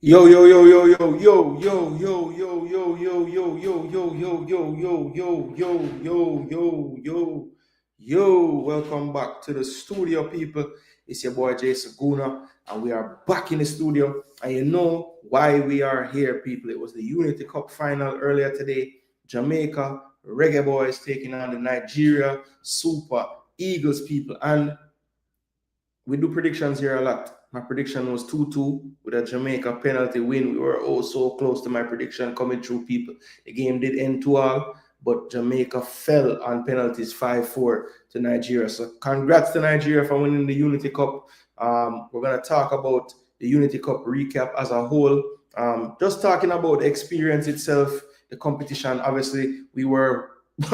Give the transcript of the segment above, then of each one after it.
Yo, yo, yo, yo, yo, yo, yo, yo, yo, yo, yo, yo, yo, yo, yo, yo, yo, yo, yo, welcome back to the studio, people. It's your boy Jason Gooner, and we are back in the studio. And you know why we are here, people. It was the Unity Cup final earlier today. Jamaica, Reggae Boyz taking on the Nigeria Super Eagles, people. And we do predictions here a lot. My prediction was 2-2 with a Jamaica penalty win. We were oh so close to my prediction coming through, people. The game did end 2-2, but Jamaica fell on penalties 5-4 to Nigeria. So congrats to Nigeria for winning the Unity Cup. We're going to talk about the Unity Cup recap as a whole. Just talking about the experience itself, the competition. Obviously, we were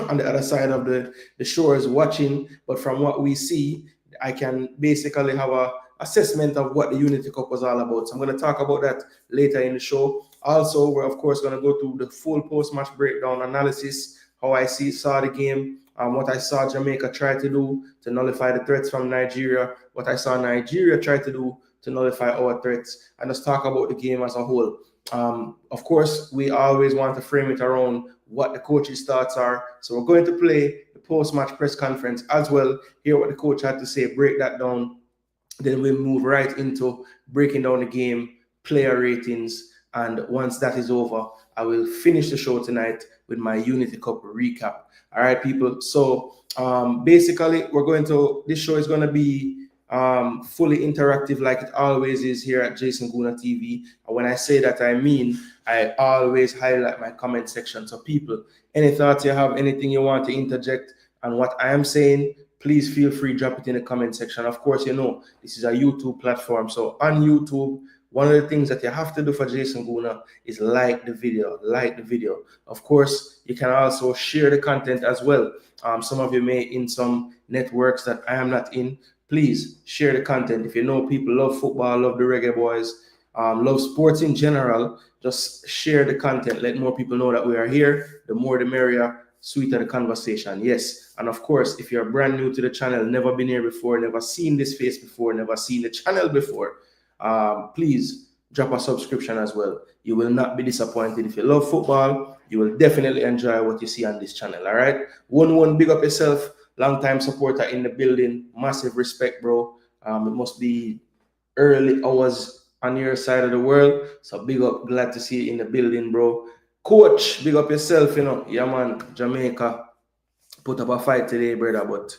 on the other side of the shores watching, but from what we see, I can basically have a assessment of what the Unity Cup was all about. So I'm going to talk about that later in the show. Also, we're of course going to go through the full post-match breakdown analysis, how I saw the game, what I saw Jamaica try to do to nullify the threats from Nigeria, what I saw Nigeria try to do to nullify our threats, and just talk about the game as a whole. Of course, we always want to frame it around what the coach's thoughts are. So we're going to play the post-match press conference as well, hear what the coach had to say, break that down. Then we'll move right into breaking down the game, player ratings, and once that is over, I will finish the show tonight with my Unity Cup recap. All right, people. So basically, this show is going to be fully interactive like it always is here at Jason Gooner TV. And when I say that, I mean I always highlight my comment section. So people, any thoughts you have, anything you want to interject on what I am saying, please feel free, drop it in the comment section. Of course, you know, this is a YouTube platform. So on YouTube, one of the things that you have to do for Jason Gooner is like the video. Of course, you can also share the content as well. Some of you may in some networks that I am not in. Please share the content. If you know people love football, love the Reggae Boyz, love sports in general, just share the content. Let more people know that we are here. The more the merrier. Sweeter the conversation. Yes. And of course, if you're brand new to the channel, never been here before, never seen this face before, never seen the channel before, please drop a subscription as well. You will not be disappointed. If you love football, you will definitely enjoy what you see on this channel. All right. One, big up yourself. Long time supporter in the building. Massive respect, bro. It must be early hours on your side of the world. So big up. Glad to see you in the building, bro. Coach, big up yourself, you know. Yeah, man, Jamaica put up a fight today, brother, but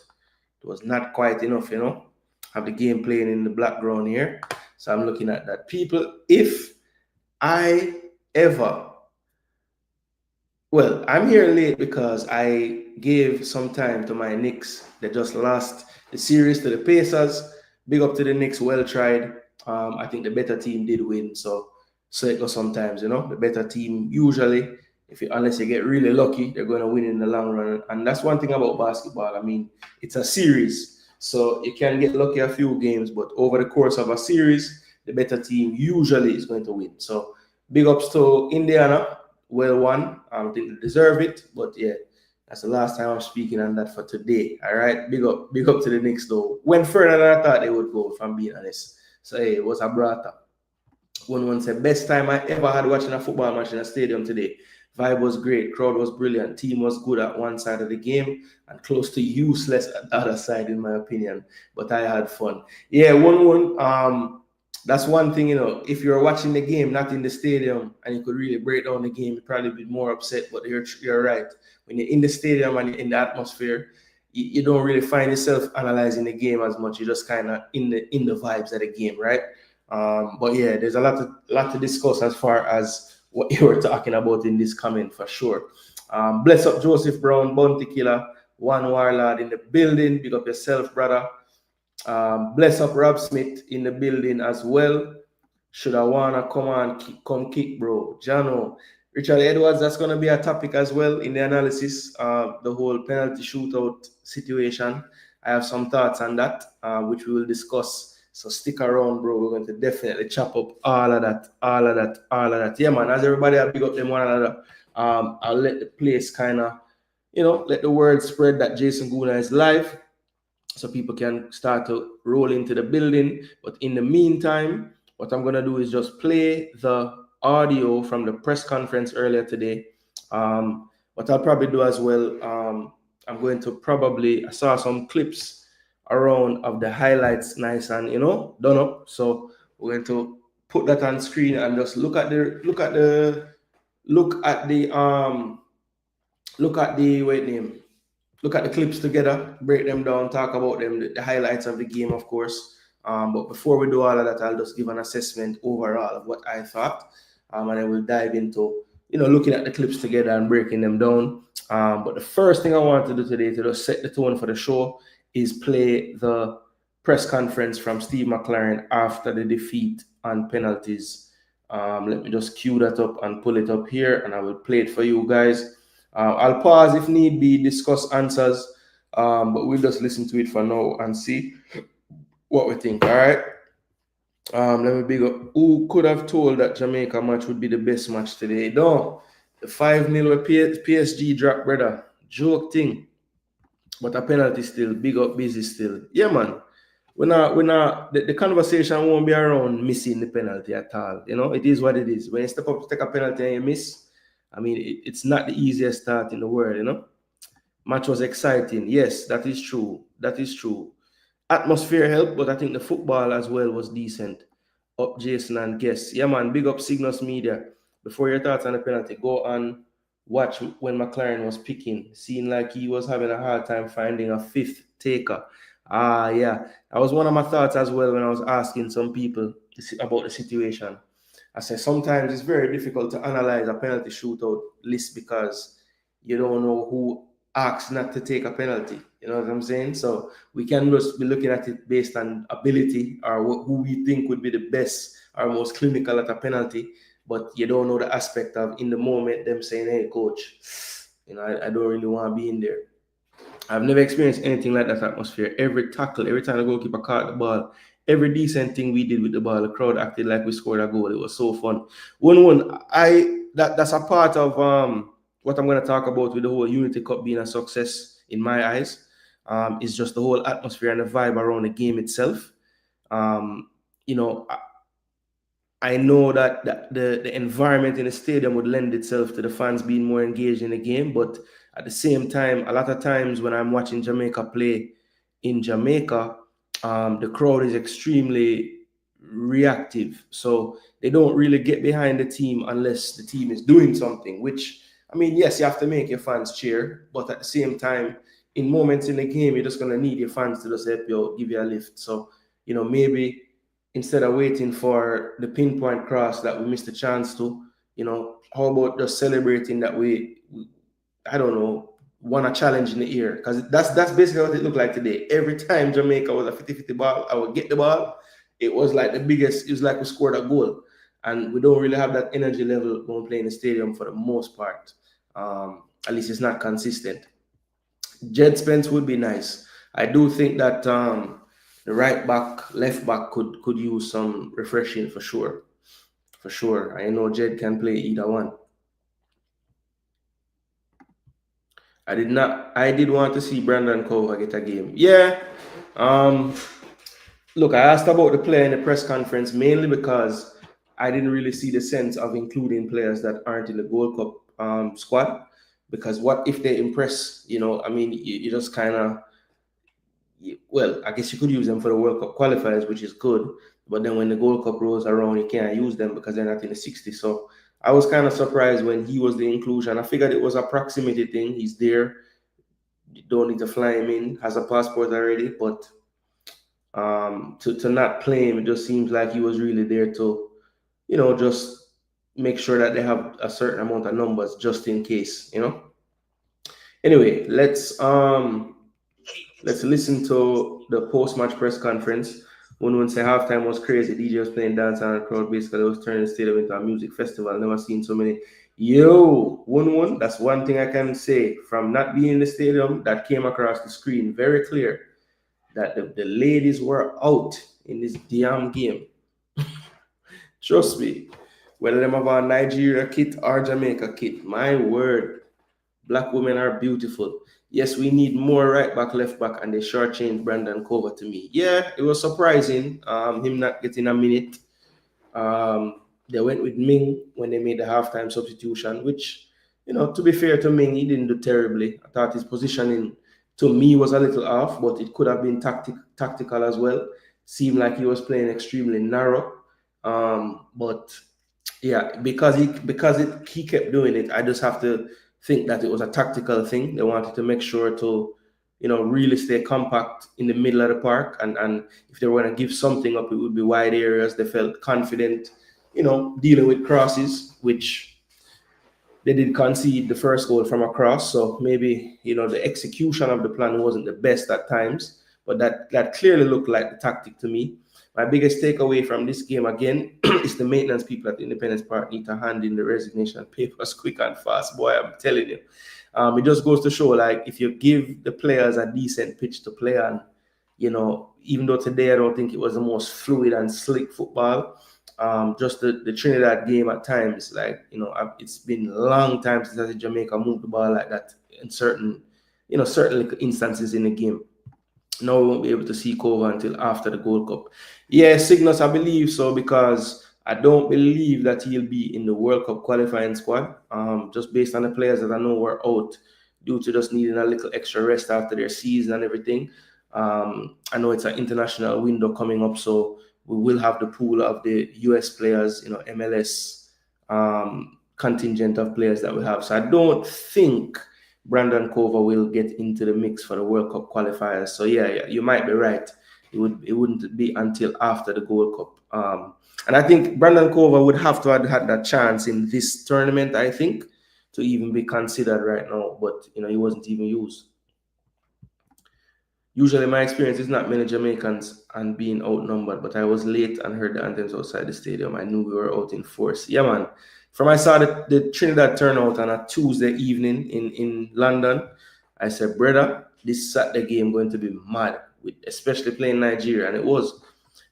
it was not quite enough, you know. Have the game playing in the background here. So I'm looking at that. People, if I ever, well, I'm here late because I gave some time to my Knicks. They just lost the series to the Pacers. Big up to the Knicks, well tried. I think the better team did win, so it goes sometimes, you know. The better team usually, unless you get really lucky, they're going to win in the long run. And that's one thing about basketball. I mean, it's a series, so you can get lucky a few games, but over the course of a series, the better team usually is going to win. So big ups to Indiana. Well won. I think they deserve it, but yeah, that's the last time I'm speaking on that for today. All right, big up to the Knicks though. Went further than I thought they would go, if I'm being honest. So hey, it was a brought up. One said, best time I ever had watching a football match in a stadium today. Vibe was great, crowd was brilliant, team was good at one side of the game and close to useless at the other side, in my opinion. But I had fun. Yeah, that's one thing, you know, if you're watching the game, not in the stadium, and you could really break down the game, you'd probably be more upset, but you're right. When you're in the stadium and you're in the atmosphere, you don't really find yourself analyzing the game as much. You're just kind of in the vibes of the game, right? But yeah, there's a lot to discuss as far as what you were talking about in this comment for sure. Bless up Joseph Brown, Bounty Killer, One Warlord in the building. Big up yourself, brother. Bless up Rob Smith in the building as well. Should I wanna come kick, bro? Jano, Richard Edwards, that's gonna be a topic as well in the analysis. The whole penalty shootout situation. I have some thoughts on that, which we will discuss. So stick around, bro. We're going to definitely chop up all of that. Yeah, man. As everybody, I big up them one another. I'll let the place kind of, let the word spread that Jason Gooner is live, so people can start to roll into the building. But in the meantime, what I'm going to do is just play the audio from the press conference earlier today. What I'll probably do as well, I'm going to probably, I saw some clips around of the highlights, nice and, done up. So we're going to put that on screen and just look at the clips together, break them down, talk about them, the highlights of the game, of course. But before we do all of that, I'll just give an assessment overall of what I thought, and then we'll dive into, looking at the clips together and breaking them down. But the first thing I want to do today to just set the tone for the show is play the press conference from Steve McLaren after the defeat on penalties. Let me just cue that up and pull it up here, and I will play it for you guys. I'll pause if need be, discuss answers, but we'll just listen to it for now and see what we think. All right. Let me big up. Who could have told that Jamaica match would be the best match today? No, the 5-0 PSG drop, brother. Joke thing. But a penalty still. Big up, busy still. Yeah, man. The conversation won't be around missing the penalty at all. It is what it is. When you step up to take a penalty and you miss, I mean, it's not the easiest start in the world, Match was exciting. Yes, that is true. That is true. Atmosphere helped, but I think the football as well was decent. Up Jason and guests. Yeah, man, big up Cygnus Media. Before your thoughts on the penalty, go and watch when McLaren was picking. Seemed like he was having a hard time finding a fifth taker. Yeah. That was one of my thoughts as well when I was asking some people about the situation. I said sometimes it's very difficult to analyze a penalty shootout list because you don't know who asked not to take a penalty. You know what I'm saying? So we can just be looking at it based on ability or who we think would be the best or most clinical at a penalty, but you don't know the aspect of in the moment them saying, hey, coach, I don't really want to be in there. I've never experienced anything like that atmosphere. Every tackle, every time the goalkeeper caught the ball, every decent thing we did with the ball, the crowd acted like we scored a goal. It was so fun. 1-1. That's a part of what I'm going to talk about with the whole Unity Cup being a success in my eyes. Is just the whole atmosphere and the vibe around the game itself. I know that the environment in the stadium would lend itself to the fans being more engaged in the game, but at the same time, a lot of times when I'm watching Jamaica play in Jamaica, the crowd is extremely reactive. So they don't really get behind the team unless the team is doing something, which, I mean, yes, you have to make your fans cheer, but at the same time, in moments in the game, you're just going to need your fans to just help you, give you a lift. So, maybe instead of waiting for the pinpoint cross that we missed a chance to, how about just celebrating that we I don't know, won a challenge in the air? Because that's basically what it looked like today. Every time Jamaica was a 50-50 ball, I would get the ball. It was like it was like we scored a goal. And we don't really have that energy level when we play in the stadium for the most part. At least it's not consistent. Jed Spence would be nice. I do think that the right back, left back could use some refreshing for sure. For sure. I know Jed can play either one. I did want to see Brandon Cover get a game. Yeah. Look, I asked about the player in the press conference mainly because I didn't really see the sense of including players that aren't in the Gold Cup squad. Because what if they impress? You just kind of, well, I guess you could use them for the World Cup qualifiers, which is good. But then when the Gold Cup rolls around, you can't use them because they're not in the 60. So I was kind of surprised when he was the inclusion. I figured it was a proximity thing. He's there. You don't need to fly him in. Has a passport already. But to not play him, it just seems like he was really there to, just make sure that they have a certain amount of numbers just in case, Anyway, let's listen to the post-match press conference. One say halftime was crazy. DJ was playing dance and the crowd basically was turning the stadium into a music festival. Never seen so many. Yo, 1-1. That's one thing I can say from not being in the stadium that came across the screen very clear that the ladies were out in this damn game. Trust me. Whether them have a Nigeria kit or Jamaica kit, my word, black women are beautiful. Yes, we need more right back, left back, and they shortchanged Brandon Cover to me. Yeah, it was surprising him not getting a minute. They went with Ming when they made the halftime substitution, which, to be fair to Ming, he didn't do terribly. I thought his positioning to me was a little off, but it could have been tactical as well. Seemed like he was playing extremely narrow. But yeah, he kept doing it. I just have to think that it was a tactical thing. They wanted to make sure to, really stay compact in the middle of the park, and if they were going to give something up, it would be wide areas. They felt confident, dealing with crosses, which they did concede the first goal from a cross. So maybe, the execution of the plan wasn't the best at times, but that clearly looked like the tactic to me. My biggest takeaway from this game again is the maintenance people at the Independence Park need to hand in the resignation papers quick and fast. Boy, I'm telling you. It just goes to show, like, if you give the players a decent pitch to play on, even though today I don't think it was the most fluid and slick football, just the Trinidad game at times, like, it's been a long time since I see Jamaica moved the ball like that in certain instances in the game. Now we won't be able to see Kova until after the Gold Cup. Yeah, Cygnus, I believe so, because I don't believe that he'll be in the World Cup qualifying squad. Just based on the players that I know were out due to just needing a little extra rest after their season and everything. I know it's an international window coming up, so we will have the pool of the US players, MLS contingent of players that we have. So I don't think Brandon Cover will get into the mix for the World Cup qualifiers. So yeah, you might be right. It wouldn't be until after the Gold Cup. And I think Brandon Cover would have to have had that chance in this tournament, I think, to even be considered right now. But he wasn't even used. Usually my experience is not many Jamaicans and being outnumbered, but I was late and heard the anthems outside the stadium. I knew we were out in force. Yeah, man. From I saw the Trinidad turnout on a Tuesday evening in London, I said, brother, this Saturday game going to be mad, especially playing Nigeria. And it was.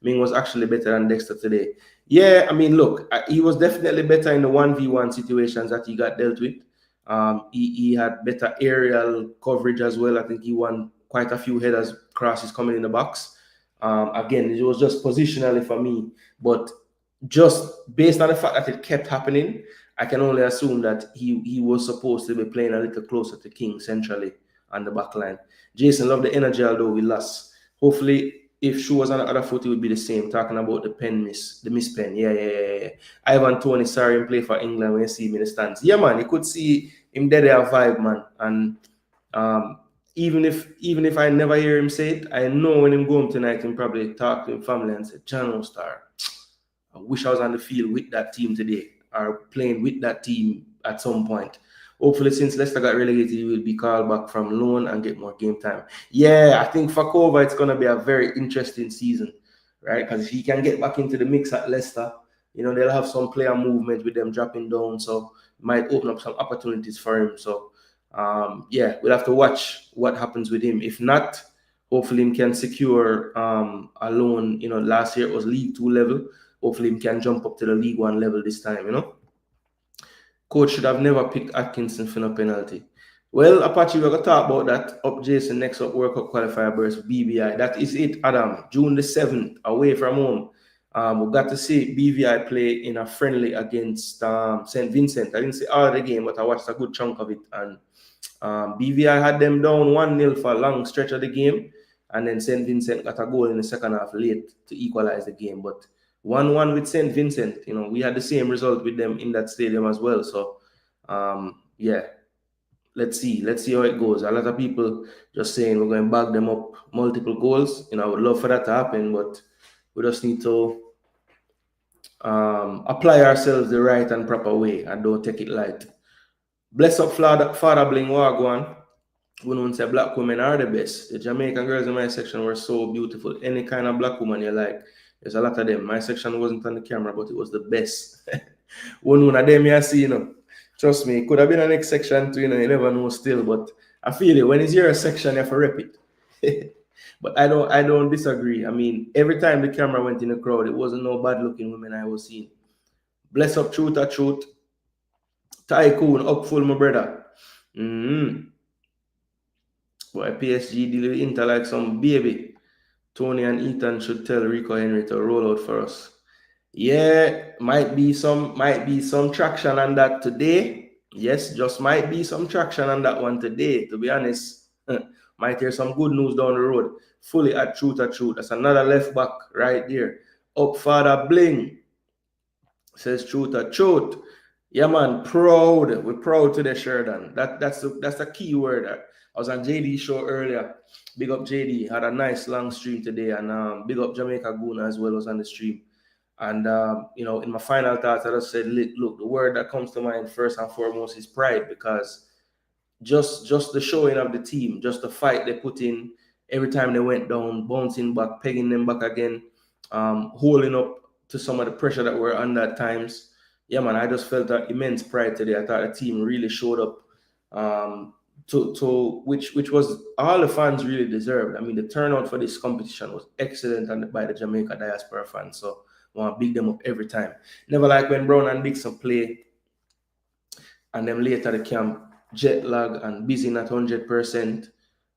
Ming was actually better than Dexter today. Yeah, I mean, look, he was definitely better in the 1v1 situations that he got dealt with. He had better aerial coverage as well. I think he won quite a few headers, crosses coming in the box. Again, it was just positionally for me. But just based on the fact that it kept happening, I can only assume that he was supposed to be playing a little closer to King centrally on the back line. Jason, love the energy, although we lost. Hopefully, if Shu was on the other foot, it would be the same. Talking about the miss pen. Yeah. Ivan Tony, sorry, him play for England when you see him in the stands. Yeah, man, you could see him there vibe, man. And even if I never hear him say it, I know when him go home tonight, him probably talk to him family and say, John Star, I wish I was on the field with that team today or playing with that team at some point. Hopefully, since Leicester got relegated, he will be called back from loan and get more game time. Yeah, I think for Kova, it's going to be a very interesting season, right? Because if he can get back into the mix at Leicester, they'll have some player movement with them dropping down. So it might open up some opportunities for him. So, yeah, we'll have to watch what happens with him. If not, hopefully he can secure a loan. Last year it was League 2 level. Hopefully he can jump up to the League 1 level this time, Coach should have never picked Atkinson for no penalty. Well, Apache, we're going to talk about that up, Jason, next up World Cup qualifier versus BVI. That is it, Adam. June the 7th, away from home. We got to see BVI play in a friendly against St. Vincent. I didn't see all the game, but I watched a good chunk of it. And BVI had them down 1-0 for a long stretch of the game. And then St. Vincent got a goal in the second half late to equalize the game. But 1-1 with St. Vincent. We had the same result with them in that stadium as well. So, yeah, let's see how it goes. A lot of people just saying we're going to bag them up multiple goals. I would love for that to happen, but we just need to apply ourselves the right and proper way and don't take it light. Bless up Father Bling Wagwan. We don't say black women are the best. The Jamaican girls in my section were so beautiful. Any kind of black woman you like, there's a lot of them. My section wasn't on the camera, but it was the best. One of them you see, Trust me, it could have been a next section too, you never know still. But I feel it. When it's your section, you have to rep it. But I don't disagree. I mean, every time the camera went in the crowd, it wasn't no bad looking women I was seeing. Bless up truth. Tycoon, up full, my brother. Boy, PSG deal with Inter like some baby. Tony and Ethan should tell Rico Henry to roll out for us. Yeah, might be some traction on that today. Yes, just might be some traction on that one today. To be honest, might hear some good news down the road. Fully at truth, at truth. That's another left back right there. Up father bling says truth, at truth. Yeah, man, proud. We're proud today, Sheridan. That's the key word. I was on JD show earlier. Big up JD. Had a nice long stream today, and big up Jamaica Gooner as well was on the stream. And in my final thoughts, I just said, look, the word that comes to mind first and foremost is pride, because just the showing of the team, just the fight they put in every time they went down, bouncing back, pegging them back again, holding up to some of the pressure that were under at times. Yeah, man, I just felt that immense pride today. I thought the team really showed up, to which was all the fans really deserved. I mean, the turnout for this competition was excellent by the Jamaica diaspora fans. So I want to big them up every time. Never like when Brown and Dixon play and them later the camp jet lag and busy not 100%,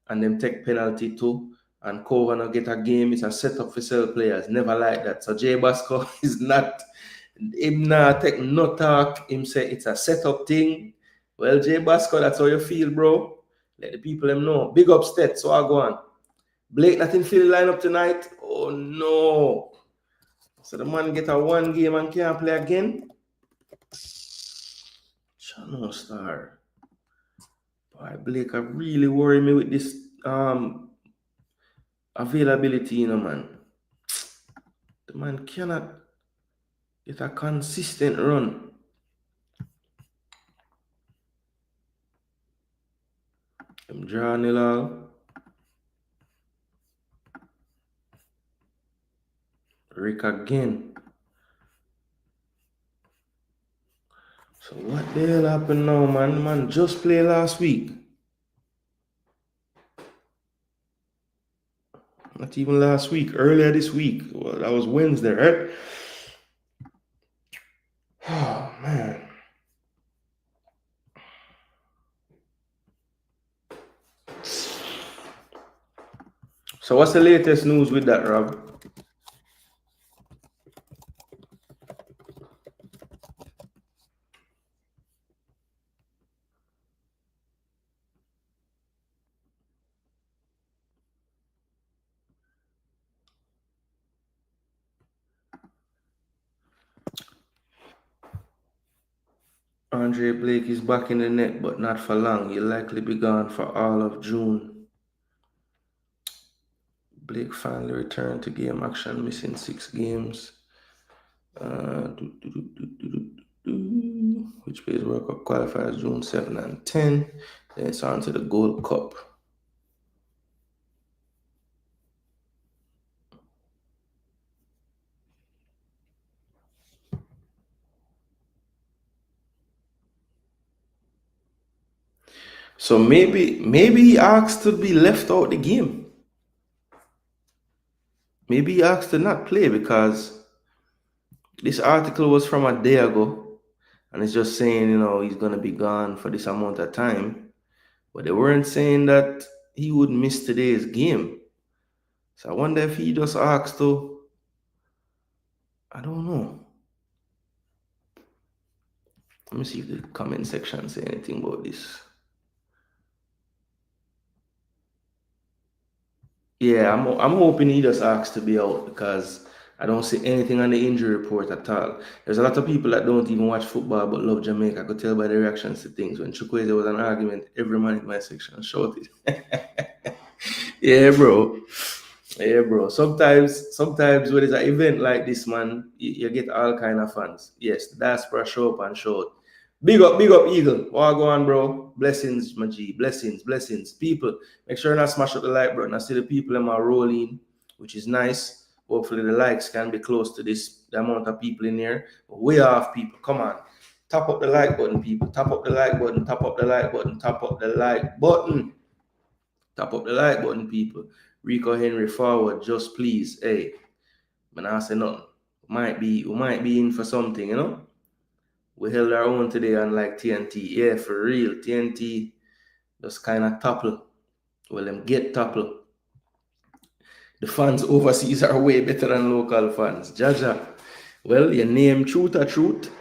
and them take penalty too, and Cover not get a game. It's a setup for sell players. Never like that. So Jay Basco is not, him not take no talk. Him say it's a setup thing. Well, Jay Basco, that's how you feel, bro. Let the people them know. Big up stats, so I go on. Blake not in field lineup tonight. Oh no. So the man get a one game and can't play again. Channel star. Boy, Blake, I really worry me with this availability, man. The man cannot get a consistent run. I'm drawing it all. Rick again. So what the hell happened now, man? Man just played last week. Not even last week, earlier this week. Well, that was Wednesday, right? Oh, man. So what's the latest news with that, Rob? Andre Blake is back in the net, but not for long. He'll likely be gone for all of June. Blake finally returned to game action, missing 6 games. Which plays World Cup qualifiers June 7 and 10. Then it's on to the Gold Cup. So maybe he asked to be left out the game. Maybe he asked to not play, because this article was from a day ago, and it's just saying, he's gonna be gone for this amount of time. But they weren't saying that he would miss today's game. So I wonder if he just asked to. I don't know. Let me see if the comment section say anything about this. Yeah, I'm hoping he just asked to be out, because I don't see anything on the injury report at all. There's a lot of people that don't even watch football but love Jamaica. I could tell by the reactions to things. When Chukwueze was an argument, every man in my section shouted. Yeah, bro. Yeah, bro. Sometimes when it's an event like this, man, you get all kind of fans. Yes, the diaspora show up and show out. Big up, Eagle. What go on, bro? Blessings, my G. Blessings. People, make sure not smash up the like button. I see the people them are rolling, which is nice. Hopefully the likes can be close to the amount of people in here. But way off, people. Come on. Tap up the like button, people. Tap up the like button. Tap up the like button. Tap up the like button. Tap up the like button, people. Rico Henry forward, just please. Hey, man, I say nothing. We might be in for something. We held our own today, unlike TNT. Yeah, for real. TNT just kind of topple. Well, them get topple. The fans overseas are way better than local fans. Jaja. Well, your name truth or truth.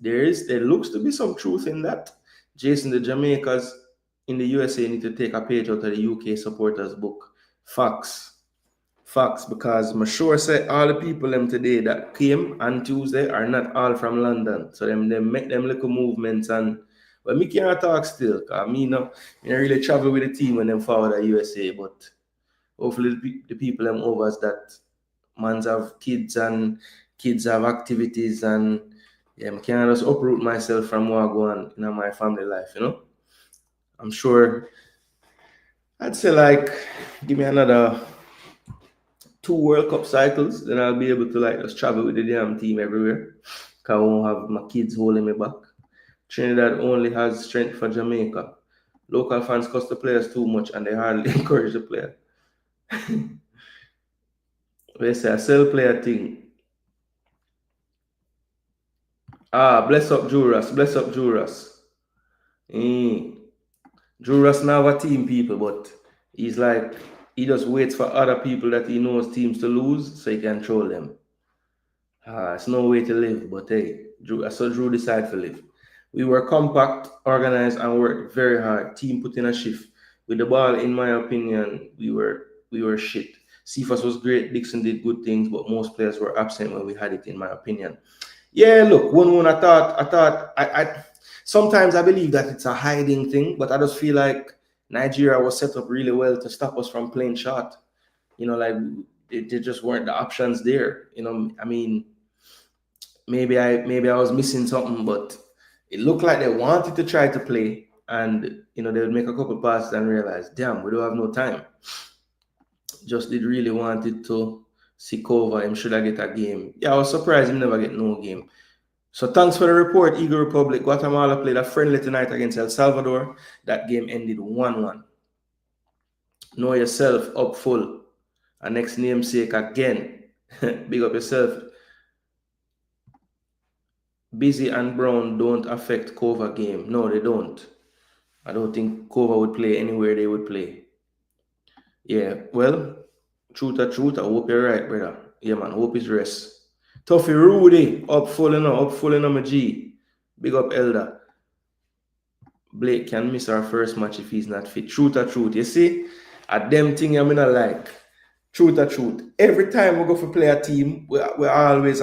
There looks to be some truth in that. Jason, the Jamaicans in the USA need to take a page out of the UK supporters book. Facts. Facts, because I'm sure say all the people them today that came on Tuesday are not all from London. So them make them little movements and but me can't talk still. Cause me no really travel with the team when them forward the USA, but hopefully the people them overs that mans have kids and kids have activities and yeah, I can't just uproot myself from what I go on in my family life, you know. I'm sure I'd say like give me another 2 World Cup cycles, then I'll be able to like just travel with the damn team everywhere. Cause I won't have my kids holding me back. Trinidad only has strength for Jamaica. Local fans cost the players too much and they hardly encourage the player. They say a sell player thing. Bless up Juras, bless up Juras. Juras now have a team people, but he's like he just waits for other people that he knows teams to lose so he can troll them. It's no way to live, but hey, I saw Drew decide to live. We were compact, organized, and worked very hard. Team put in a shift. With the ball, in my opinion, we were shit. Cephas was great. Dixon did good things, but most players were absent when we had it. In my opinion, yeah. Look, one. I sometimes I believe that it's a hiding thing, but I just feel like Nigeria was set up really well to stop us from playing short. You know, like there just weren't the options there. You know, I mean, maybe I was missing something, but it looked like they wanted to try to play, and they would make a couple passes and realize, damn, we don't have no time. Just did really wanted to see over him. Should I get a game? Yeah, I was surprised him never get no game. So thanks for the report, Eagle Republic. Guatemala played a friendly tonight against El Salvador. That game ended 1-1. Know yourself up full. And next namesake again. Big up yourself. Busy and Brown don't affect Cover game. No, they don't. I don't think Cover would play anywhere they would play. Yeah, well, truth or truth, I hope you're right, brother. Yeah, man, hope it's rest. Toughy Rudy, up full my G. Big up Elder. Blake can miss our first match if he's not fit. Truth or truth, you see? A them thing I'm not like. Truth or truth. Every time we go for play a team, we always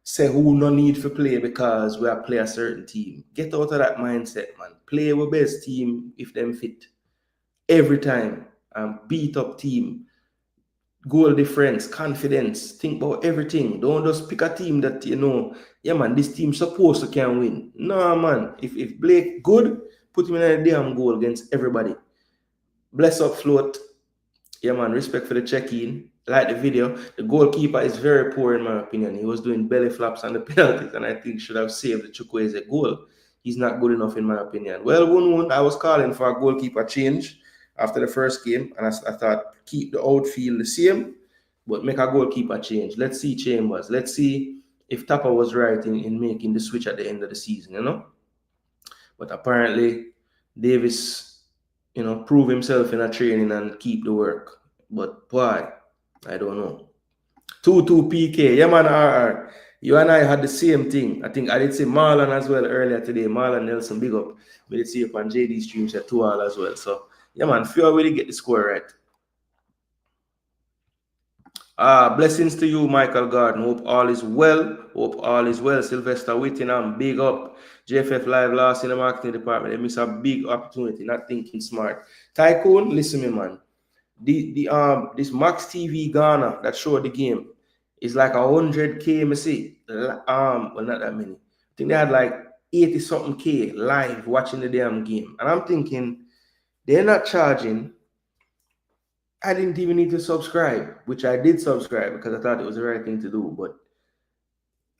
say who no need for play because we are play a certain team. Get out of that mindset, man. Play with best team if them fit. Every time. Beat up team. Goal difference, confidence. Think about everything. Don't just pick a team that yeah man, this team supposed to can win. No man. If Blake good, put him in a damn goal against everybody. Bless up float. Yeah, man, respect for the check-in. Like the video, the goalkeeper is very poor in my opinion. He was doing belly flaps on the penalties, and I think should have saved the Chukwueze goal. He's not good enough in my opinion. Well, 1-1, I was calling for a goalkeeper change after the first game, and I thought keep the outfield the same, but make a goalkeeper change. Let's see Chambers. Let's see if Tapa was right in making the switch at the end of the season, But apparently, Davis prove himself in a training and keep the work. But why? I don't know. 2-2 PK. Yeah, man, RR. You and I had the same thing. I think I did see Marlon as well earlier today. Marlon Nelson, big up. We did see up on JD stream, said 2-all as well. So, yeah, man, few already get the score right. Blessings to you, Michael Garden. Hope all is well. Hope all is well. Sylvester Whittingham, big up. JFF Live lost in the marketing department. They miss a big opportunity, not thinking smart. Tycoon, listen me, man. This Max TV Ghana that showed the game is like 100K, me see. Well, not that many. I think they had like 80 something K live watching the damn game. And I'm thinking, they're not charging. I didn't even need to subscribe, which I did subscribe because I thought it was the right thing to do. But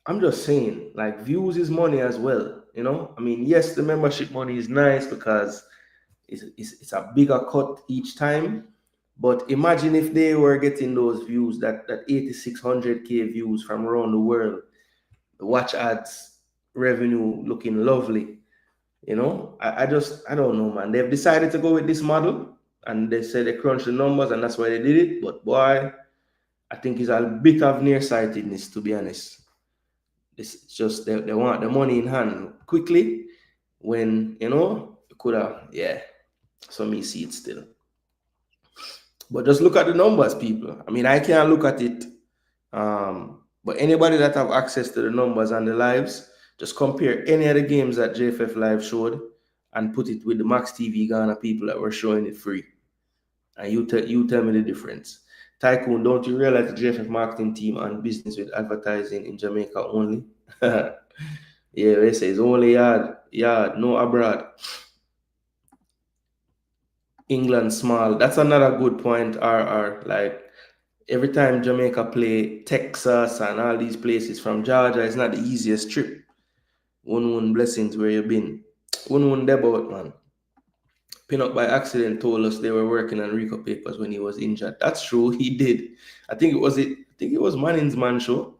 I'm just saying, like, views is money as well, I mean, yes, the membership money is nice because it's a bigger cut each time. But imagine if they were getting those views, that 8,600K views from around the world, the watch ads revenue looking lovely. I don't know, man. They've decided to go with this model. And they said they crunched the numbers, and that's why they did it. But boy, I think it's a bit of nearsightedness, to be honest. It's just they want the money in hand quickly when you could have, yeah. So me see it still. But just look at the numbers, people. I mean, I can't look at it. But anybody that have access to the numbers and the lives, just compare any of the games that JFF Live showed and put it with the Max TV Ghana people that were showing it free. And you tell me the difference. Tycoon, don't you realize the JFF marketing team and business with advertising in Jamaica only? Yeah, they say it's only yard, no abroad. England small. That's another good point. Like every time Jamaica play Texas and all these places from Georgia, it's not the easiest trip. One blessings where you been. One debout, man. Pinnock by accident told us they were working on Rico papers when he was injured. That's true, he did. I think it was Manning's man show.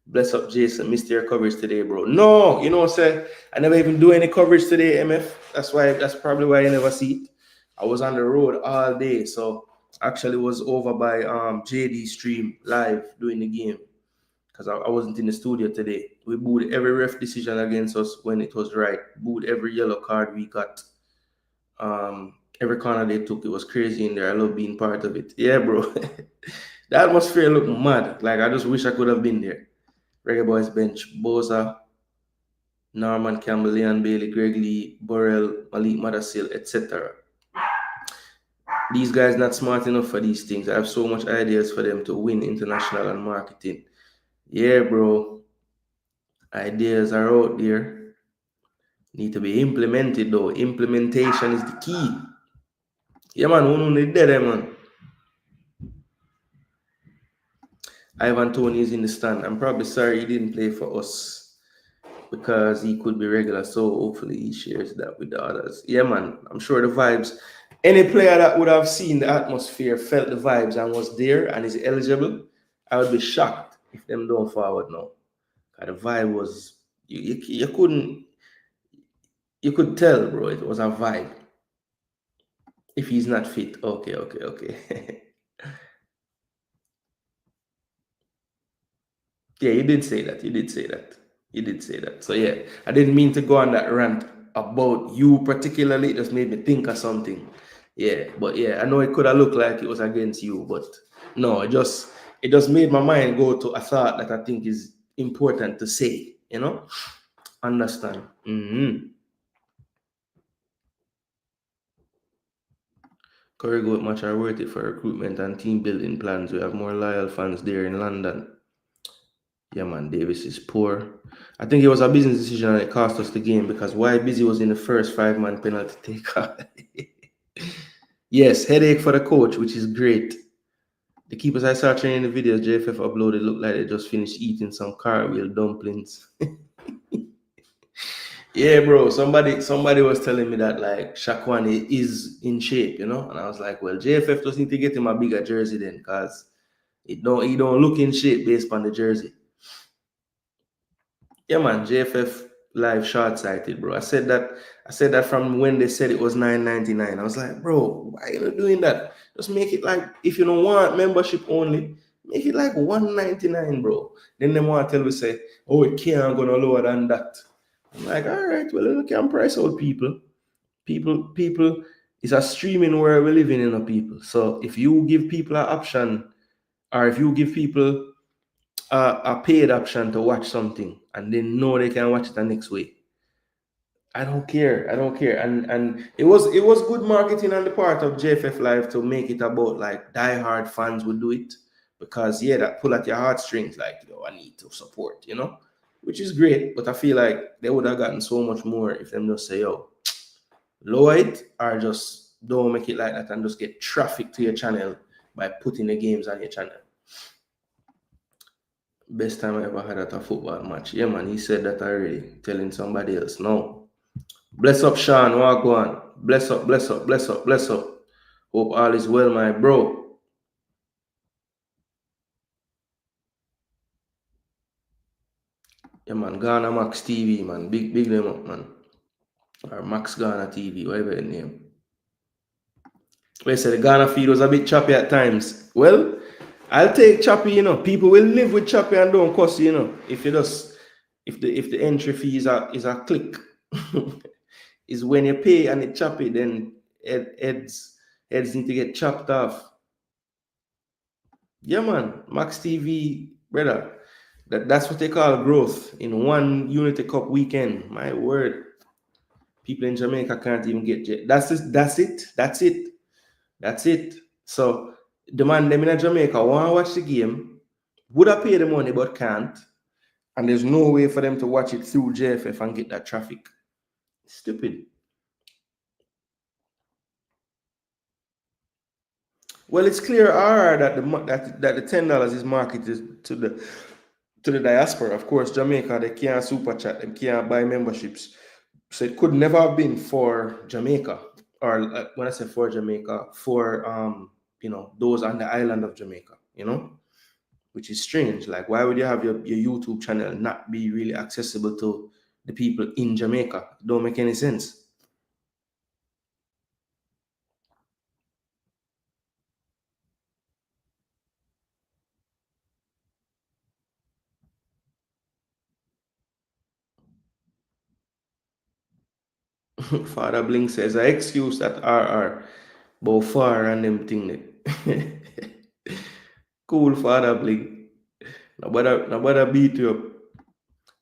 Bless up Jason, missed your coverage today, bro. No, say I never even do any coverage today, MF. That's probably why you never see it. I was on the road all day, so actually was over by JD stream live doing the game because I wasn't in the studio today. We booed every ref decision against us when it was right. Booed every yellow card we got. Every corner they took, it was crazy in there. I love being part of it. Yeah, bro. The atmosphere looked mad. Like I just wish I could have been there. Reggae Boyz bench, Boza, Norman Campbell, Leon Bailey, Greg Lee, Burrell, Malik Madasil, etc. These guys not smart enough for these things. I have so much ideas for them to win international and marketing. Yeah, bro. Ideas are out there. Need to be implemented though. Implementation is the key. Yeah, man. Who need that, man? Ivan Tony is in the stand. I'm probably sorry he didn't play for us because he could be regular. So hopefully he shares that with the others. Yeah, man. I'm sure the vibes. Any player that would have seen the atmosphere, felt the vibes, and was there and is eligible, I would be shocked if them don't forward now. The vibe was you could tell, bro. It was a vibe. If he's not fit, okay. Yeah, you did say that. You did say that. So yeah, I didn't mean to go on that rant about you particularly. It just made me think of something. Yeah, but yeah, I know it could have looked like it was against you, but no, it just made my mind go to a thought that I think is important to say. Understand? Curry Goat match are worth it for recruitment and team building plans. We have more loyal fans there in London. Yeah, man, Davis is poor. I think it was a business decision and it cost us the game because why Busy was in the first 5-man penalty taker. Yes, headache for the coach, which is great. The keepers I saw training the videos JFF uploaded looked like they just finished eating some cartwheel dumplings. Yeah, bro. Somebody was telling me that like Shakwani is in shape, and I was like, well, JFF just need to get him a bigger jersey then, because he don't look in shape based on the jersey. Yeah, man, JFF live short-sighted, bro. I said that from when they said it was $9.99. I was like, bro, why are you not doing that? Just make it like, if you don't want membership only, make it like $1.99, bro. Then they want to tell me, say, oh, it can't go no lower than that. I'm like, all right, well, you can price out people. People, it's a streaming world we're living in, people. So if you give people an option, or if you give people a paid option to watch something and they know they can watch it the next way, I don't care. And it was good marketing on the part of JFF Live to make it about like diehard fans would do it, because yeah, that pull at your heartstrings, like, I need to support, which is great. But I feel like they would have gotten so much more if them just say, yo, lower it, or just don't make it like that and just get traffic to your channel by putting the games on your channel. Best time I ever had at a football match. Yeah, man, he said that already, telling somebody else. No. Bless up, Sean. Walk on. Bless up. Hope all is well, my bro. Yeah, man. Ghana Max TV, man. Big them up, man. Or Max Ghana TV, whatever the name. They said the Ghana feed was a bit choppy at times. Well, I'll take Choppy, you know. People will live with Choppy and don't cost you, you know. If you just if the entry fee is a click, is when you pay and it choppy, then heads need to get chopped off. Yeah, man. Max TV, brother. That's what they call growth in one Unity Cup weekend. My word. People in Jamaica can't even get jet. That's it. That's it. That's it. That's it. So the man them in Jamaica want to watch the game, would have paid the money but can't. And there's no way for them to watch it through JFF and get that traffic. Stupid. Well, it's clear that the $10 is marketed to the diaspora. Of course, Jamaica, they can't super chat, they can't buy memberships. So it could never have been for Jamaica, or when I say for Jamaica, for those on the island of Jamaica, which is strange. Like, why would you have your YouTube channel not be really accessible to the people in Jamaica? It don't make any sense. Father Blink says, I excuse that RR, but far and them thing. Cool, Father Blink. Nobody beat you up.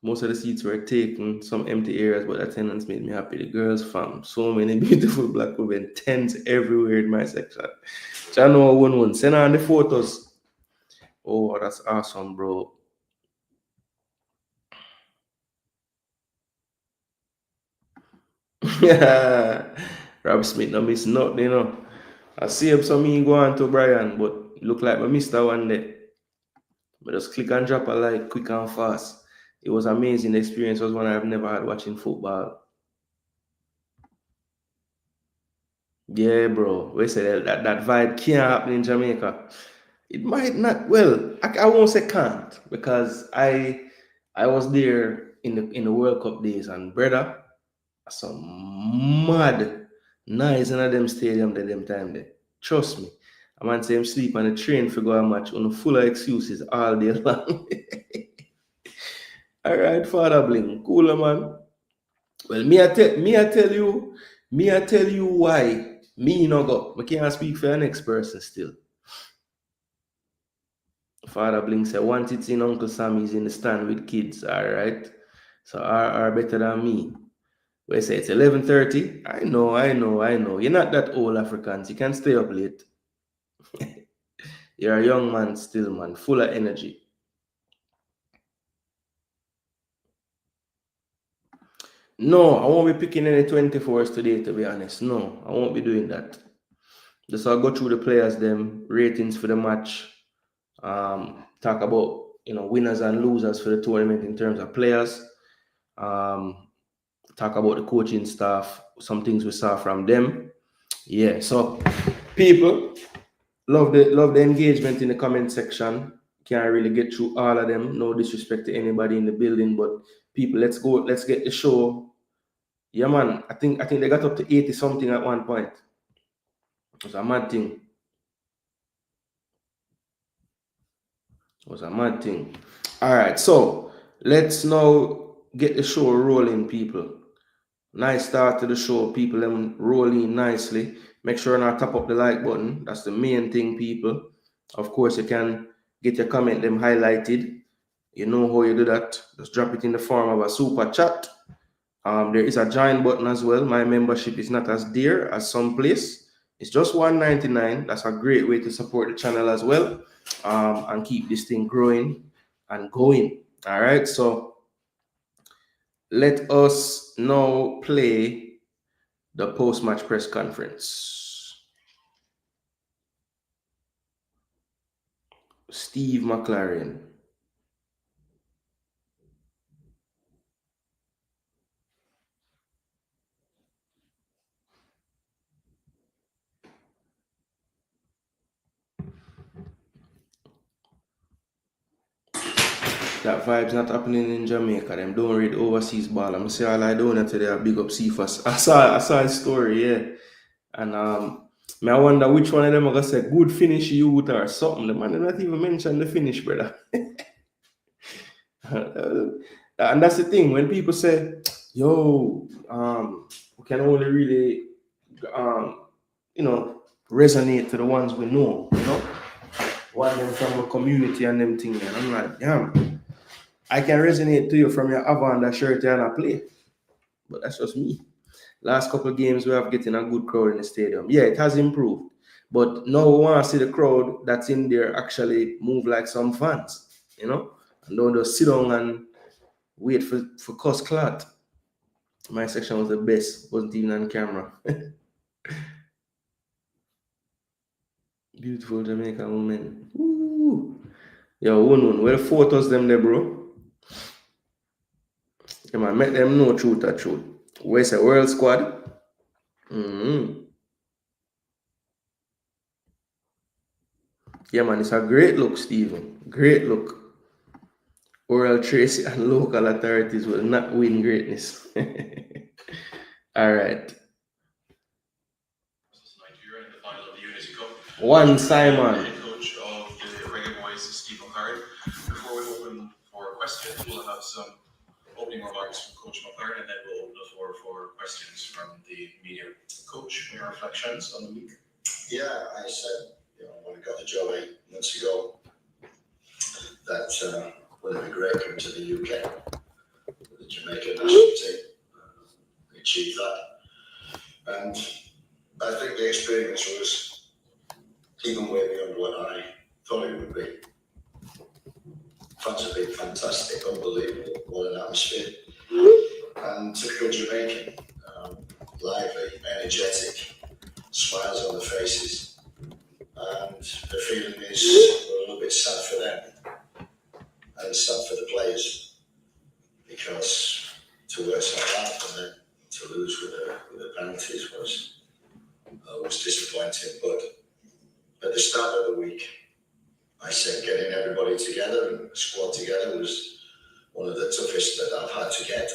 Most of the seats were taken, some empty areas, but attendance made me happy. The girls fam, so many beautiful black women, tents everywhere in my section. Channel 1-1, send on the photos. Oh, that's awesome, bro. Rob Smith no miss nothing, I see him some me go on to Brian, but look like I missed that one day. But just click and drop a like quick and fast. It was amazing. The experience was one I've never had watching football. Yeah, bro. We say that vibe can't happen in Jamaica. It might not. Well, I won't say can't because I was there in the World Cup days, and brother, some mad nice in them stadium at them time there. Trust me. A man say him sleep on the train for go a match on full of excuses all day long. All right, Father Bling, cool man. Well, me I tell you why me no go. I can't speak for the next person still. Father Bling said, once it's in Uncle Sammy's in the stand with kids, all right. So are better than me. We say it's 11:30. I know. You're not that old Africans. You can stay up late. You're a young man still, man, full of energy. No, I won't be picking any 24s today, to be honest. No, I won't be doing that. Just I'll go through the players, them ratings for the match. Talk about winners and losers for the tournament in terms of players. Talk about the coaching staff, some things we saw from them. Yeah, so people love the engagement in the comment section. Can't really get through all of them. No disrespect to anybody in the building, but people, let's go. Let's get the show. Yeah, man. I think they got up to 80 something at one point. It was a mad thing. All right, so let's now get the show rolling, people. Nice start to the show, people. Them rolling nicely. Make sure not tap up the like button. That's the main thing, people. Of course, you can get your comment them highlighted. You know how you do that. Just drop it in the form of a super chat. There is a join button as well. My membership is not as dear as some place. It's just $1.99. That's a great way to support the channel as well, and keep this thing growing and going. All right, so let us now play the post-match press conference. Steve McLaren. That vibe's not happening in Jamaica. Them don't read overseas ball. I'm say all I don't today. I big up Cephas. I saw his story, yeah. And I wonder which one of them are gonna say good finish youth or something. The man did not even mention the finish, brother. And that's the thing when people say, "Yo, we can only really, um, resonate to the ones we know." One them from a community and them thing. And I'm like, damn, I can resonate to you from your Avanda shirt and I play, but that's just me. Last couple of games we have getting a good crowd in the stadium. Yeah, it has improved, but now we want to see the crowd that's in there actually move like some fans, and don't just sit down and wait for cuss clot. My section was the best, wasn't even on camera. Beautiful Jamaican woman. Woo. Yo, where the photos them there, bro? Yeah, man, make them know truth or truth. Where's the world squad? Yeah, man, it's a great look, Stephen. Great look. Oral Tracy and local authorities will not win greatness. All right. Nigeria in the final of the Unity Cup. One Simon. Head coach of the Reggae Boyz, Steve McLaren. Before we open for questions, we'll have some opening remarks from Coach McLaren, and then we'll open the floor for questions from the media. Coach, your reflections on the week? Yeah, I said, when I got the job 8 months ago, that would have been great coming to the UK, the Jamaica national team. We achieved that. And I think the experience was even way beyond what I thought it would be. Fans have been fantastic, unbelievable, what an atmosphere. And typical Jamaican, lively, energetic, smiles on the faces. And the feeling is a little bit sad for them and sad for the players, because to work so hard and then to lose with the penalties was disappointing. But at the start of the week, I said getting everybody together and the squad together was one of the toughest that I've had to get.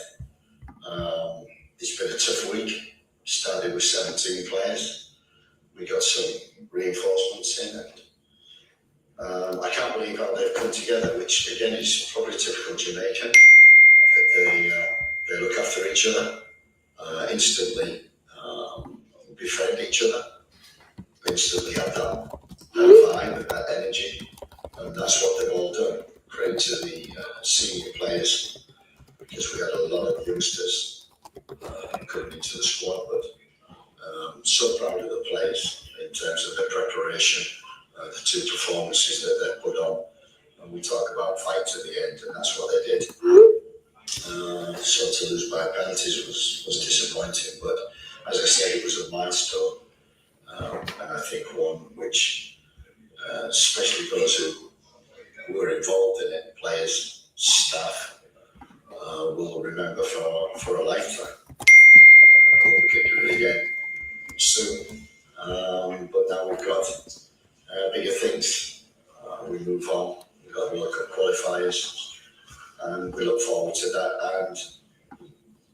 It's been a tough week. Started with 17 players. We got some reinforcements in, and I can't believe how they've come together, which again is probably typical Jamaican, that they look after each other, instantly befriend each other, instantly have that vibe, that energy, and that's what they've all done. Credit to the senior players, because we had a lot of youngsters coming into the squad, but so proud of the players in terms of their preparation, the 2 performances that they put on, and we talk about fight to the end, and that's what they did. So to lose by penalties was disappointing, but as I said, it was a milestone, and I think one which, especially those who were involved in it, players, staff, will remember for a lifetime. I hope we can do it again soon, but now we've got bigger things. We move on. We've got to look at qualifiers, and we look forward to that. And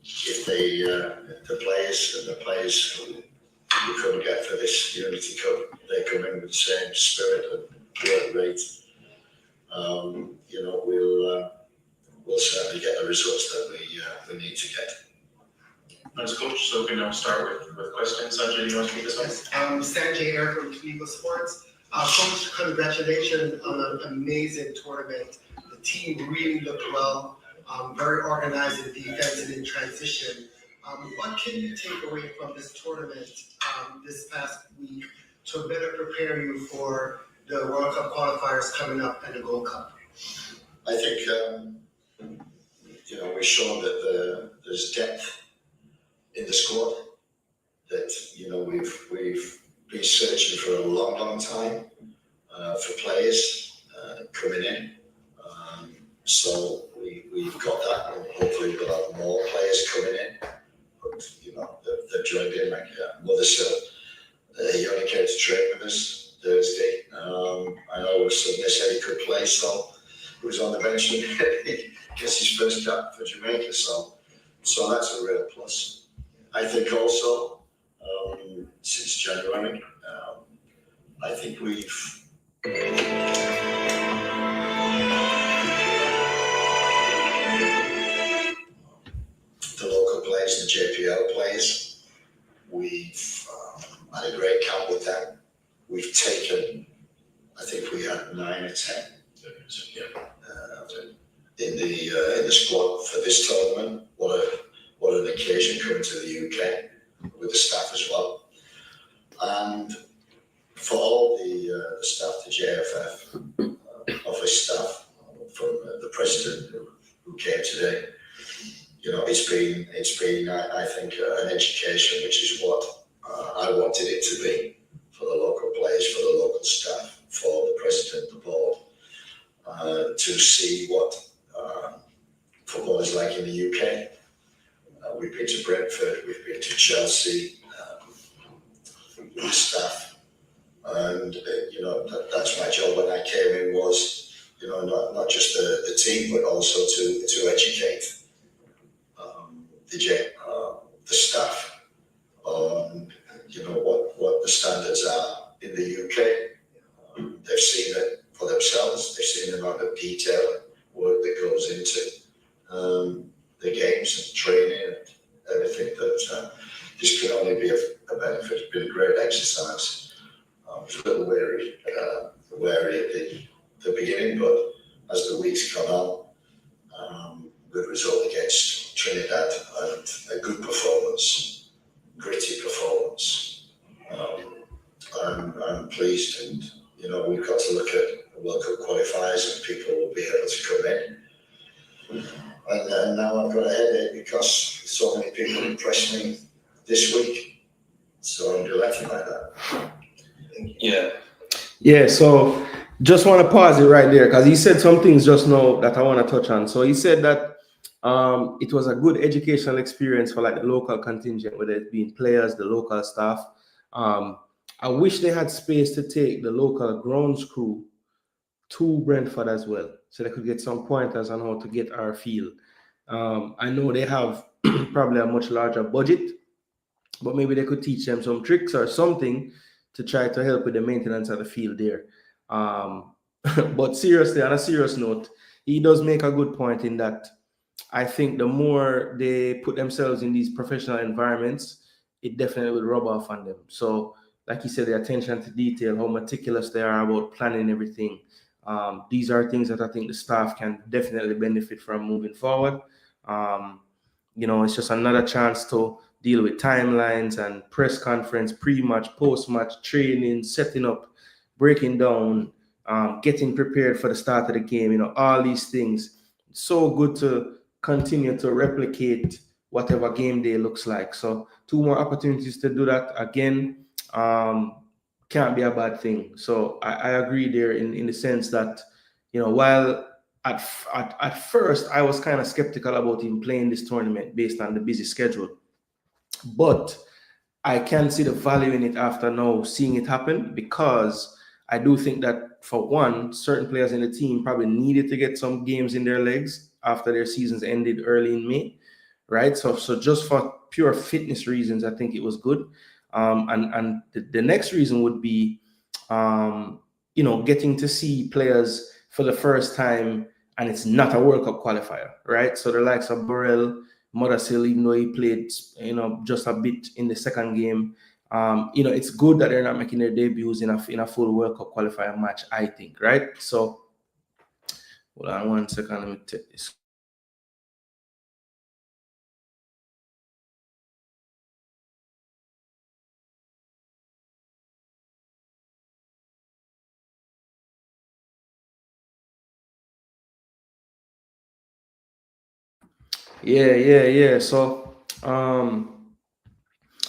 if the players who couldn't get for this Unity Cup, they come in with the same spirit and work rate, we'll certainly get the results that we need to get. Thanks, Coach. So we can now start with questions. Sanjay, do you want to kick us off? Sanjay Air from Jamaica Sports. Coach, congratulations on an amazing tournament. The team really looked well, very organized in defense and in transition. What can you take away from this tournament this past week to better prepare you for the World Cup qualifiers coming up and the Gold Cup? I think we've shown that there's depth in the squad. That we've been searching for a long time for players coming in. So we've got that, and hopefully we'll have more players coming in. But they've joined in, like Mothersill. He only came to train with us Thursday. I know suddenly said he could play, so he was on the bench and he gets his first cap for Jamaica. So that's a real plus. I think also since January I think we've the local players, the JPL players, we've had a great camp with them. We've taken, I think we had 9 or 10 in the squad for this tournament. What an occasion coming to the UK with the staff as well. And for all the staff, the JFF office staff, from the president who came today, you know, it's been I think an education, which is what I wanted it to be for the local players, for the local staff, for the president, the board, to see what football is like in the UK. We've been to Brentford, we've been to Chelsea with the staff, and you know, that's my job when I came in, was, you know, not just the team, but also to educate the staff on, you know, what the standards are in the UK. They've seen it for themselves. They've seen the amount of detail and work that goes into the games and training and everything. That this can only be a benefit. It's been a great exercise. I was a little wary at the beginning, but as the weeks come on, good result against Trinidad and a good performance, gritty performance. I'm pleased, and you know, we've got to look at the World Cup qualifiers, and people will be able to come in. And now I've got a headache because so many people impressed me this week, so I'm delighted by that. Yeah, so just want to pause it right there, because he said some things just now that I want to touch on. So he said that it was a good educational experience for like the local contingent, whether it being players, the local staff. I wish they had space to take the local grounds crew to Brentford as well, so they could get some pointers on how to get our field. I know they have probably a much larger budget, but maybe they could teach them some tricks or something to try to help with the maintenance of the field there. But seriously, on a serious note, he does make a good point in that I think the more they put themselves in these professional environments, it definitely will rub off on them. So, like you said, the attention to detail, how meticulous they are about planning everything. These are things that I think the staff can definitely benefit from moving forward. You know, it's just another chance to deal with timelines and press conference, pre-match, post-match, training, setting up, breaking down, getting prepared for the start of the game. You know, all these things. It's so good to continue to replicate whatever game day looks like. So 2 more opportunities to do that again can't be a bad thing. So I agree there in the sense that, you know, while at first I was kind of skeptical about him playing this tournament based on the busy schedule, but I can see the value in it after now seeing it happen, because I do think that, for one, certain players in the team probably needed to get some games in their legs after their seasons ended early in May, right? So just for pure fitness reasons, I think it was good. And the next reason would be, you know, getting to see players for the first time, and it's not a World Cup qualifier, right? So the likes of Burrell, Mudassil, even though he played, you know, just a bit in the second game, you know, it's good that they're not making their debuts in a full World Cup qualifier match, I think, right? So, hold on 1 second, let me take this. Yeah. So,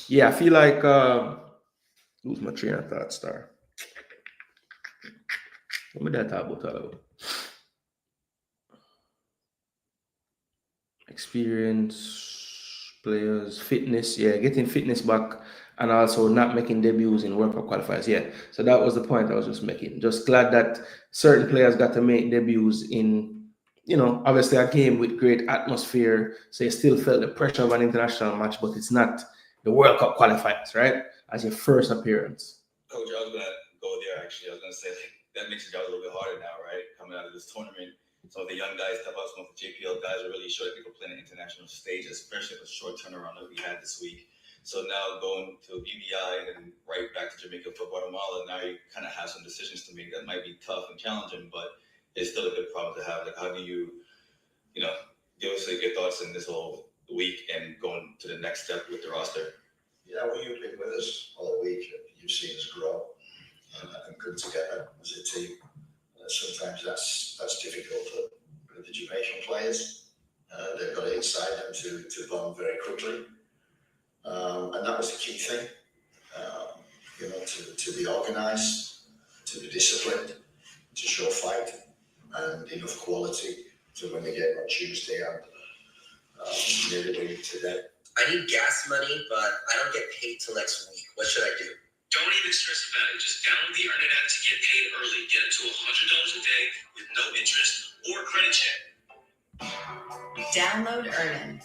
yeah, I feel like lose my train of thought, star. What did I talk about? Experience, players, fitness, yeah, getting fitness back, and also not making debuts in World Cup qualifiers. Yeah, so that was the point I was just making. Just glad that certain players got to make debuts in, you know, obviously a game with great atmosphere, so you still felt the pressure of an international match, but it's not the World Cup qualifiers, right? As your first appearance. Coach, I was going to go go there. Actually, I was gonna say like that makes it a little bit harder now, right? Coming out of this tournament, some of the young guys step up. Some of the JPL guys are really sure that they can play on an international stage, especially with the short turnaround that we had this week. So now going to BBI and right back to Jamaica for Guatemala, now you kind of have some decisions to make that might be tough and challenging, but it's still a good problem to have. Like, how do you give us like, your thoughts in this whole week and going to the next step with the roster? Yeah, well, you've been with us all week. You've seen us grow and come together as a team. Sometimes that's difficult for the Jamaican players. They've got it inside them to bond very quickly. And that was the key thing, to be organised, to be disciplined, to show fight and enough quality to win the game on Tuesday and nearly win today. I need gas money, but I don't get paid till next week. What should I do? Don't even stress about it. Just download the Earn It app to get paid early. Get up to $100 a day with no interest or credit check. Download Earn It.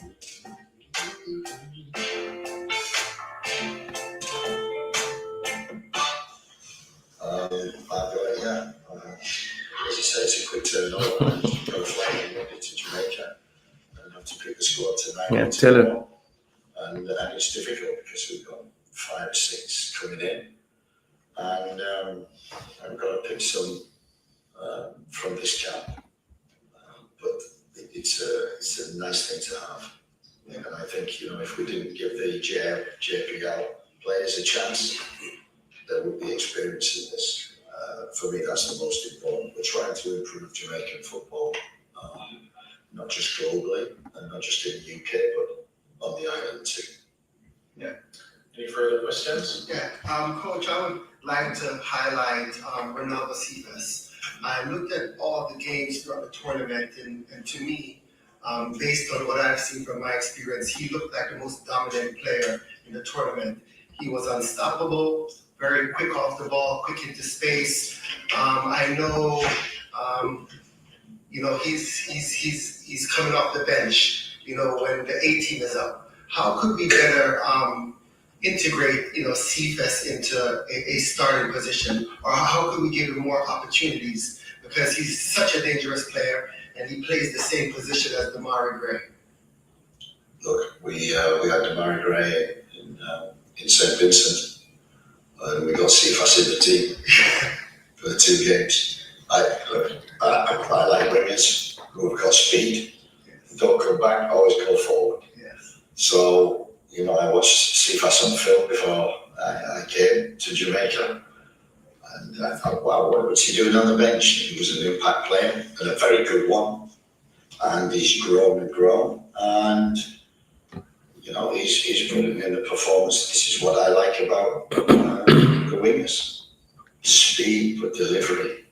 As you say, it's a quick turnover. Go flying to Jamaica and have to pick the squad tonight. Yeah, tell her. And it's difficult because we've got 5 or 6 coming in, and I've got to pick some from this camp. But it's a nice thing to have. And I think if we didn't give the JPL players a chance, there would be experience in this. For me, that's the most important. We're trying to improve Jamaican football, not just globally and not just in the UK, but on the island too. Yeah. Any further questions? Yeah, Coach, I would like to highlight Ronaldo Cephas. I looked at all the games throughout the tournament, and to me, based on what I've seen from my experience, he looked like the most dominant player in the tournament. He was unstoppable, very quick off the ball, quick into space. I know, he's coming off the bench, when the A team is up. How could we better integrate, Cephas into a starting position, or how could we give him more opportunities? Because he's such a dangerous player, and he plays the same position as Damari Gray. Look, we had Damari Gray in St. Vincent, and we got Cephas in the team for the 2 games. I like wingers who have got speed. Don't come back, always go forward. Yes. So, I watched Cephas on film before I came to Jamaica. And I thought, wow, what's he doing on the bench? He was an impact player and a very good one. And he's grown and grown. And, he's putting in a performance. This is what I like about the wingers. Speed, but delivery,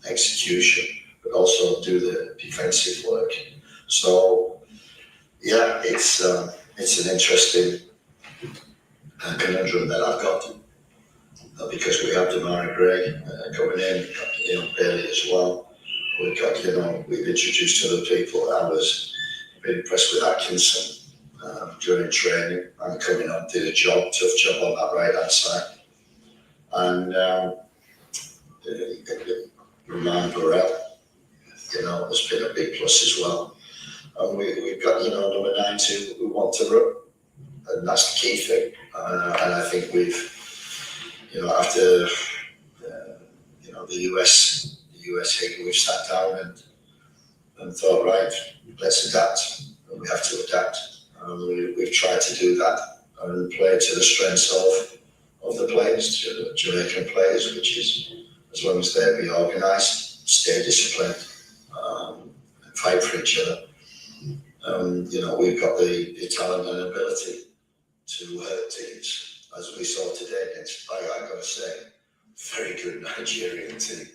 execution, but also do the defensive work. So, yeah, it's an interesting conundrum that I've got. Because we have Damari Gray coming in, we've got Bailey as well. We've got, we've introduced other people. I was very impressed with Atkinson during training and coming on, did a tough job on that right hand side. And Roman Burrell, has been a big plus as well. And we've got, number 9 who want to run, and that's the key thing. And I think we've, after the US hit, we've sat down and thought, right, let's adapt. And we have to adapt. We've tried to do that and play to the strengths of the players, to the Jamaican players, which is, as long as they be organised, stay disciplined, and fight for each other. We've got the talent and ability to hurt teams, as we saw today against, I've got to say, very good Nigerian team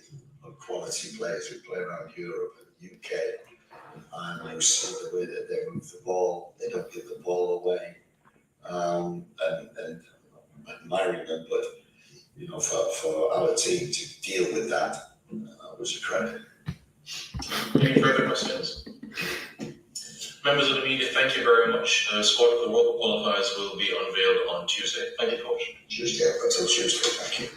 of quality players who play around Europe and UK. And you see the way that they move the ball, they don't give the ball away, and admiring them. But for our team to deal with that was a credit. Any further questions? Members of the media, thank you very much. Squad for the World Qualifiers will be unveiled on Tuesday. Thank you, Coach. Tuesday, until Tuesday, thank you.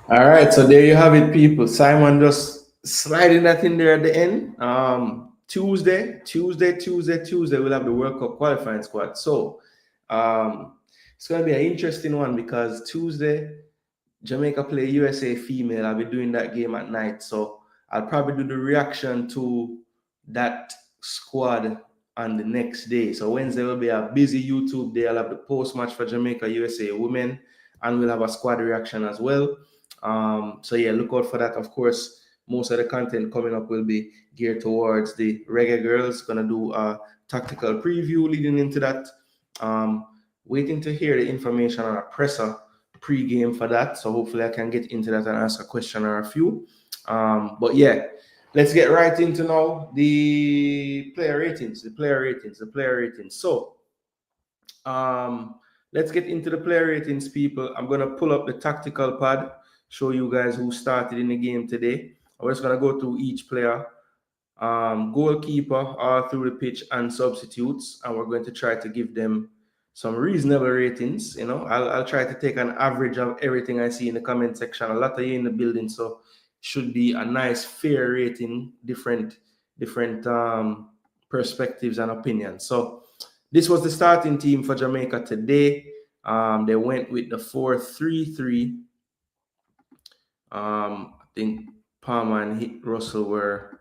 All right, so there you have it, people. Simon just sliding that in there at the end. Tuesday, we'll have the World Cup qualifying squad. So it's going to be an interesting one because Tuesday, Jamaica play USA female. I'll be doing that game at night. So I'll probably do the reaction to that squad on the next day. So Wednesday will be a busy YouTube day. I'll have the post match for Jamaica USA women, and we'll have a squad reaction as well. So yeah, look out for that. Of course, most of the content coming up will be geared towards the Reggae Girls. Gonna do a tactical preview leading into that. Waiting to hear the information on a presser pre-game for that. So hopefully I can get into that and ask a question or a few. But yeah, let's get right into now the player ratings. So let's get into the player ratings, people. I'm gonna pull up the tactical pad, show you guys who started in the game today. I'm just gonna go through each player, goalkeeper, all through the pitch, and substitutes, and we're going to try to give them some reasonable ratings. You know, I'll try to take an average of everything I see in the comment section. A lot of you in the building, so should be a nice fair rating, different perspectives and opinions. So this was the starting team for Jamaica today. They went with the 4-3-3. I think Palmer and Russell were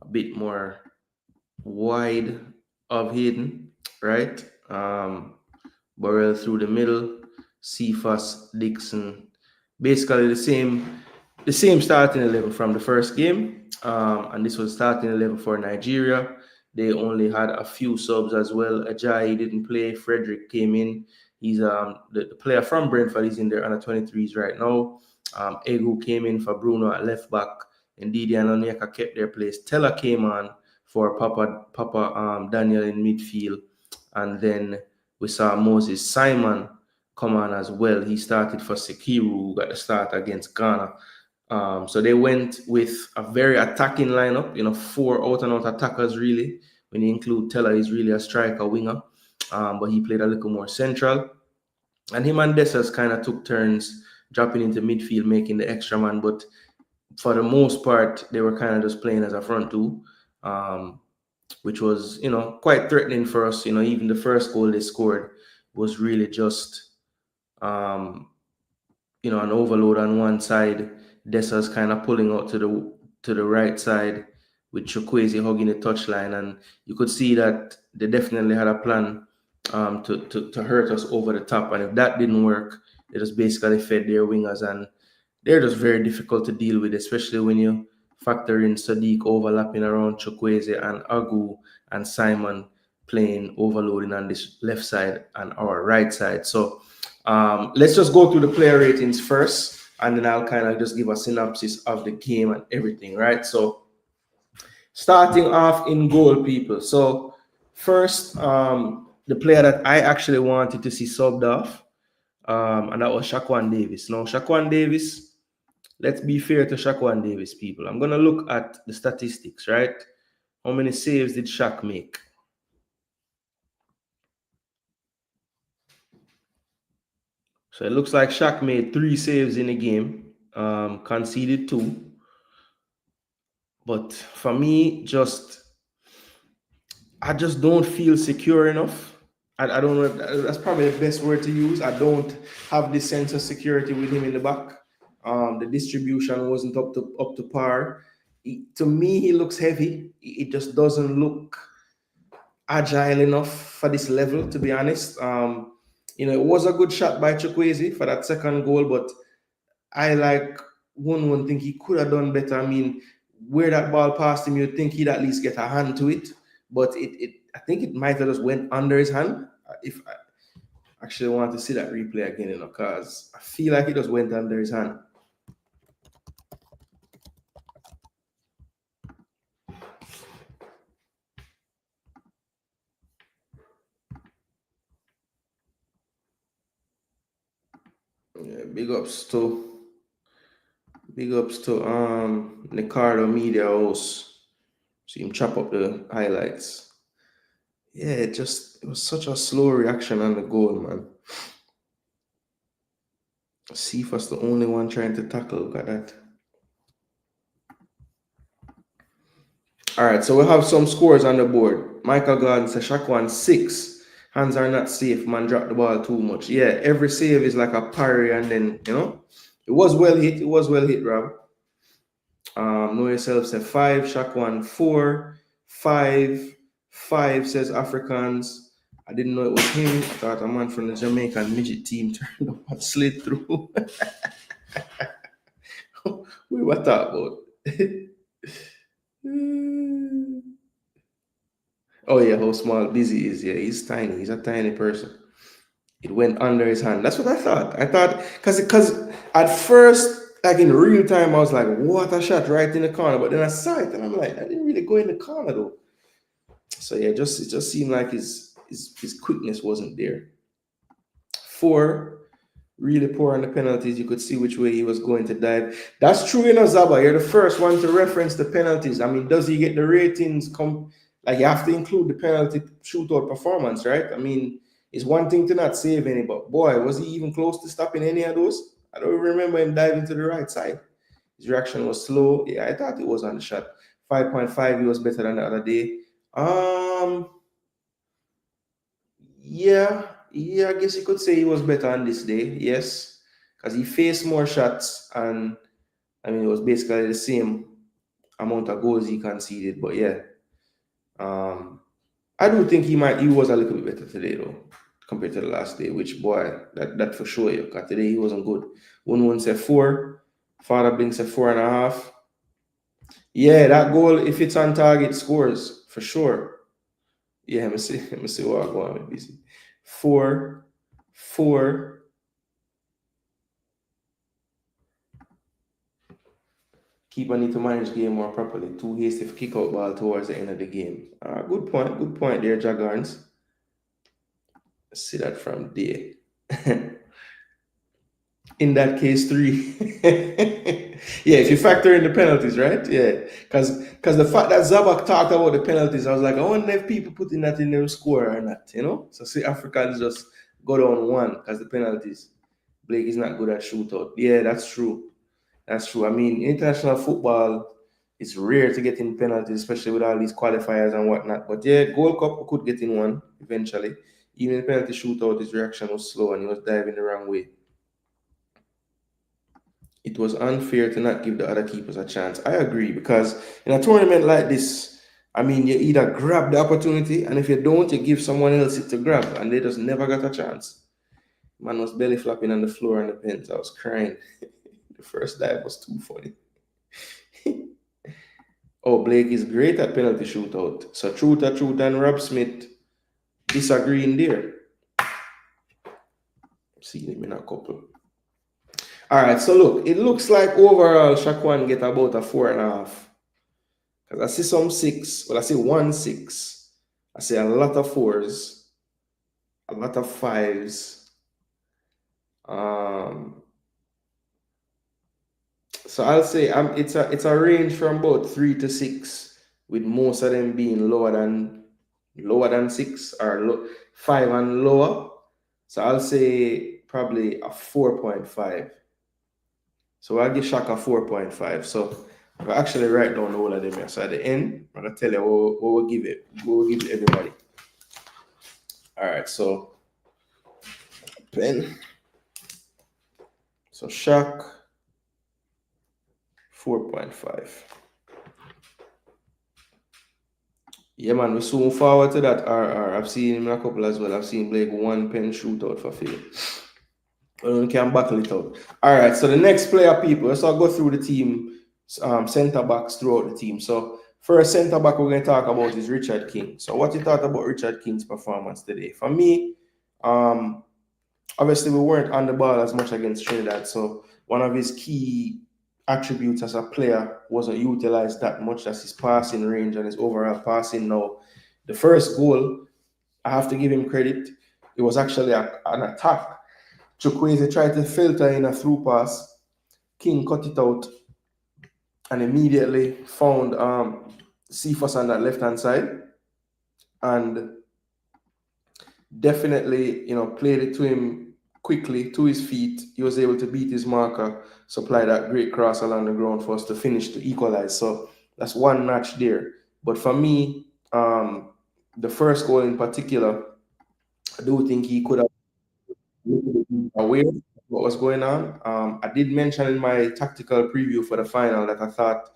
a bit more wide of Hayden, right? Burrell through the middle, Cephas, Dixon, basically the same starting 11 from the first game. And this was starting 11 for Nigeria. They only had a few subs as well. Ajayi didn't play. Frederick came in. He's the player from Brentford. He's in their under 23s right now. Egu came in for Bruno at left back. And Didi and Onyeka kept their place. Teller came on for Papa Daniel in midfield. And then we saw Moses Simon come on as well. He started for Sekiru, who got the start against Ghana. So they went with a very attacking lineup, 4 out-and-out attackers, really. When you include Teller, he's really a striker winger, but he played a little more central. And him and Dessers kind of took turns dropping into midfield, making the extra man. But for the most part, they were kind of just playing as a front two, which was, quite threatening for us. Even the first goal they scored was really just, an overload on one side. Dessa's kind of pulling out to the right side with Chukwueze hugging the touchline, and you could see that they definitely had a plan to hurt us over the top. And if that didn't work, they just basically fed their wingers, and they're just very difficult to deal with, especially when you factor in Sadiq overlapping around Chukwueze and Agu and Simon playing overloading on this left side and our right side. So let's just go through the player ratings first, and then I'll kind of just give a synopsis of the game and everything, right? So starting off in goal, people. So first, the player that I actually wanted to see subbed off, and that was Shaquan Davis. Now, Shaquan Davis, let's be fair to Shaquan Davis, people. I'm going to look at the statistics, right? How many saves did Shaq make? So it looks like Shaq made 3 saves in the game, conceded 2. But for me, I just don't feel secure enough. I don't know. That's probably the best word to use. I don't have this sense of security with him in the back. The distribution wasn't up to par. To me, he looks heavy. It just doesn't look agile enough for this level, to be honest. It was a good shot by Chukwueze for that second goal, but I one think he could have done better. I mean, where that ball passed him, you'd think he'd at least get a hand to it, but I think it might have just went under his hand. If I actually want to see that replay again, because I feel like it just went under his hand. Yeah, big ups to Ricardo Media House. See him chop up the highlights. Yeah, it was such a slow reaction on the goal, man. Cephas the only one trying to tackle. Look at that. All right, so we'll have some scores on the board. Michael Gordon says Shakwan 6. Hands are not safe. Man dropped the ball too much. Yeah, every save is like a parry, and then it was well hit. It was well hit, Rob. Know yourself said 5. Shakwan 4. 5. 5 says Africans. I didn't know it was him. I thought a man from the Jamaican midget team turned up and slid through. We were talking about. Oh yeah, how small Busy is. Yeah, he's tiny. He's a tiny person. It went under his hand. That's what I thought. I thought because at first, like in real time, I was like, what a shot right in the corner. But then I saw it and I'm like, I didn't really go in the corner though. So yeah, it just seemed like his quickness wasn't there. 4, really poor on the penalties. You could see which way he was going to dive. That's true, Zaba. You're the first one to reference the penalties. I mean, does he get the ratings? Like, you have to include the penalty shootout performance, right? I mean, it's one thing to not save any, but boy, was he even close to stopping any of those? I don't remember him diving to the right side. His reaction was slow. Yeah, I thought it was on the shot. 5.5, he was better than the other day. Yeah, I guess you could say he was better on this day, yes. Because he faced more shots, and I mean, it was basically the same amount of goals he conceded. But yeah, I do think he was a little bit better today though, compared to the last day. Which, boy, that for sure. Because today he wasn't good. One said 4, Father Blink said 4.5. Yeah, that goal, if it's on target, scores for sure. Yeah, let me see what I'm going with busy. 4. Keeper need to manage game more properly. Too hasty for kick out ball towards the end of the game. Good point there, Jagarns. Let's see that from there. In that case, 3. Yeah, if you factor in the penalties, right? Yeah, because the fact that Zabak talked about the penalties, I was like, I wonder if people putting that in their score or not, So see, Africans just go down 1 because the penalties. Blake is not good at shootout. Yeah, that's true. That's true. I mean, international football, it's rare to get in penalties, especially with all these qualifiers and whatnot. But yeah, Gold Cup, we could get in one eventually. Even in penalty shootout, his reaction was slow and he was diving the wrong way. It was unfair to not give the other keepers a chance. I agree, because in a tournament like this, I mean, you either grab the opportunity, and if you don't, you give someone else it to grab, and they just never got a chance. Man was belly flapping on the floor on the bench. I was crying. The first dive was too funny. Oh, Blake is great at penalty shootout. So Truth and Rob Smith disagreeing there. See them in a couple. All right, so look, it looks like overall Shakwan get about a 4.5. Because I see some 6. Well, I see 1 6. I see a lot of 4s, a lot of 5s. So I'll say it's a range from about 3 to 6, with most of them being lower than 6 or 5 and lower. So I'll say probably a 4.5. So I'll give Shaka 4.5. So I'll actually write down all of them here. So at the end, I'm gonna tell you what we'll give it. What we'll give it everybody. All right, so pen. So Shaq 4.5. Yeah, man, we soon forward to that RR. I've seen him in a couple as well. I've seen Blake 1 pen shootout for Phil. We can battle it out. All right, so the next player, people, let's all go through the team, center backs throughout the team. So first center back we're going to talk about is Richard King. So what you thought about Richard King's performance today? For me, obviously we weren't on the ball as much against Trinidad. So one of his key attributes as a player wasn't utilized that much. That's his passing range and his overall passing. Now, the first goal, I have to give him credit. It was actually an attack. Chukwueze tried to filter in a through pass. King cut it out and immediately found Cephas on that left-hand side. And definitely, played it to him quickly to his feet. He was able to beat his marker, supply that great cross along the ground for us to finish to equalize. So that's one notch there. But for me, the first goal in particular, I do think he could have aware of what was going on. I did mention in my tactical preview for the final that I thought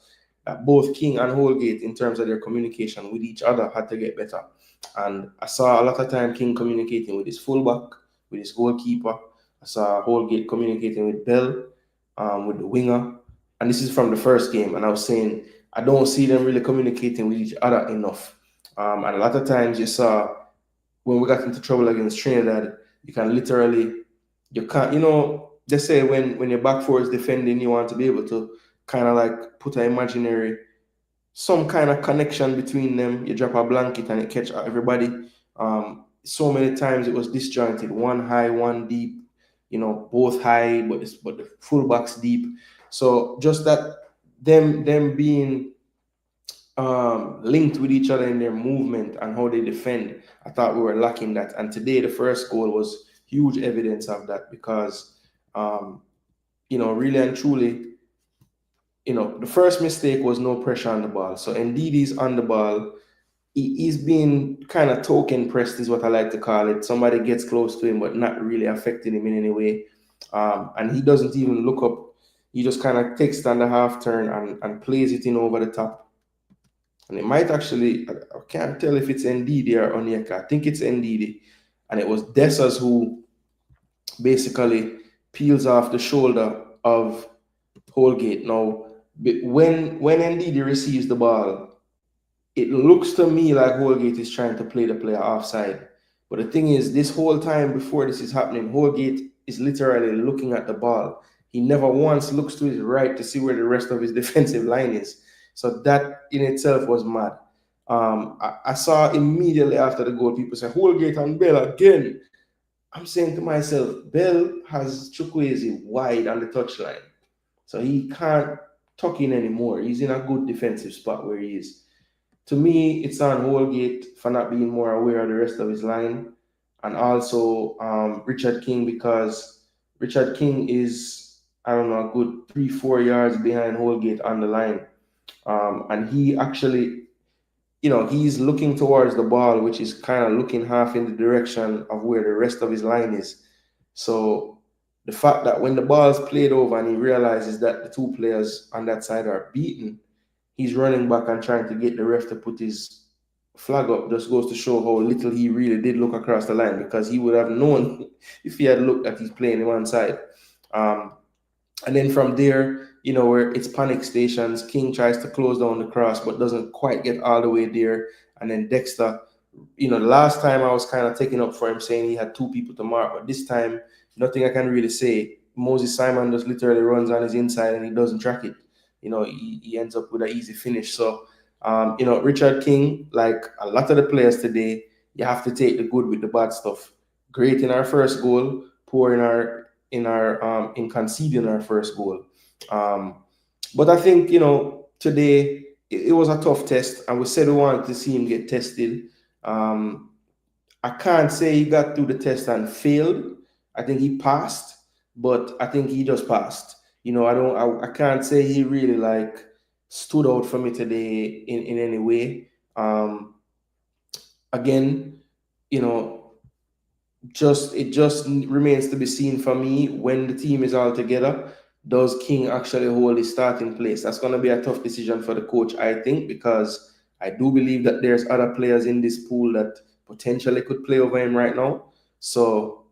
that both King and Holgate, in terms of their communication with each other, had to get better. And I saw a lot of time King communicating with his fullback, with his goalkeeper. I saw Holgate communicating with Bell, with the winger. And this is from the first game. And I was saying, I don't see them really communicating with each other enough. And a lot of times you saw when we got into trouble against Trinidad, you can literally, you can't, they say when your back four is defending, you want to be able to kind of like put an imaginary, some kind of connection between them. You drop a blanket and it catch everybody. So many times it was disjointed, one high, one deep, both high, but the fullbacks deep. So just that them being linked with each other in their movement and how they defend. I thought we were lacking that. And today, the first goal was huge evidence of that because, really and truly, the first mistake was no pressure on the ball. So Ndidi's on the ball. He's being kind of token pressed, is what I like to call it. Somebody gets close to him, but not really affecting him in any way. And he doesn't even look up. He just kind of takes it on the half turn and plays it in over the top. And it might actually, I can't tell if it's Ndidi or Onyeka. I think it's Ndidi. And it was Dessers who basically peels off the shoulder of Holgate. Now, when Ndidi receives the ball, it looks to me like Holgate is trying to play the player offside. But the thing is, this whole time before this is happening, Holgate is literally looking at the ball. He never once looks to his right to see where the rest of his defensive line is. So that in itself was mad. I saw immediately after the goal, people say, Holgate and Bell again. I'm saying to myself, Bell has Chukwueze wide on the touchline. So he can't tuck in anymore. He's in a good defensive spot where he is. To me, it's on Holgate for not being more aware of the rest of his line. And also Richard King, because Richard King is, I don't know, a good 3-4 yards behind Holgate on the line. And he actually, he's looking towards the ball, which is kind of looking half in the direction of where the rest of his line is. So the fact that when the ball's played over and he realizes that the two players on that side are beaten, he's running back and trying to get the ref to put his flag up just goes to show how little he really did look across the line, because he would have known if he had looked that he's playing on one side. And then from there, where it's panic stations, King tries to close down the cross but doesn't quite get all the way there. And then Dexter, the last time I was kind of taking up for him saying he had two people to mark, but this time, nothing I can really say. Moses Simon just literally runs on his inside and he doesn't track it. He ends up with an easy finish. So, Richard King, like a lot of the players today, you have to take the good with the bad stuff. Great in our first goal, poor in conceding our first goal. But I think, today it was a tough test, and we said we wanted to see him get tested. I can't say he got through the test and failed. I think he passed, but I think he just passed. I can't say he really like stood out for me today in any way. Again, it just remains to be seen for me when the team is all together. Does King actually hold his starting place? That's going to be a tough decision for the coach, I think, because I do believe that there's other players in this pool that potentially could play over him right now. So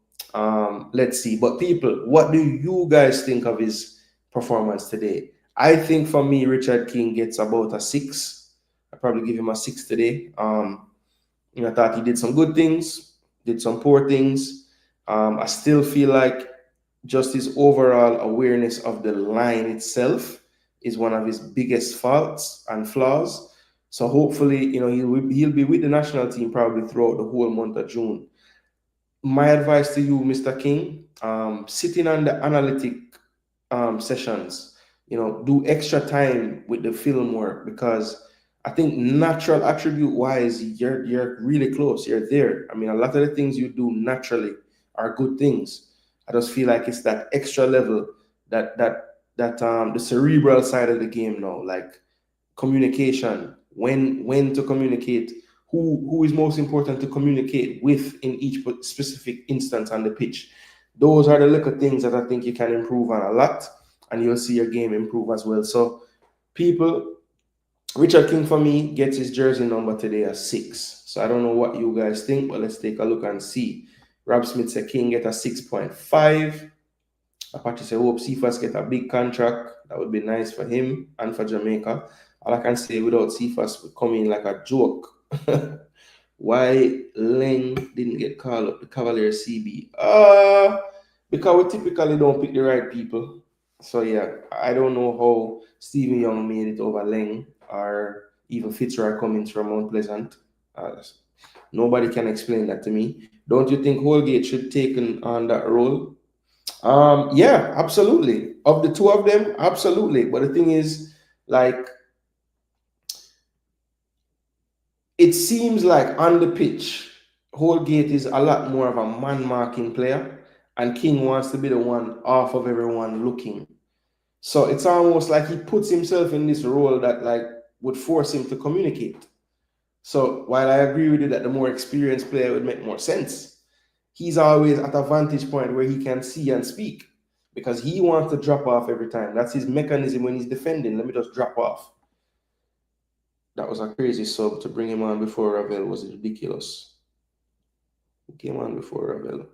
let's see. But people, what do you guys think of his performance today? I think for me, Richard King gets about a 6. I probably give him a 6 today. I thought he did some good things, did some poor things. I still feel like just his overall awareness of the line itself is one of his biggest faults and flaws. So hopefully, he'll be with the national team probably throughout the whole month of June. My advice to you, Mr. King, sitting on the analytic sessions, do extra time with the film work, because I think natural attribute wise, you're really close. You're there. I mean, a lot of the things you do naturally are good things. I just feel like it's that extra level that the cerebral side of the game now, like communication, when to communicate, who is most important to communicate with in each specific instance on the pitch. Those are the little things that I think you can improve on a lot, and you'll see your game improve as well. So, people, Richard King for me gets his jersey number today at 6. So I don't know what you guys think, but let's take a look and see. Rob Smith said King get a 6.5. Apache said hope Cephas get a big contract. That would be nice for him and for Jamaica. All I can say without Cephas would come in like a joke. Why Leng didn't get called up the Cavaliers CB? Because we typically don't pick the right people. So yeah, I don't know how Stephen Young made it over Leng or even Fitzroy Cummings from Mount Pleasant. Nobody can explain that to me. Don't you think Holgate should take on that role? Yeah, absolutely. Of the two of them, absolutely. But the thing is, like, it seems like on the pitch, Holgate is a lot more of a man marking player, and King wants to be the one off of everyone looking. So it's almost like he puts himself in this role that like would force him to communicate. So while I agree with you that the more experienced player would make more sense, he's always at a vantage point where he can see and speak because he wants to drop off every time. That's his mechanism when he's defending. Let me just drop off. That was a crazy sub to bring him on before Ravel was ridiculous. He came on before Ravel.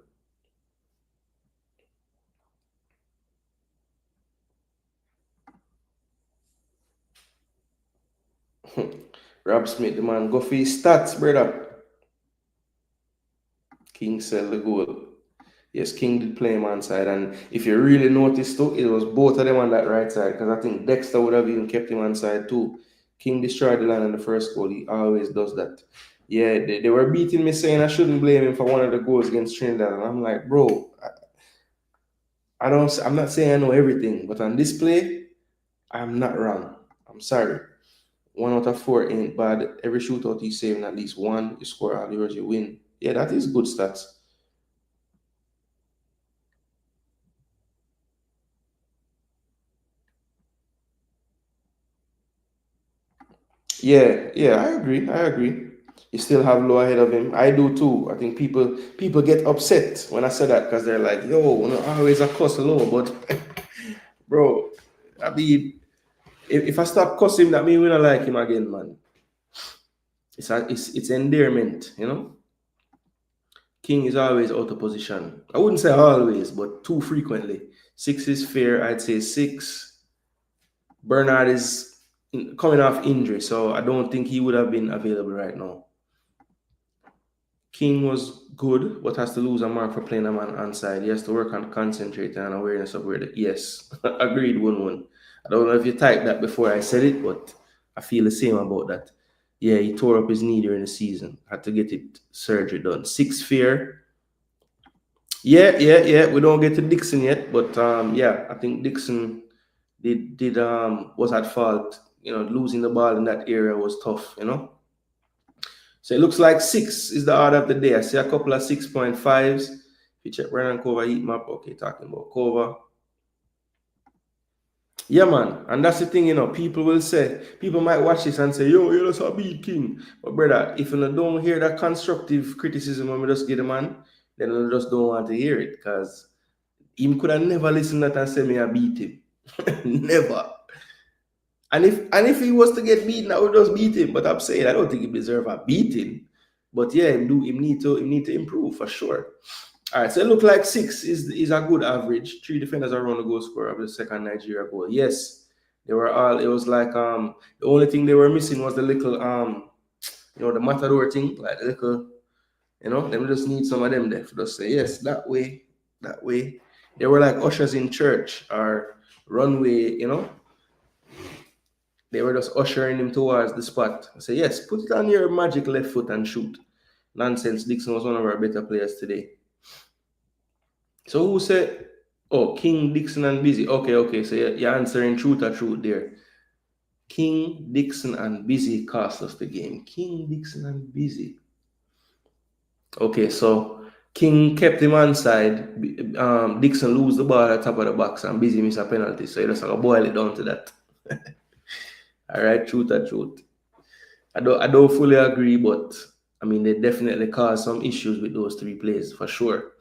Rob Smith, the man, go for his stats, brother. King sell the goal. Yes, King did play him on side, and if you really noticed too, it was both of them on that right side because I think Dexter would have even kept him on side too. King destroyed the line on the first goal. He always does that. Yeah, they were beating me saying I shouldn't blame him for one of the goals against Trinidad, and I'm like, bro, I'm not saying I know everything, but on this play, I'm not wrong. I'm sorry. 1 out of 4 ain't bad. Every shootout you save at least one, you score all yours, you win. Yeah, that is good stats. Yeah, I agree. You still have Low ahead of him. I do too. I think people get upset when I say that because they're like, yo, always a cuss Low, but bro, I mean, if I stop cussing, that means we don't like him again, man. It's endearment, King is always out of position. I wouldn't say always, but too frequently. 6 is fair. I'd say 6. Bernard is coming off injury, so I don't think he would have been available right now. King was good, but has to lose a mark for playing a man on side. He has to work on concentrating and awareness of where the yes. Agreed, 1-1. I don't know if you typed that before I said it, but I feel the same about that. Yeah, he tore up his knee during the season. Had to get it surgery done. 6 fair. Yeah. We don't get to Dixon yet, but yeah, I think Dixon did was at fault. Losing the ball in that area was tough, So it looks like 6 is the order of the day. I see a couple of 6.5s. If you check Brennan Cover heat map, okay, talking about Cover. Yeah, man. And that's the thing, people might watch this and say, yo, you're just a beat King. But brother, if you don't hear that constructive criticism when we just get a man, then I just don't want to hear it because he could have never listened to that and say me I beat him. Never. And if he was to get beaten, I would just beat him. But I'm saying I don't think he deserves a beating. But yeah, he need to improve for sure. All right, so it looked like 6 is a good average. 3 defenders around the goal scorer of the second Nigeria goal. Yes, they were all. It was like the only thing they were missing was the little the matador thing, like the little, them just need some of them there to just say yes that way. They were like ushers in church or runway, They were just ushering him towards the spot. I say, yes, put it on your magic left foot and shoot. Nonsense. Dixon was one of our better players today. So who said, oh, King, Dixon, and Busy. Okay. So you're answering truth or truth there. King, Dixon, and Busy cost us the game. King, Dixon, and Busy. Okay, so King kept him on side. Dixon lose the ball at the top of the box and Busy miss a penalty. So you just have to boil it down to that. All right, truth or truth. I don't fully agree, but I mean they definitely caused some issues with those 3 plays for sure.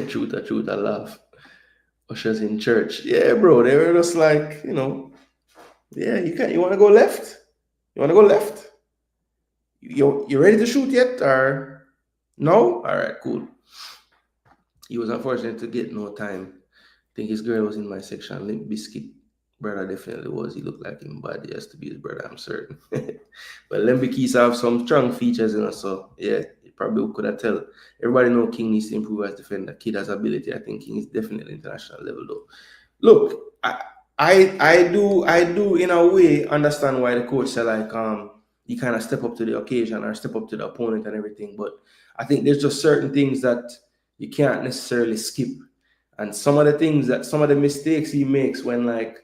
Truth or truth, I laugh. Ushers in church. Yeah, bro. They were just like, yeah, you want to go left? You want to go left? You ready to shoot yet? Or no? All right, cool. He was unfortunate to get no time. I think his girl was in my section. Limp Biscuit brother definitely was. He looked like him, but he has to be his brother, I'm certain. But Limp Biscuits have some strong features in us, so yeah, it probably could have tell. Everybody know King needs to improve as defender. Kid has ability. I think King is definitely international level though. Look, I do in a way understand why the coach said like you kind of step up to the occasion or step up to the opponent and everything, but I think there's just certain things that you can't necessarily skip. And some of the mistakes he makes when like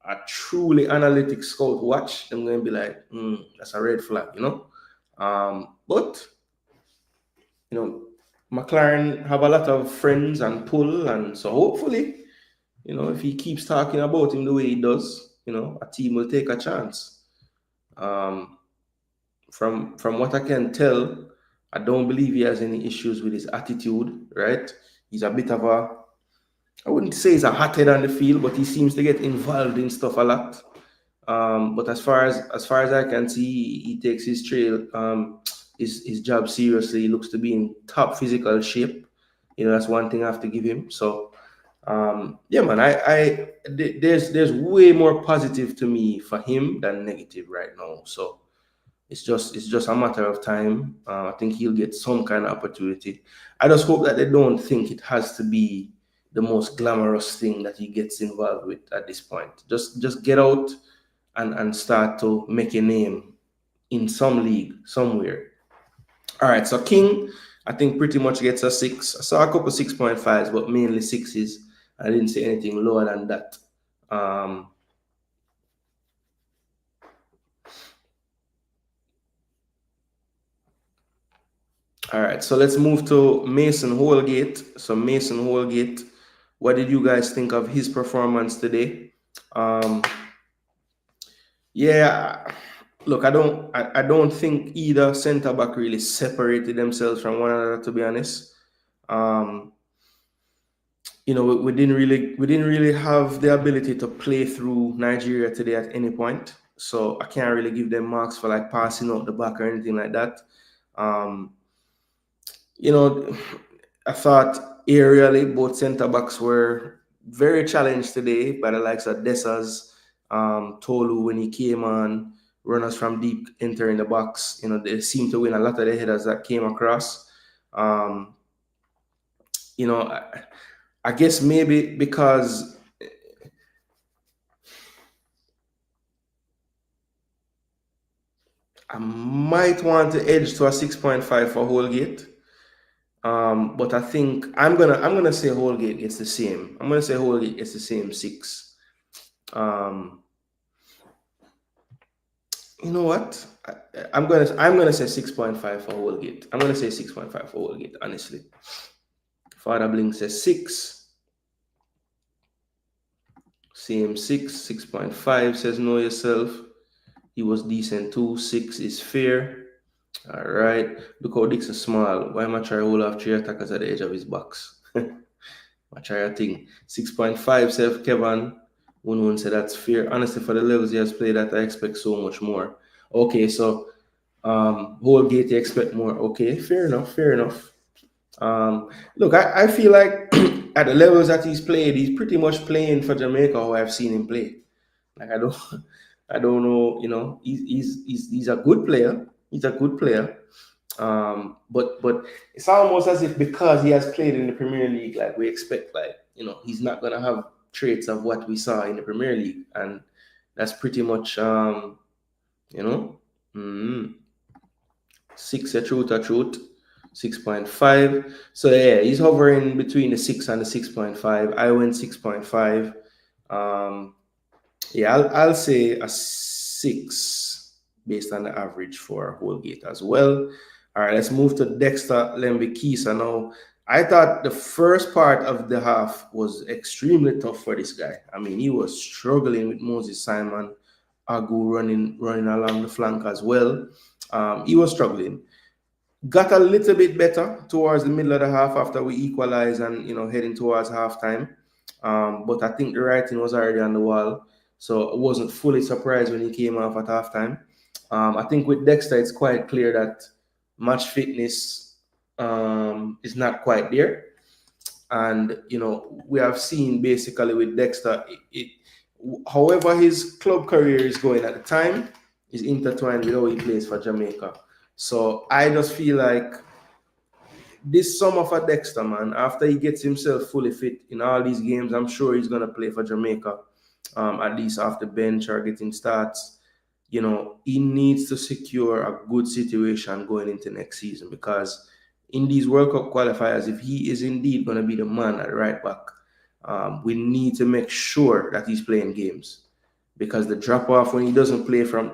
a truly analytic scout watch, I'm going to be like, that's a red flag, But, McLaren have a lot of friends and pull, and so hopefully, if he keeps talking about him the way he does, a team will take a chance. From what I can tell, I don't believe he has any issues with his attitude, right? He's a bit of I wouldn't say he's a hothead on the field, but he seems to get involved in stuff a lot. But as far as I can see, he takes his his job seriously. He looks to be in top physical shape. That's one thing I have to give him. So, yeah, man, there's way more positive to me for him than negative right now. So it's just a matter of time. I think he'll get some kind of opportunity. I just hope that they don't think it has to be the most glamorous thing that he gets involved with at this point. Just get out and start to make a name in some league somewhere. All right, so King, I think pretty much gets a 6. I saw a couple 6.5s, but mainly 6s. I didn't say anything lower than that. All right, so let's move to Mason Holgate. So Mason Holgate, what did you guys think of his performance today? Yeah, look, I don't think either center back really separated themselves from one another, to be honest. We didn't really have the ability to play through Nigeria today at any point. So I can't really give them marks for like passing out the back or anything like that. I thought aerially both center backs were very challenged today by the likes of Dessas, Tolu when he came on, runners from deep entering the box. They seemed to win a lot of the headers that came across. I guess maybe because I might want to edge to a 6.5 for Holgate. But I think I'm gonna say Holgate gets the same. I'm gonna say Holgate gets the same 6. You know what? I'm gonna say 6.5 for Holgate. I'm gonna say 6.5 for Holgate, honestly. Father Blink says 6. Same 6.5 says know yourself. He was decent too. 6 is fair. All right. Look how Dixon small. Why am I trying to hold off 3 attackers at the edge of his box? I try a thing. 6.5 self Kevin. One said that's fair. Honestly, for the levels he has played at, I expect so much more. Okay, so Holgate, you expect more. Okay, fair enough. Look, I feel like at the levels that he's played, he's pretty much playing for Jamaica how I've seen him play. Like I don't know, he's a good player. He's a good player. But it's almost as if because he has played in the Premier League, like we expect, like, he's not gonna have traits of what we saw in the Premier League. And that's pretty much 6 a truth. 6.5. So yeah, he's hovering between the 6 and the 6.5. I went 6.5. Yeah, I'll say a 6 based on the average for Holgate as well. All right, let's move to Dexter Lembikisa now. I thought the first part of the half was extremely tough for this guy. I mean, he was struggling with Moses Simon, Agu running along the flank as well. He was struggling. Got a little bit better towards the middle of the half after we equalized and heading towards halftime. But I think the writing was already on the wall, so I wasn't fully surprised when he came off at halftime. I think with Dexter, it's quite clear that match fitness is not quite there, and we have seen basically with Dexter, however his club career is going at the time, is intertwined with how he plays for Jamaica. So I just feel like this summer for Dexter, man, after he gets himself fully fit in all these games, I'm sure he's gonna play for Jamaica, at least off the bench or getting starts. He needs to secure a good situation going into next season, because in these World Cup qualifiers, if he is indeed going to be the man at right back, we need to make sure that he's playing games, because the drop off when he doesn't play from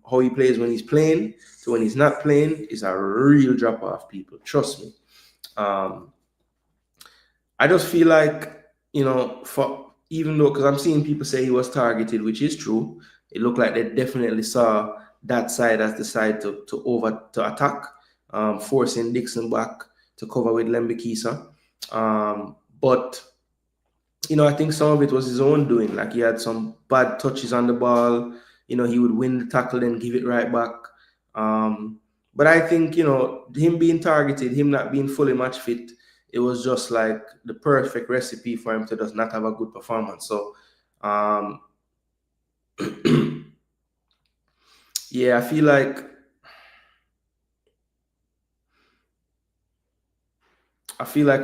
how he plays when he's playing to when he's not playing is a real drop off, people. Trust me. I just feel like, for even though, because I'm seeing people say he was targeted, which is true, it looked like they definitely saw that side as the side to attack, forcing Dixon back to cover with Lembikisa. But I think some of it was his own doing. Like, he had some bad touches on the ball. He would win the tackle and give it right back. But I think, him being targeted, him not being fully match fit, it was just like the perfect recipe for him to just not have a good performance. So, yeah, I feel like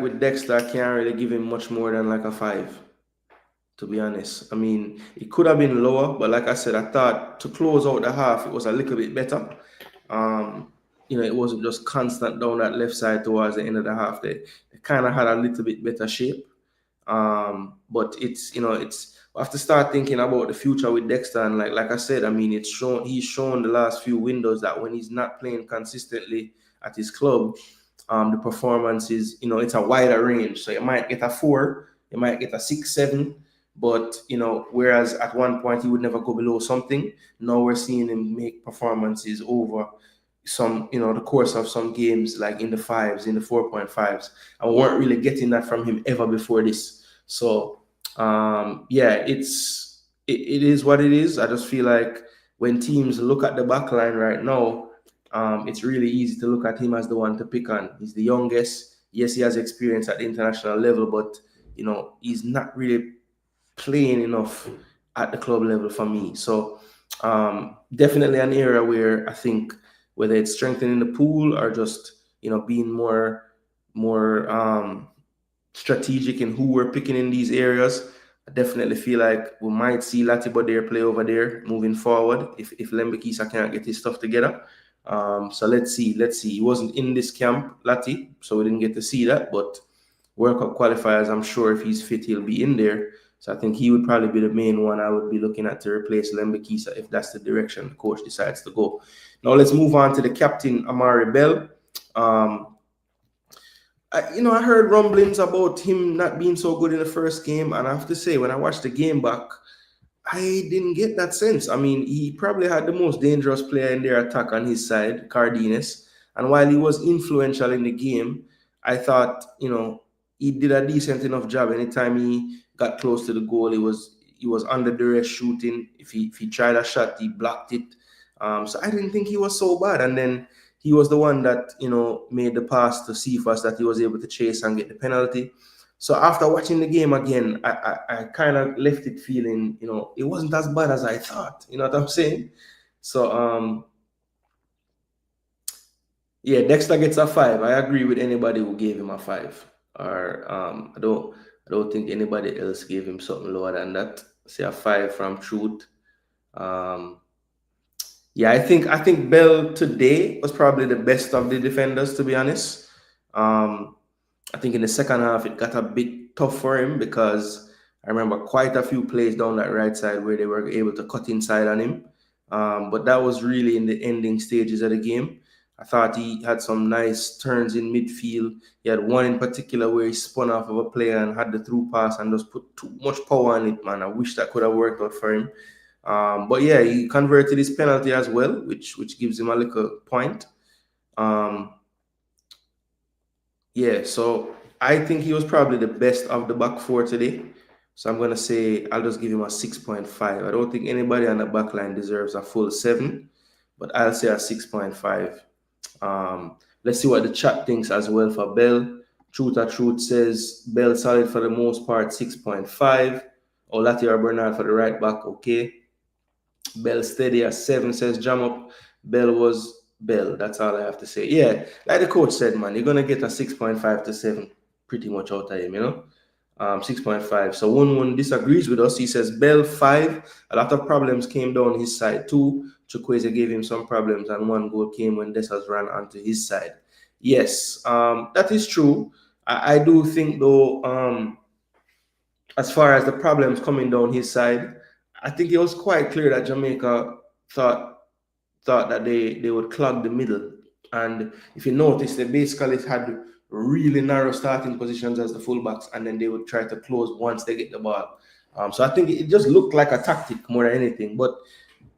with Dexter, I can't really give him much more than like a 5, to be honest. I mean, it could have been lower, but like I said, I thought to close out the half, it was a little bit better. It wasn't just constant down that left side towards the end of the half. They kind of had a little bit better shape. But it's we have to start thinking about the future with Dexter. And like I said, I mean, he's shown the last few windows that when he's not playing consistently at his club, the performance is, it's a wider range. So you might get a 4, you might get a 6, 7. But, whereas at one point he would never go below something, now we're seeing him make performances over some, the course of some games, like in the 5s, in the 4.5s. And we weren't really getting that from him ever before this. So, yeah, it is what it is. I just feel like when teams look at the back line right now, it's really easy to look at him as the one to pick on. He's the youngest. Yes, he has experience at the international level, but, he's not really playing enough at the club level for me. So definitely an area where I think whether it's strengthening the pool or just being more strategic in who we're picking in these areas, I definitely feel like we might see Latibo there play over there moving forward if Lembikisa can't get his stuff together. So let's see. He wasn't in this camp, Lati, so we didn't get to see that, but World Cup qualifiers, I'm sure if he's fit, he'll be in there. So I think he would probably be the main one I would be looking at to replace Lembikisa if that's the direction the coach decides to go. Now let's move on to the captain, Amari Bell. I heard rumblings about him not being so good in the first game, and I have to say, when I watched the game back, I didn't get that sense. I mean, he probably had the most dangerous player in their attack on his side, Cardenas, and while he was influential in the game, I thought, he did a decent enough job. Anytime he got close to the goal, he was under duress shooting. If he tried a shot, he blocked it. So I didn't think he was so bad. And then he was the one that made the pass to Cephas that he was able to chase and get the penalty. So after watching the game again, I kind of left it feeling it wasn't as bad as I thought. You know what I'm saying? So yeah, Dexter gets a 5. I agree with anybody who gave him a 5. Or I don't think anybody else gave him something lower than that. Say a 5 from Truth. Yeah, I think Bell today was probably the best of the defenders, to be honest. I think in the second half it got a bit tough for him because I remember quite a few plays down that right side where they were able to cut inside on him. But that was really in the ending stages of the game. I thought he had some nice turns in midfield. He had one in particular where he spun off of a player and had the through pass and just put too much power on it, man. I wish that could have worked out for him. But yeah, he converted his penalty as well, which gives him a little point. Yeah, so I think he was probably the best of the back four today. So I'm going to say I'll just give him a 6.5. I don't think anybody on the back line deserves a full 7, but I'll say a 6.5. Let's see what the chat thinks as well for Bell. Truth says Bell solid for the most part, 6.5. Olatier Bernard for the right back, okay. Bell steady at 7, says Jam Up. Bell was Bell. That's all I have to say. Yeah, like the coach said, man, you're gonna get a 6.5 to 7 pretty much out of him, 6.5. So 1-1 disagrees with us. He says Bell 5. A lot of problems came down his side too. Chukwueze gave him some problems, and 1 goal came when Dessers ran onto his side. Yes, that is true. I do think though, as far as the problems coming down his side, I think it was quite clear that Jamaica thought that they would clog the middle. And if you notice, they basically had really narrow starting positions as the fullbacks, and then they would try to close once they get the ball. So I think it just looked like a tactic more than anything. But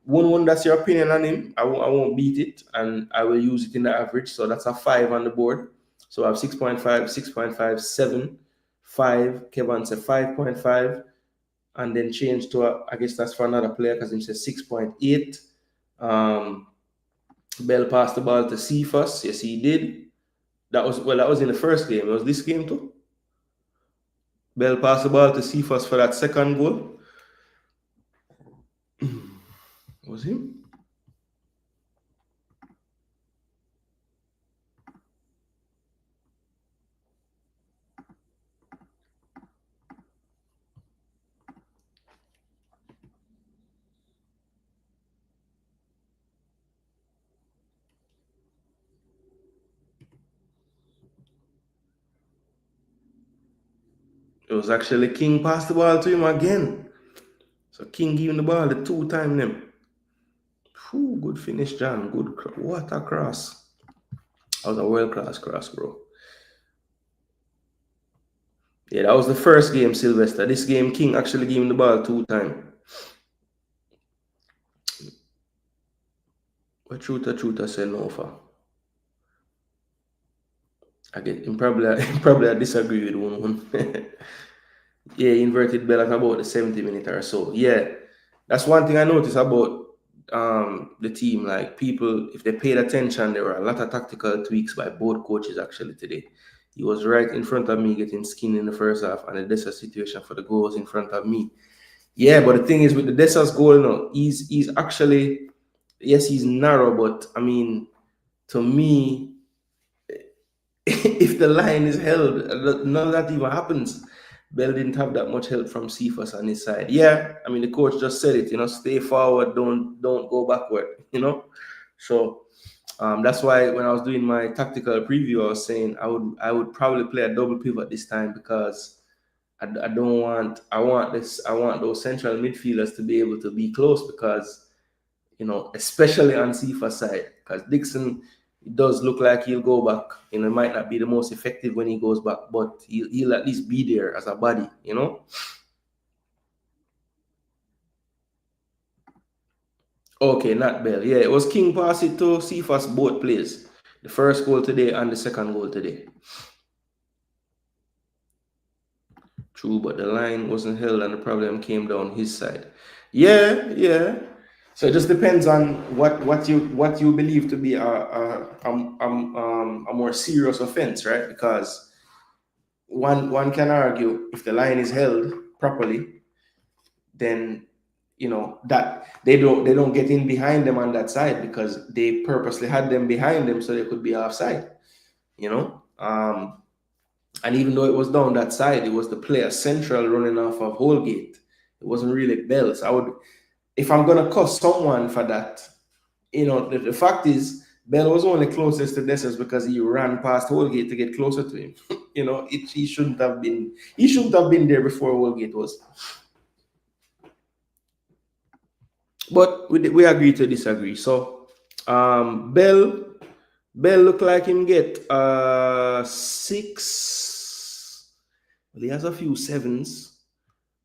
1-1, that's your opinion on him. I won't beat it, and I will use it in the average. So that's a 5 on the board. So I have 6.5, 6.5, 7, 5. Kevin said 5.5. And then change to, I guess that's for another player because he says 6.8. Bell passed the ball to Cephas. Yes, he did. That was in the first game. It was this game too. Bell passed the ball to Cephas for that second goal. Was him? It was actually King passed the ball to him again. So King gave him the ball the 2 times them. Whew, good finish, John. Good. What a cross. That was a world-class cross, bro. Yeah, that was the first game, Sylvester. This game, King actually gave him the ball 2 times. But Truta said no for. I get him probably I disagree with 1-1. Yeah, inverted bell at about the 70 minute or so. Yeah, that's one thing I noticed about the team. Like people, if they paid attention, there were a lot of tactical tweaks by both coaches actually today. He was right in front of me getting skinned in the first half, and the Dessers situation for the goal was in front of me. Yeah, but the thing is with the Dessers goal, he's actually, yes, he's narrow, but I mean, to me, if the line is held, none of that even happens. Bell didn't have that much help from Cephas on his side. Yeah, I mean the coach just said it, stay forward, don't go backward, So that's why when I was doing my tactical preview, I was saying I would probably play a double pivot this time because I want those central midfielders to be able to be close because especially on Cephas' side, because Dixon, it does look like he'll go back. It might not be the most effective when he goes back, but he'll at least be there as a body, Okay, not Bell. Yeah, it was King pass it to Cephas both plays. The first goal today and the second goal today. True, but the line wasn't held and the problem came down his side. Yeah. So it just depends on what you believe to be a more serious offense, right? Because one can argue if the line is held properly, then that they don't get in behind them on that side because they purposely had them behind them so they could be offside. And even though it was down that side, it was the player central running off of Holgate. It wasn't really Bell. So if I'm gonna cuss someone for that, the fact is Bell was only closest to Dessers because he ran past Holgate to get closer to him. He shouldn't have been. He shouldn't have been there before Holgate was. But we agree to disagree. So, Bell look like him get 6. Well, he has a few 7s,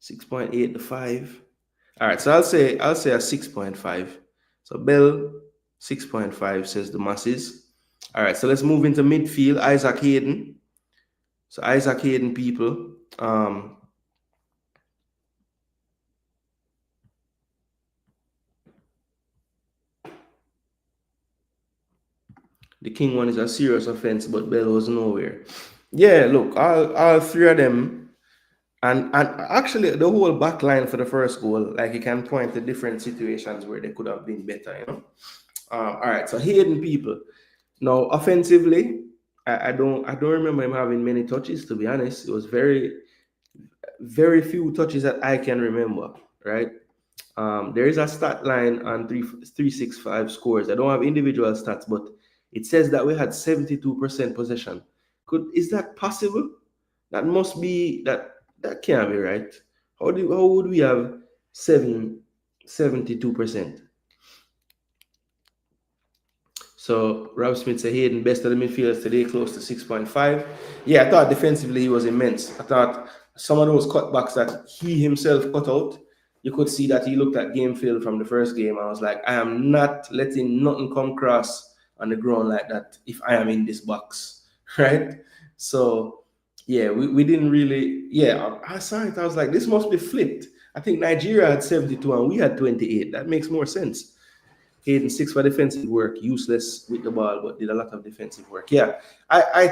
6.8 to 5. All right, so I'll say a 6.5. So Bell 6.5 says the masses. All right, so let's move into midfield. Isaac Hayden. So Isaac Hayden, people. The King one is a serious offense, but Bell was nowhere. Yeah, look, all three of them, and actually the whole back line for the first goal, like you can point to different situations where they could have been better. All right, so Hayden, people. Now offensively, I don't remember him having many touches. To be honest, it was very very few touches that I can remember. Right. There is a stat line on 365 scores. I don't have individual stats, but it says that we had 72% possession. Is that possible? That must be that can't be right. How would we have 72%? So Rob Smith said Hayden best of the midfielders today, close to 6.5. Yeah, I thought defensively he was immense. I thought some of those cutbacks that he himself cut out, you could see that he looked at game film from the first game. I was like, I am not letting nothing come cross on the ground like that if I am in this box, right? So yeah, we didn't really. Yeah, I saw it. I was like, this must be flipped. I think Nigeria had 72 and we had 28. That makes more sense. Hayden 6 for defensive work, useless with the ball, but did a lot of defensive work. Yeah, I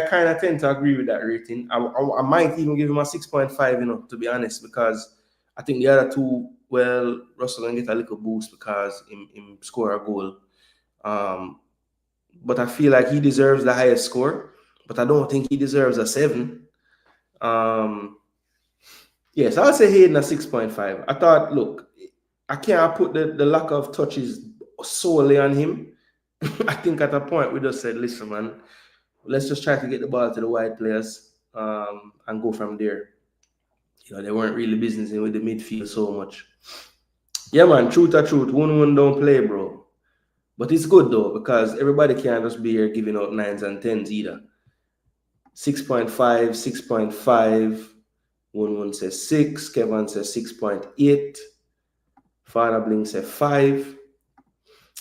kind of tend to agree with that rating. I might even give him a 6.5, to be honest, because I think the other two, well, Russell can get a little boost because him score a goal. But I feel like he deserves the highest score, but I don't think he deserves a 7. Yes, I'll say Hayden a 6.5. I thought, look, I can't put the lack of touches solely on him. I think at a point we just said, listen, man, let's just try to get the ball to the wide players and go from there. They weren't really business with the midfield so much. Yeah, man, truth or truth, 1-1 don't play, bro. But it's good, though, because everybody can't just be here giving out 9s and 10s either. 6.5, 6.5. 1-1 says 6. Kevin says 6.8. Father Bling said 5.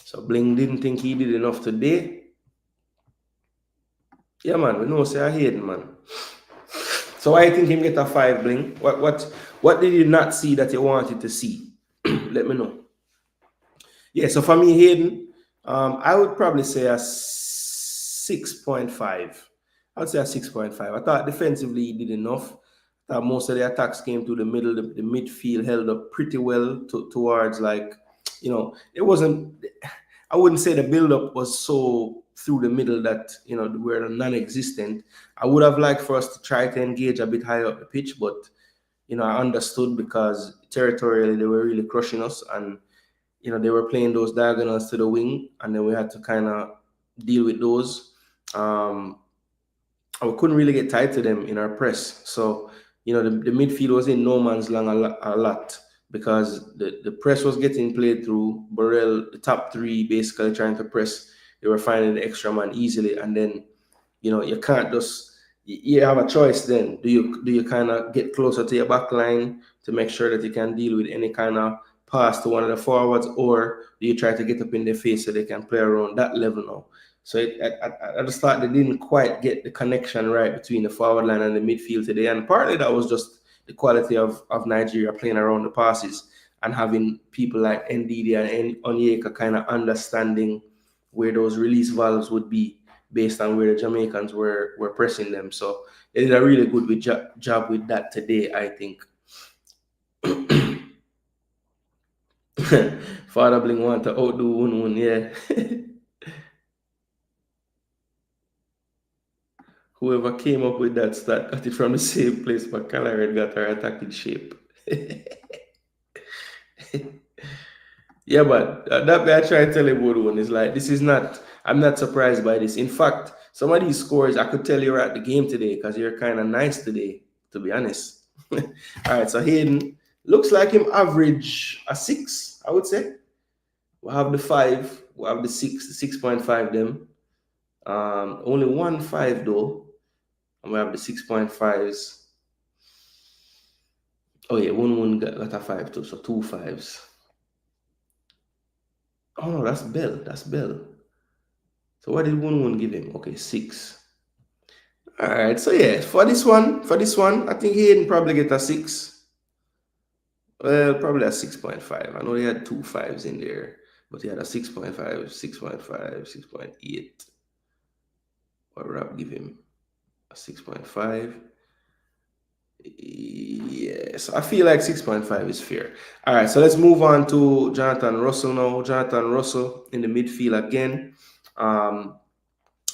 So Bling didn't think he did enough today. Yeah, man, we know say I hate him, man. So why you think him get a 5, Bling? What did you not see that you wanted to see? Let me know. Yeah, so for me, Hayden, I would probably say a 6.5. I'd say a 6.5. I thought defensively he did enough. I thought most of the attacks came through the middle. The midfield held up pretty well towards, like, it wasn't. I wouldn't say the build-up was so through the middle that were non-existent. I would have liked for us to try to engage a bit higher up the pitch, but I understood because territorially they were really crushing us, and they were playing those diagonals to the wing, and then we had to kind of deal with those. And we couldn't really get tied to them in our press. So, the midfield was in no man's land a lot because the press was getting played through. Burrell, the top three, basically trying to press. They were finding the extra man easily. And then, you can't just, you have a choice then. Do you kind of get closer to your back line to make sure that you can deal with any kind of pass to one of the forwards, or do you try to get up in their face so they can play around that level now? So I just thought they didn't quite get the connection right between the forward line and the midfield today. And partly that was just the quality of Nigeria playing around the passes and having people like Ndidi and Onyeka kind of understanding where those release valves would be based on where the Jamaicans were pressing them. So they did a really good job with that today, I think. Father Bling want to outdo 1-1, yeah. Whoever came up with that stat got it from the same place, but McLaren got her attack in shape. Yeah, but that way I try to tell everyone is like, this is not, I'm not surprised by this. In fact, some of these scores, I could tell you're at the game today because you're kind of nice today, to be honest. All right, so Hayden looks like him average a 6, I would say. We'll have the 5, we'll have the 6, the 6.5 them. Only 1 5 though, and we have the 6.5s. Oh yeah, 1 got a 5 too, so 2 5s. Oh no, that's Bell. That's Bell. So what did 1 give him? Okay, 6. All right. So yeah, for this one, I think Hayden probably get a 6. Well, probably a 6.5. I know he had 2 5s in there, but he had a 6.5, 6.5, 6.8. What would I give him? A 6.5. Yes, I feel like 6.5 is fair. All right, so let's move on to Jonathan Russell now. Jonathan Russell in the midfield again.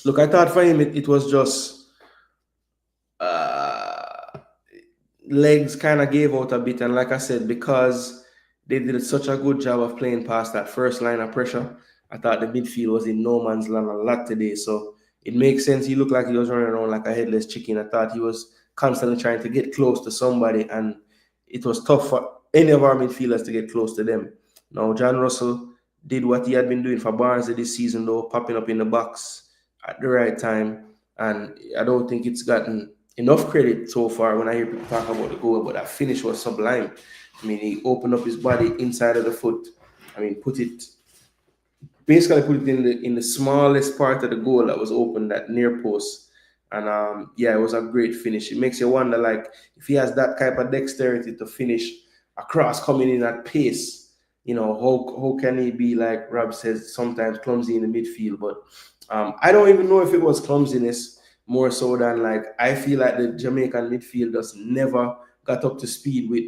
Look, I thought for him it was just legs kind of gave out a bit, and like I said, because they did such a good job of playing past that first line of pressure, I thought the midfield was in no man's land a lot today. So it makes sense. He looked like he was running around like a headless chicken. I thought he was constantly trying to get close to somebody, and it was tough for any of our midfielders to get close to them. Now, John Russell did what he had been doing for Barnes this season, though, popping up in the box at the right time. And I don't think it's gotten enough credit so far when I hear people talk about the goal, but that finish was sublime. I mean, he opened up his body inside of the foot. I mean, basically put it in the smallest part of the goal that was open, that near post. And yeah, it was a great finish. It makes you wonder, like, if he has that type of dexterity to finish across coming in at pace, how can he be, like Rob says, sometimes clumsy in the midfield? But I don't even know if it was clumsiness more so than, like, I feel like the Jamaican midfield just never got up to speed with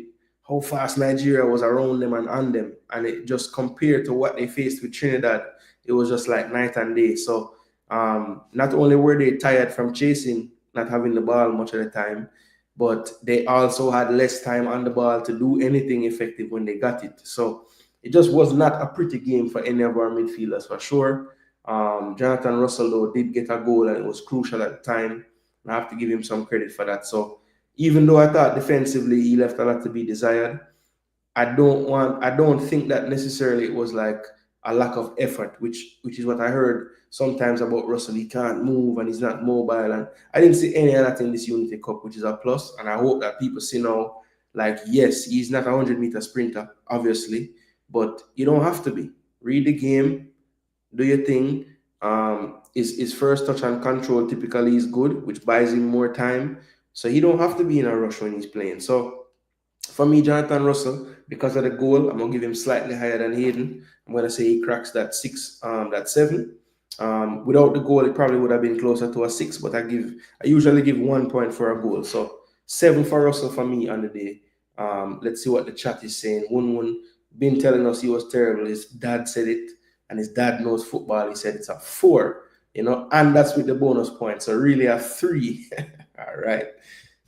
how fast Nigeria was around them and on them. And it just compared to what they faced with Trinidad, it was just like night and day. So not only were they tired from chasing, not having the ball much of the time, but they also had less time on the ball to do anything effective when they got it. So it just was not a pretty game for any of our midfielders, for sure. Jonathan Russell, though, did get a goal, and it was crucial at the time. And I have to give him some credit for that. So even though I thought defensively he left a lot to be desired, I don't think that necessarily it was like a lack of effort, which is what I heard sometimes about Russell. He can't move and he's not mobile. And I didn't see any of that in this Unity Cup, which is a plus. And I hope that people see now, like, yes, he's not a 100-meter sprinter, obviously, but you don't have to be. Read the game, do your thing. His first touch and control typically is good, which buys him more time. So he don't have to be in a rush when he's playing. So for me, Jonathan Russell, because of the goal, I'm gonna give him slightly higher than Hayden. I'm gonna say he cracks that 6, that 7. Without the goal, it probably would have been closer to a 6, but I usually give 1 point for a goal. So 7 for Russell for me on the day. Let's see what the chat is saying. Wun been telling us he was terrible. His dad said it, and his dad knows football. He said it's a 4, and that's with the bonus point. So really a 3. All right.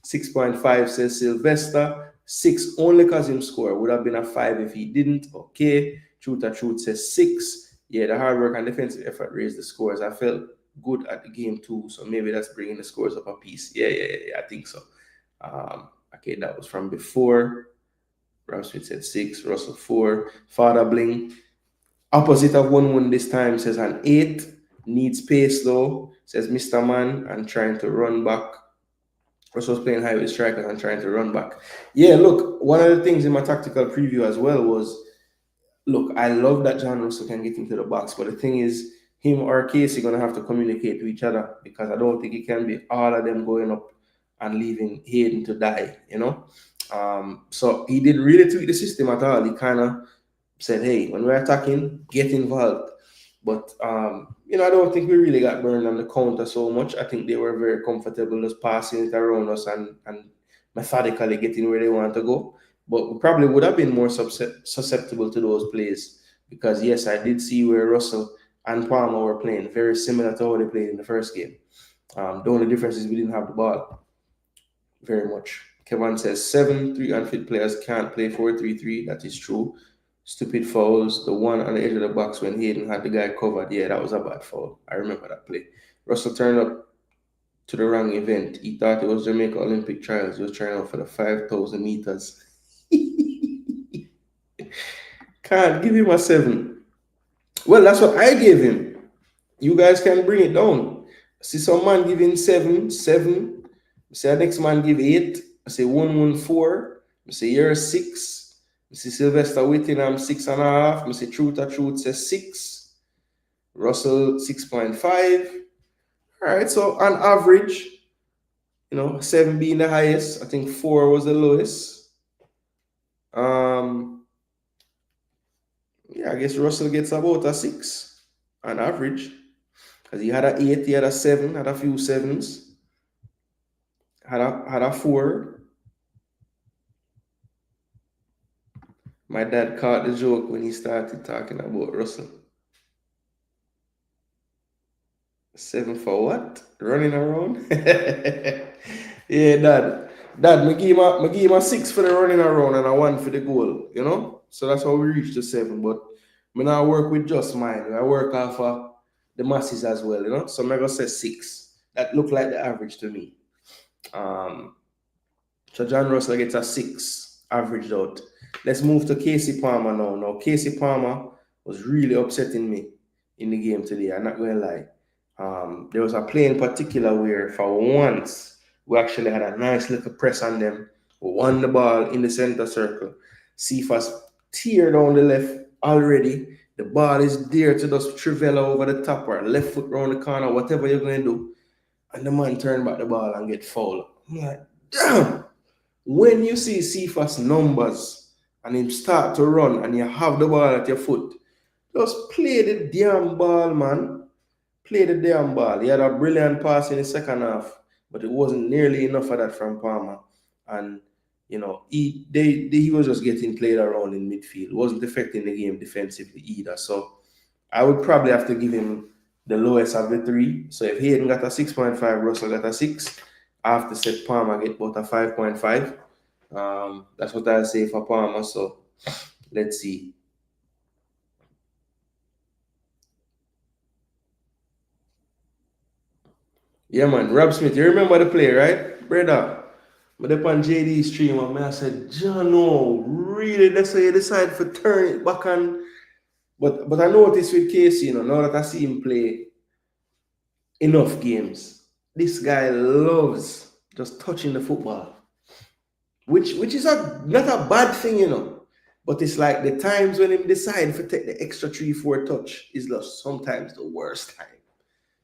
6.5 says Sylvester. 6 only because him score. Would have been a 5 if he didn't. Okay. Truth says 6. Yeah, the hard work and defensive effort raised the scores. I felt good at the game too, so maybe that's bringing the scores up a piece. Yeah, I think so. Okay, that was from before. Rob Smith said 6. Russell 4. Father Bling. Opposite of 1 this time says an 8. Needs pace though. Says Mr. Man and trying to run back. Russell's playing high with strikers and trying to run back. Yeah, look, one of the things in my tactical preview as well was, look, I love that John Russell can get into the box, but the thing is, him or Casey going to have to communicate to each other, because I don't think it can be all of them going up and leaving Hayden to die, So he didn't really tweak the system at all. He kind of said, hey, when we're attacking, get involved. But, I don't think we really got burned on the counter so much. I think they were very comfortable just passing it around us and methodically getting where they want to go. But we probably would have been more susceptible to those plays, because, yes, I did see where Russell and Palmer were playing very similar to how they played in the first game. The only difference is we didn't have the ball very much. Kevin says 7 3 unfit players can't play 4-3-3. That is true. stupid fouls. The one on the edge of the box when Hayden had the guy covered. Yeah, that was a bad foul. I remember that play. Russell turned up to the wrong event. He thought it was Jamaica Olympic trials. He was trying out for the 5,000 meters. Can't give him a 7. Well, that's what I gave him. You guys can bring it down. See some man giving 7, 7. Say the next man give 8. I say 114. I say you're 6. I see Sylvester Whittingham 6.5. I say Truth says 6. Russell 6.5. All right, so on average, 7 being the highest. I think 4 was the lowest. Yeah, I guess Russell gets about a 6 on average. Because he had a 8, he had a 7, had a few 7s, had a 4. My dad caught the joke when he started talking about Russell. 7 for what? Running around? Yeah, Dad. Dad, I give him a 6 for the running around and a 1 for the goal, So that's how we reached the 7. But I now work with just mine. I work off of the masses as well, So I'm going to say 6. That looked like the average to me. So John Russell gets a 6 averaged out. Let's move to Casey Palmer now. Now, Casey Palmer was really upsetting me in the game today. I'm not going to lie. There was a play in particular where, for once, we actually had a nice little press on them. We won the ball in the center circle. Cephas tear down the left already. The ball is there to just trivela over the top or left foot round the corner, whatever you're going to do. And the man turn back the ball and get fouled. I'm like, damn! When you see Cephas numbers and him start to run and you have the ball at your foot, just play the damn ball, man. Play the damn ball. He had a brilliant pass in the second half, but it wasn't nearly enough of that from Palmer. And, he was just getting played around in midfield. It wasn't affecting the game defensively either. So I would probably have to give him the lowest of the 3. So if Hayden got a 6.5, Russell got a 6, I have to set Palmer get about a 5.5. That's what I'll say for Palmer. So let's see. Yeah, man. Rob Smith, you remember the play, right? Brother. But up on JD stream, and I said, John, no, really, that's why you decide to turn it back on. But I noticed with Casey, now that I see him play enough games, this guy loves just touching the football. Which is not a bad thing, But it's like the times when him decide to take the extra 3-4 touch is just sometimes the worst time.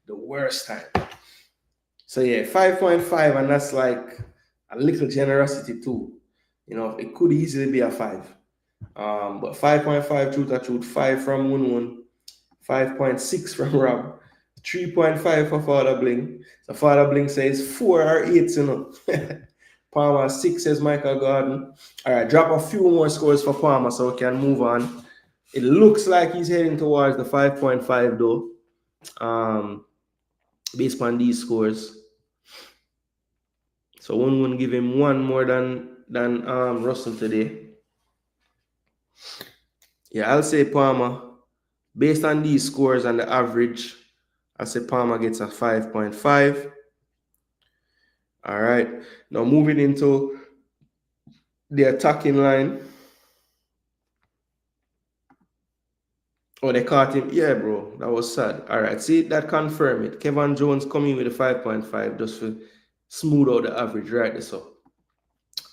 The worst time. So yeah, 5.5, and that's like a little generosity too. It could easily be a 5. But 5.5 truth, 5 from Woon, 5.6 from Rob, 3.5 for Father Bling. So Father Bling says 4 or 8, Palmer 6 says Michael Gordon. All right, drop a few more scores for Palmer so we can move on. It looks like he's heading towards the 5.5 though, based on these scores. So one will give him 1 more than Russell today. Yeah, I'll say Palmer. Based on these scores and the average, I'll say Palmer gets a 5.5. All right. Now moving into the attacking line. Oh, they caught him. Yeah, bro. That was sad. All right. See, that confirmed it. Kevin Jones coming with a 5.5 just to smooth out the average right so.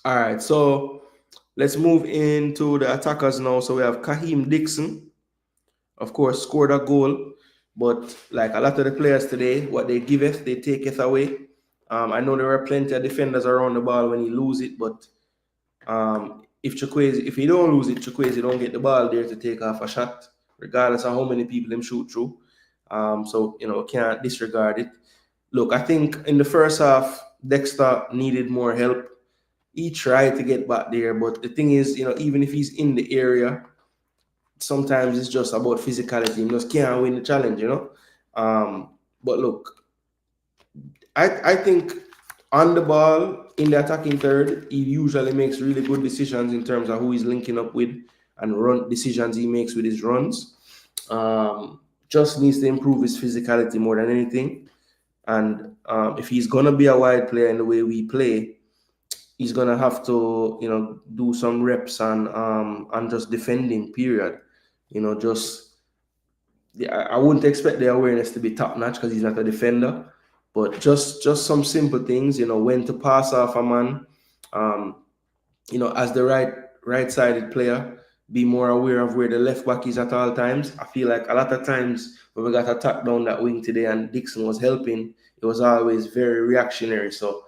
All right. So let's move into the attackers now. So we have Kaheem Dixon, of course, scored a goal. But like a lot of the players today, what they giveth, they taketh away. I know there are plenty of defenders around the ball when he lose it, but if he don't lose it, Chukwueze don't get the ball there to take off a shot, regardless of how many people him shoot through. So can't disregard it. Look, I think in the first half, Dexter needed more help. He tried to get back there, but the thing is, even if he's in the area, sometimes it's just about physicality. He just can't win the challenge, But look, I think on the ball, in the attacking third, he usually makes really good decisions in terms of who he's linking up with. and run decisions he makes with his runs. Just needs to improve his physicality more than anything. And if he's gonna be a wide player in the way we play, he's gonna have to, do some reps and just defending. Period. I wouldn't expect the awareness to be top notch because he's not a defender, but just some simple things. When to pass off a man. As the right-sided player, be more aware of where the left back is at all times. I feel like a lot of times when we got attacked down that wing today and Dixon was helping, it was always very reactionary. So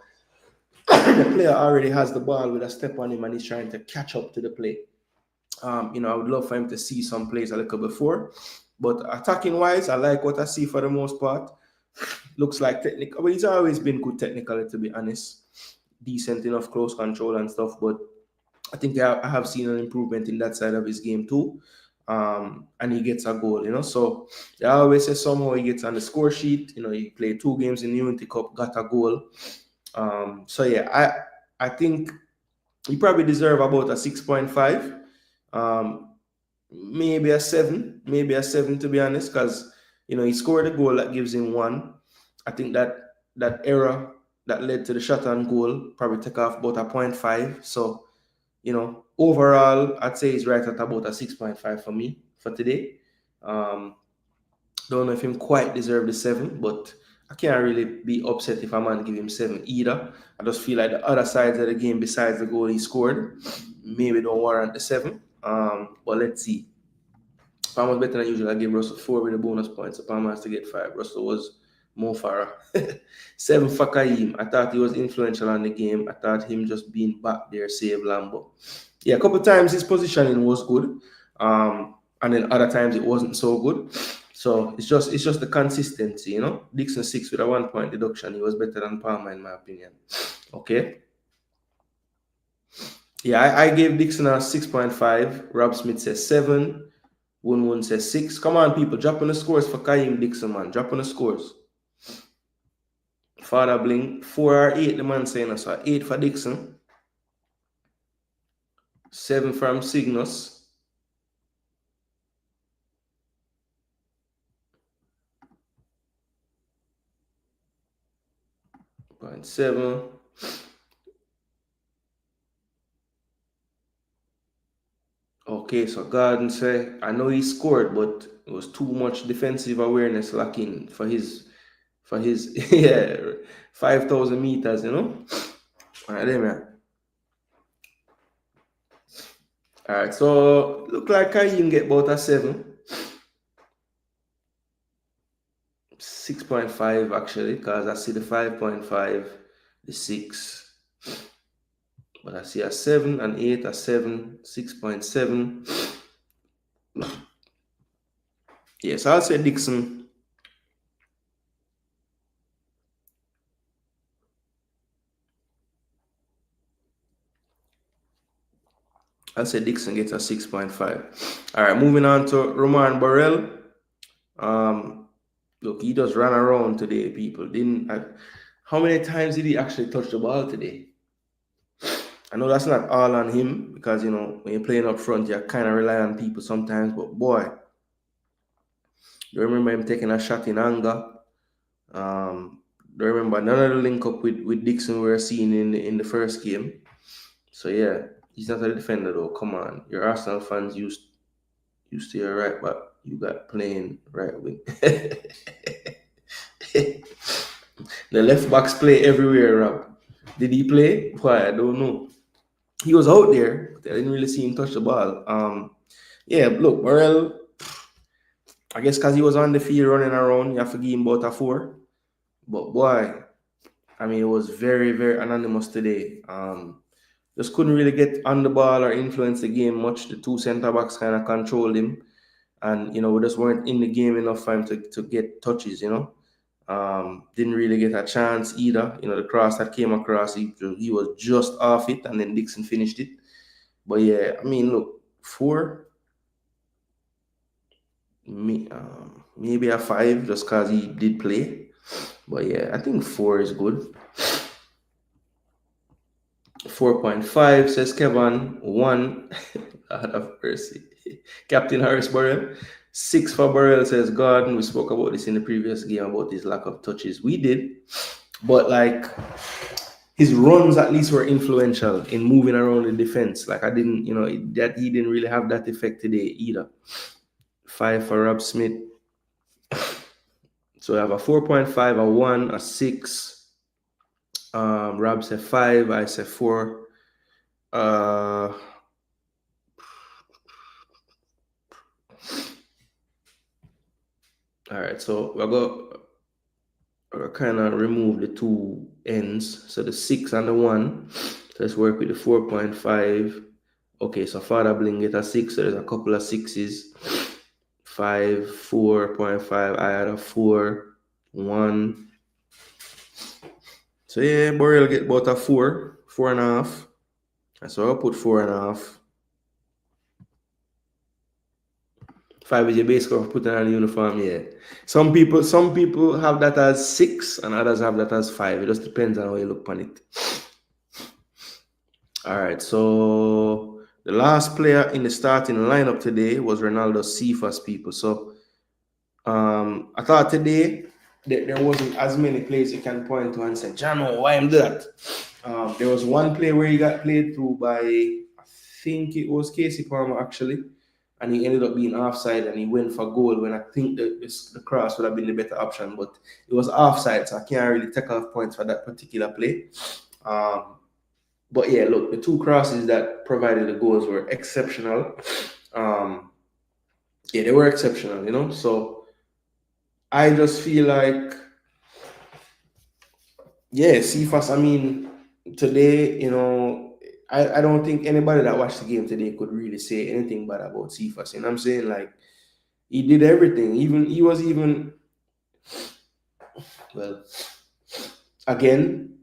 the player already has the ball with a step on him and he's trying to catch up to the play. I would love for him to see some plays a little before. But attacking wise, I like what I see for the most part. Looks like technical. Well, he's always been good technically, to be honest. Decent enough close control and stuff. But I think I have seen an improvement in that side of his game too. And he gets a goal, So I always say somehow he gets on the score sheet. He played 2 games in the Unity Cup, got a goal. So yeah, I think he probably deserve about a 6.5. Maybe a 7 to be honest, because he scored a goal that gives him 1. I think that error that led to the shot on goal probably take off about a 0.5. So overall I'd say he's right at about a 6.5 for me for today. Don't know if him quite deserve the 7, but I can't really be upset if a man give him 7 either. I just feel like the other sides of the game besides the goal he scored maybe don't warrant the 7. But let's see. Palmer was better than usual. I gave Russell 4 with the bonus points. So Palmer has to get 5. Russell was Mo Farah. 7 for Kaim. I thought he was influential on the game. I thought him just being back there saved Lambo. Yeah, a couple of times his positioning was good. And then other times it wasn't so good. So it's just the consistency, Dixon 6 with a 1 point deduction. He was better than Palmer in my opinion. Okay. Yeah, I gave Dixon a 6.5. Rob Smith says 7. Woon says 6. Come on, people. Drop on the scores for Kaim Dixon, man. Drop on the scores. Father Bling. 4 or 8, the man saying so. 8 for Dixon. 7 from Cygnus. 0.7. Okay, so Garden say, I know he scored, but it was too much defensive awareness lacking for his 5,000 meters, All right, there, man. All right, so look like Kaim get about a 7. 6.5 actually, because I see the 5.5, the 6. But I see a 7, an 8, a 7, 6.7. Yes, I'll say Dixon. I'll say Dixon gets a 6.5. All right, moving on to Roman Burrell. Look, he just ran around today, people. How many times did he actually touch the ball today? I know that's not all on him because, when you're playing up front, you kind of rely on people sometimes. But, boy, you remember him taking a shot in anger. Remember none of the link up with Dixon we were seeing in the first game. So, yeah, he's not a defender, though. Come on. Your Arsenal fans used to your right back. You got playing right wing. The left backs play everywhere, Rob. Did he play? Why? I don't know. He was out there, but I didn't really see him touch the ball. Yeah, look, Burrell, I guess because he was on the field running around, you have to give him about a 4. But boy, it was very, very anonymous today. Just couldn't really get on the ball or influence the game much. The 2 centre backs kind of controlled him. And, we just weren't in the game enough for him to get touches, Didn't really get a chance either. The cross that came across, he was just off it, and then Dixon finished it. But yeah, look, 4, maybe a 5 just because he did play. But yeah, I think 4 is good. 4.5 says Kevin. 1 God of mercy. Captain Harris Burrell. 6 for Burrell, says Gordon. We spoke about this in the previous game about his lack of touches. We did. But like his runs at least were influential in moving around the defense. Like I didn't, that he didn't really have that effect today either. 5 for Rob Smith. So I have a 4.5, a 1, a 6. Rob said 5, I said 4. All right, so we'll kind of remove the 2 ends. So the 6 and the 1. So let's work with the 4.5. Okay, so Father Bling get a 6. So there's a couple of 6s. 5, 4.5. I had a 4, 1. So yeah, Burrell get about a 4, 4.5. So I'll put 4.5. 5 is your base score for putting on a uniform, yeah. Some people have that as 6 and others have that as 5. It just depends on how you look on it. All right, so the last player in the starting lineup today was Ronaldo Cephas, people. So I thought today there wasn't as many plays you can point to and say, Jano, why am that? There was one play where he got played through by, I think it was Casey Palmer actually. And he ended up being offside and he went for goal when I think the cross would have been the better option, but it was offside, so I can't really take off points for that particular play. But yeah, look, the 2 crosses that provided the goals were exceptional. Yeah, they were exceptional, So I just feel like, yeah, Cephas, I mean, today, I don't think anybody that watched the game today could really say anything bad about Cephas. You know what I'm saying? Like, he did everything. Well, again,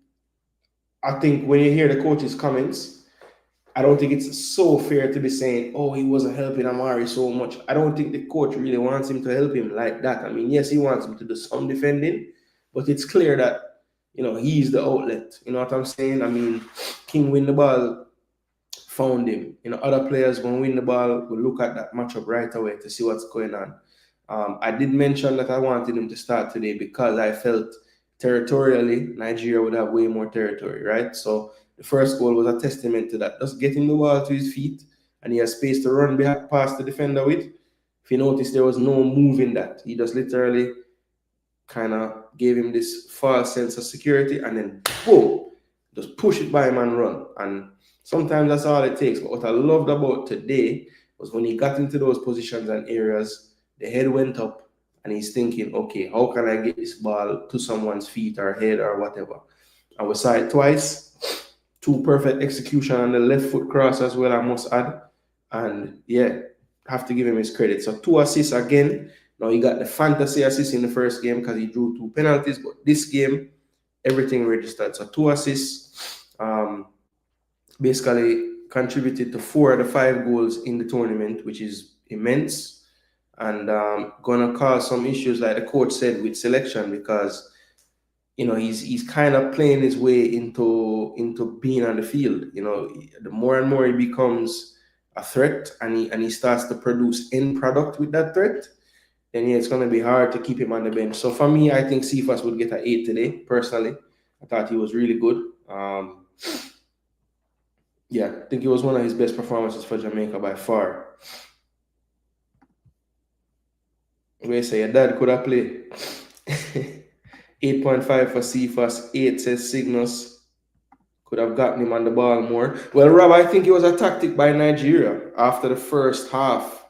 I think when you hear the coach's comments, I don't think it's so fair to be saying, oh, he wasn't helping Amari so much. I don't think the coach really wants him to help him like that. I mean, yes, he wants him to do some defending, but it's clear that, he's the outlet. You know what I'm saying? I mean, King win the ball, found him. Other players going to win the ball will look at that matchup right away to see what's going on. I did mention that I wanted him to start today because I felt territorially Nigeria would have way more territory, right? So the first goal was a testament to that. Just getting the ball to his feet and he has space to run back past the defender with. If you notice, there was no move in that. He just literally kind of gave him this false sense of security and then boom, just push it by him and run. And sometimes that's all it takes. But what I loved about today was when he got into those positions and areas, the head went up and he's thinking, okay, how can I get this ball to someone's feet or head or whatever? And we saw it twice. 2 perfect execution on the left foot cross as well, I must add. And yeah, have to give him his credit. So 2 assists again. Now he got the fantasy assist in the first game because he drew 2 penalties. But this game, everything registered. So 2 assists. Basically contributed to 4 of the 5 goals in the tournament, which is immense. And gonna cause some issues, like the coach said, with selection because he's kind of playing his way into being on the field. The more and more he becomes a threat and he starts to produce end product with that threat, then yeah, it's gonna be hard to keep him on the bench. So for me, I think Cephas would get an 8 today. Personally, I thought he was really good. Yeah, I think it was one of his best performances for Jamaica by far. We say your dad could have played. 8.5 for Cephas, 8 says Cygnus. Could have gotten him on the ball more. Well, Rob, I think it was a tactic by Nigeria. After the first half,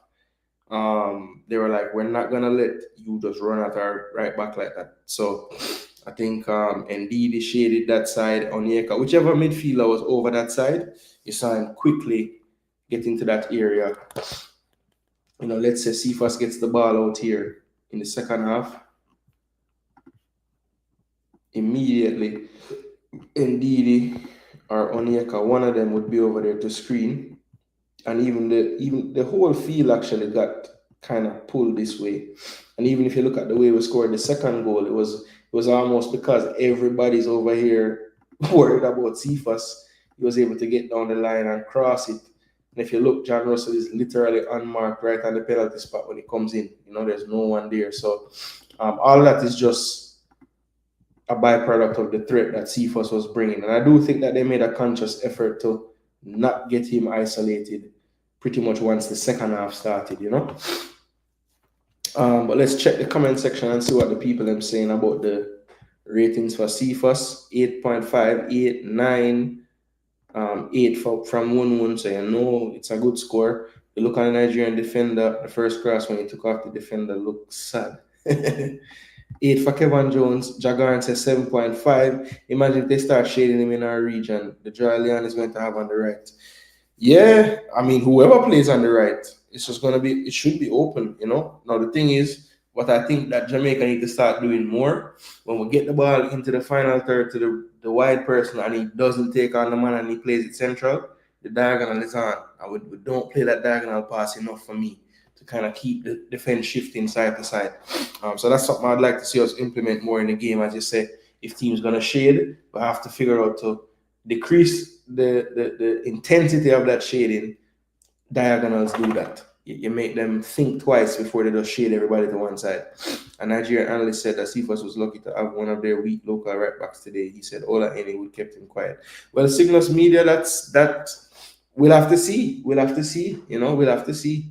they were like, we're not going to let you just run at our right back like that. So I think Ndidi shaded that side. Onyeka, whichever midfielder was over that side, you saw him quickly get into that area. Let's say Cephas gets the ball out here in the second half. Immediately, Ndidi or Onyeka, one of them would be over there to screen. And even the whole field actually got kind of pulled this way. And even if you look at the way we scored the second goal, it was almost because everybody's over here worried about Cephas. He was able to get down the line and cross it And if you look, John Russell is literally unmarked right on the penalty spot when he comes in. There's no one there. So all of that is just a byproduct of the threat that Cephas was bringing. And I do think that they made a conscious effort to not get him isolated pretty much once the second half started, But let's check the comment section and see what the people are saying about the ratings for Cephas. 8.5, 8, 9, 8 from 1-1. So it's a good score. You look at the Nigerian defender, the first cross when he took off the defender looks sad. 8 for Kevin Jones. Jagaran says 7.5. Imagine if they start shading him in our region. The joy Leon is going to have on the right. Yeah, I mean, whoever plays on the right, it's just going to be, it should be open, Now, the thing is, what I think that Jamaica need to start doing more, when we get the ball into the final third to the wide person and he doesn't take on the man and he plays it central, the diagonal is on. We don't play that diagonal pass enough for me to kind of keep the defense shifting side to side. So that's something I'd like to see us implement more in the game. As you say, if teams going to shade, we have to figure out to decrease the intensity of that shading. Diagonals do that. You make them think twice before they just shade everybody to one side. A Nigerian analyst said that Cephas was lucky to have one of their weak local right backs today. He said Ola Eni kept him quiet. Well, Cygnus Media, that we'll have to see. We'll have to see. We'll have to see.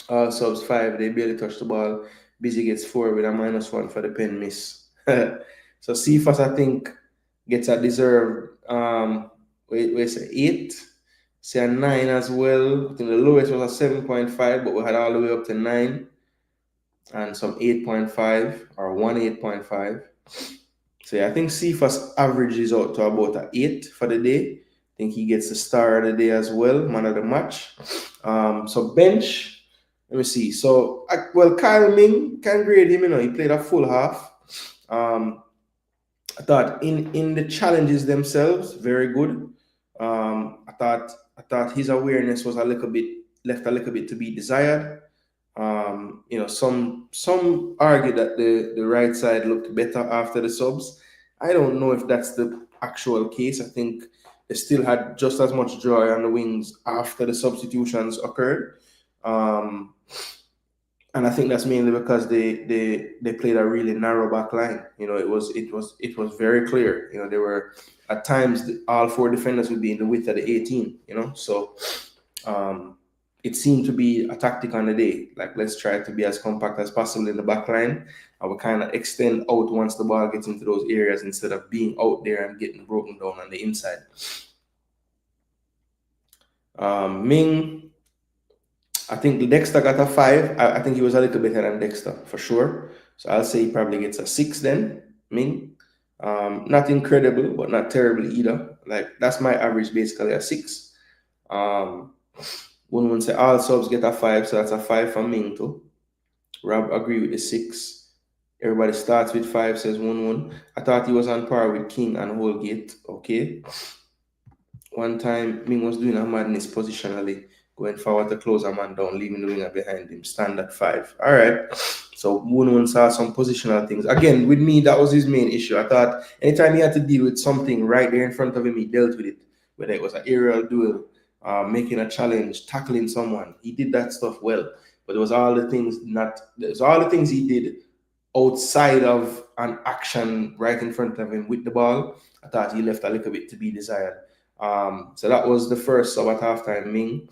Subs 5, they barely touched the ball. Busy gets 4 with a -1 for the pen miss. So Cephas, I think, gets a deserved wait, 8. Say a 9 as well. I think the lowest was a 7.5, but we had all the way up to 9 and some 8.5 or 8.5. So yeah, I think Cephas averages out to about an 8 for the day. I think he gets the star of the day as well, man of the match. So bench, let me see. So Kyle Ming can grade him. He played a full half. I thought in the challenges themselves, very good. I thought his awareness was left a little bit to be desired. Some argue that the right side looked better after the subs. I don't know if that's the actual case. I think they still had just as much joy on the wings after the substitutions occurred. And I think that's mainly because they played a really narrow back line. It was very clear. There were at times all 4 defenders would be in the width of the 18. So it seemed to be a tactic on the day. Like, let's try to be as compact as possible in the back line, and we kind of extend out once the ball gets into those areas instead of being out there and getting broken down on the inside. Ming, I think Dexter got a 5. I think he was a little better than Dexter, for sure. So I'll say he probably gets a 6 then, Ming. Not incredible, but not terrible either. Like, that's my average, basically, a 6. One say all subs get a 5, so that's a 5 for Ming too. Rob agree with the 6. Everybody starts with 5, says 1-1. I thought he was on par with King and Holgate. Okay. One time, Ming was doing a madness positionally, going forward to close a man down, leaving the winger behind him. Standard 5. All right. So 1-1 saw some positional things. Again, with me, that was his main issue. I thought anytime he had to deal with something right there in front of him, he dealt with it. Whether it was an aerial duel, making a challenge, tackling someone, he did that stuff well. But it was all the things he did outside of an action right in front of him with the ball. I thought he left a little bit to be desired. So that was the first sub at halftime, Ming.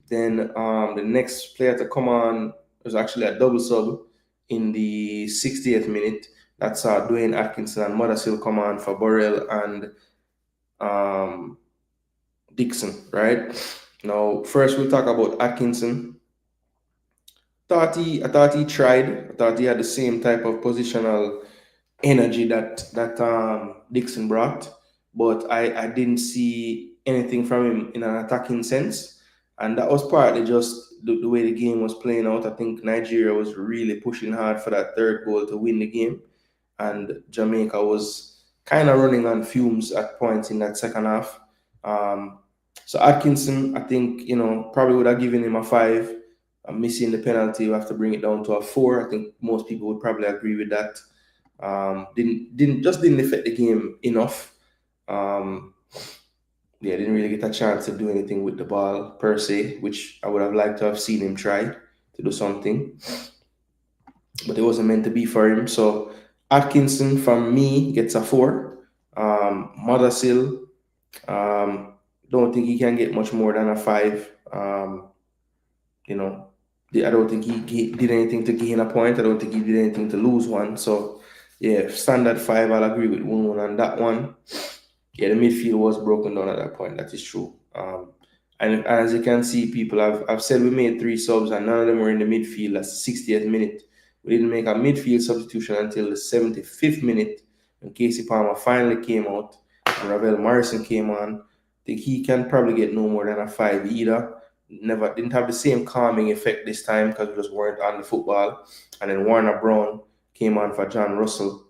Then the next player to come on was actually a double sub in the 60th minute. That's Dwayne Atkinson and Mothersill come on for Burrell and Dixon, right? Now, first we'll talk about Atkinson. I thought he tried. I thought he had the same type of positional energy that Dixon brought, but I didn't see anything from him in an attacking sense, and that was partly just the way the game was playing out. I think Nigeria was really pushing hard for that third goal to win the game, and Jamaica was kind of running on fumes at points in that second half. So Atkinson, I think, probably would have given him a 5. Missing the penalty, you have to bring it down to a 4. I think most people would probably agree with that. Didn't affect the game enough. yeah, didn't really get a chance to do anything with the ball per se, which I would have liked to have seen him try to do something, but it wasn't meant to be for him. So Atkinson from me gets a 4. Mothersill, don't think he can get much more than a 5. You know, I don't think he did anything to gain a point. I don't think he did anything to lose one. So yeah, standard 5. I'll agree with Woon on that one. Yeah, the midfield was broken down at that point. That is true. And as you can see, people, I've said we made 3 subs and none of them were in the midfield. That's the 60th minute. We didn't make a midfield substitution until the 75th minute when Casey Palmer finally came out and Ravel Morrison came on. I think he can probably get no more than a 5 either. Didn't have the same calming effect this time because we just weren't on the football. And then Warner Brown came on for John Russell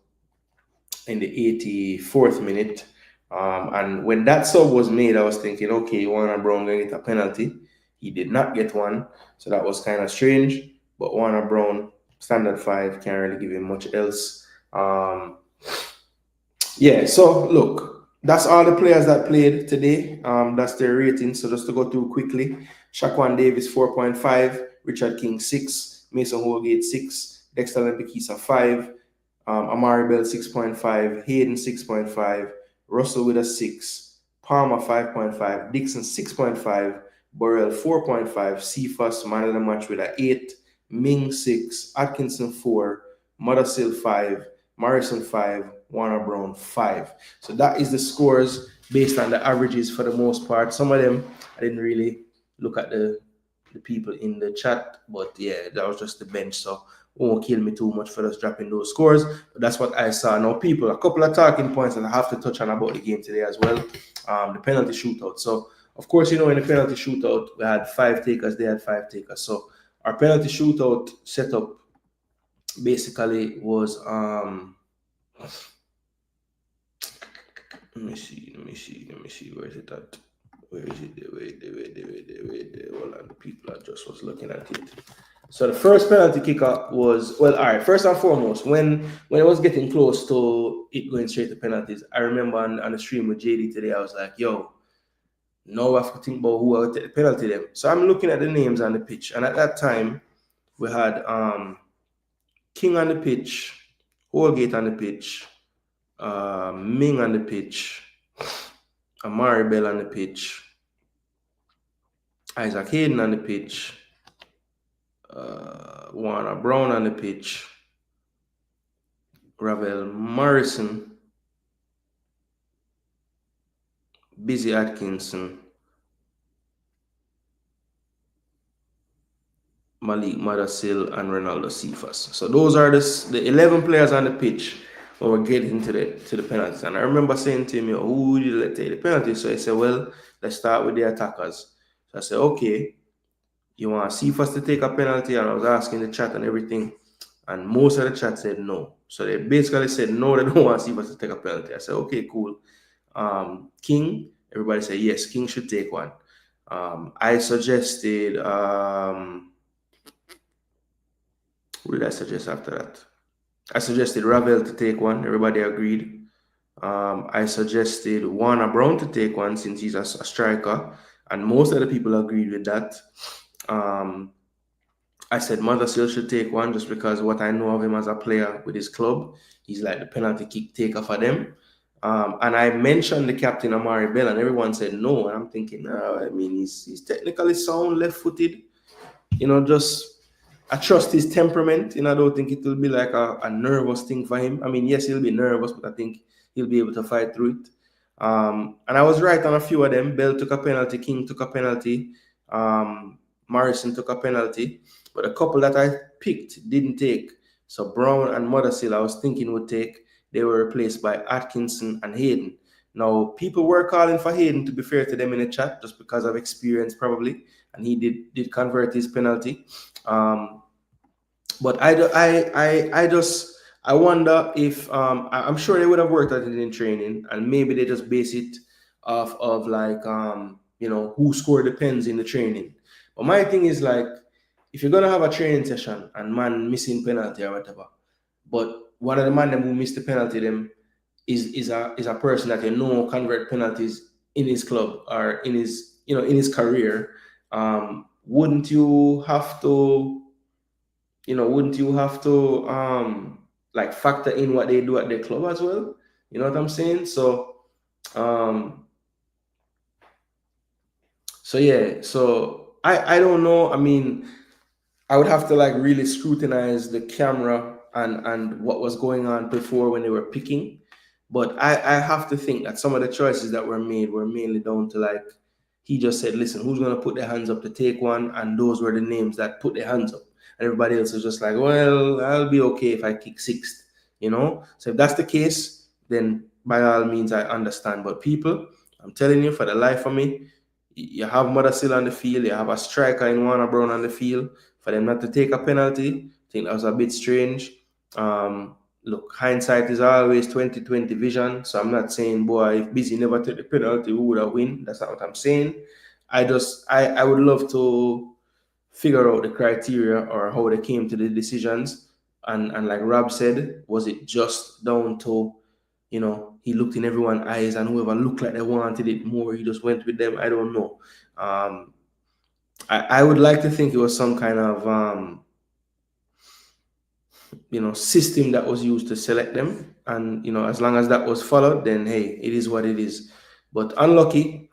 in the 84th minute. And when that sub was made, I was thinking, okay, Warner Brown gonna get a penalty. He did not get one, so that was kind of strange. But Warner Brown, standard 5, can't really give him much else. Yeah, so look, that's all the players that played today. That's their rating. So just to go through quickly, Shaquan Davis 4.5, Richard King 6, Mason Holgate 6, Dexter Lempikisa 5, Amari Bell 6.5, Hayden 6.5, Russell with a 6, Palmer 5.5, Dixon 6.5, Burrell 4.5, Cephas man of the match with a 8, Ming 6, Atkinson 4, Mothersill 5, Morrison 5, Warner Brown 5. So that is the scores based on the averages for the most part. Some of them I didn't really look at the people in the chat, but yeah, that was just the bench. So won't kill me too much for us dropping those scores, but that's what I saw. Now, people, a couple of talking points that I have to touch on about the game today as well. The penalty shootout. So, of course, in the penalty shootout, we had 5 takers, they had 5 takers. So, our penalty shootout setup basically was let me see, where is it at? Where is it? Wait. Hold on, the people I just was looking at it. So the first penalty kicker was, well, all right, first and foremost, when it was getting close to it going straight to penalties, I remember on the stream with JD today, I was like, yo, now I have to think about who I would take the penalty them. So I'm looking at the names on the pitch, and at that time, we had King on the pitch, Holgate on the pitch, Ming on the pitch, Amari Bell on the pitch, Isaac Hayden on the pitch, Warner Brown on the pitch, Ravel Morrison, Busy Atkinson, Malik Mothersill, and Ronaldo Cephas. So those are the 11 players on the pitch when we're getting to the penalties. And I remember saying to him, who did you let take the penalty? So I said, well, let's start with the attackers. So I said, okay, you want Cephas to take a penalty? And I was asking the chat and everything. And most of the chat said no. So they basically said no, they don't want Cephas to take a penalty. I said, okay, cool. King, everybody said yes, King should take one. I suggested, who did I suggest after that? I suggested Ravel to take one. Everybody agreed. I suggested Warner Brown to take one since he's a striker. And most of the people agreed with that. I said Mothersill should take one just because what I know of him as a player with his club, he's like the penalty kick taker for them. And I mentioned the captain Amari Bell, and everyone said no. And I'm thinking, he's technically sound, left-footed. I trust his temperament. I don't think it will be like a nervous thing for him. I mean, yes, he'll be nervous, but I think he'll be able to fight through it. And I was right on a few of them. Bell took a penalty, King took a penalty, Morrison took a penalty, but a couple that I picked didn't take. So Brown and Mothersill, I was thinking would take. They were replaced by Atkinson and Hayden. Now, people were calling for Hayden, to be fair to them in the chat, just because of experience probably, and he did convert his penalty. But I wonder if I'm sure they would have worked at it in training, and maybe they just base it off of like who scored the pens in the training. But my thing is like, if you're gonna have a training session and man missing penalty or whatever, but one of the man who missed the penalty them is a person that convert penalties in his club or in his, in his career, wouldn't you have to, like factor in what they do at their club as well? You know what I'm saying? Um, yeah, so I don't know. I mean, I would have to like really scrutinize the camera and what was going on before when they were picking. But I have to think that some of the choices that were made were mainly down to like he just said, listen, who's gonna put their hands up to take one? And those were the names that put their hands up. And everybody else was just like, well, I'll be okay if I kick sixth, you know? So if that's the case, then by all means I understand. But people, I'm telling you, for the life of me, you have Mothersill on the field, you have a striker in Warner Brown on the field. For them not to take a penalty, I think that was a bit strange. Look, hindsight is always 2020 vision. So I'm not saying, boy, if Busy never took the penalty, we would have win. That's not what I'm saying. I would love to figure out the criteria or how they came to the decisions. And like Rob said, was it just down to, he looked in everyone's eyes and whoever looked like they wanted it more, he just went with them? I don't know. I would like to think it was some kind of system that was used to select them, and as long as that was followed, then hey, it is what it is. But unlucky,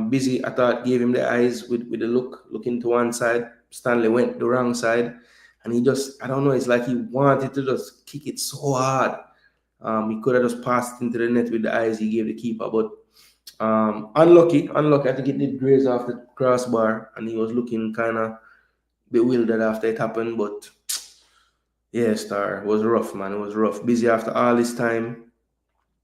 Busy, I thought, gave him the eyes with the looking to one side. Stanley went the wrong side, and he just, I don't know, it's like he wanted to just kick it so hard. He could have just passed into the net with the eyes he gave the keeper, but unlucky. I think it did graze off the crossbar, and he was looking kind of bewildered after it happened. But yeah, Star, it was rough, man. It was rough. Busy after all this time,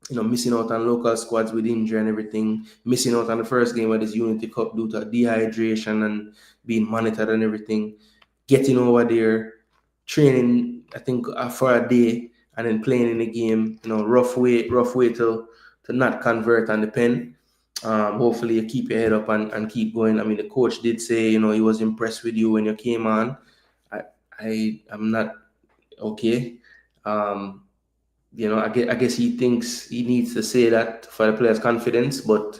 missing out on local squads with injury and everything, missing out on the first game of this Unity Cup due to dehydration and being monitored and everything, getting over there, training, I think, for a day, and then playing in the game. Rough way to not convert on the pen. Hopefully you keep your head up and keep going. I mean, the coach did say, he was impressed with you when you came on. I'm not okay. I guess he thinks he needs to say that for the players' confidence, but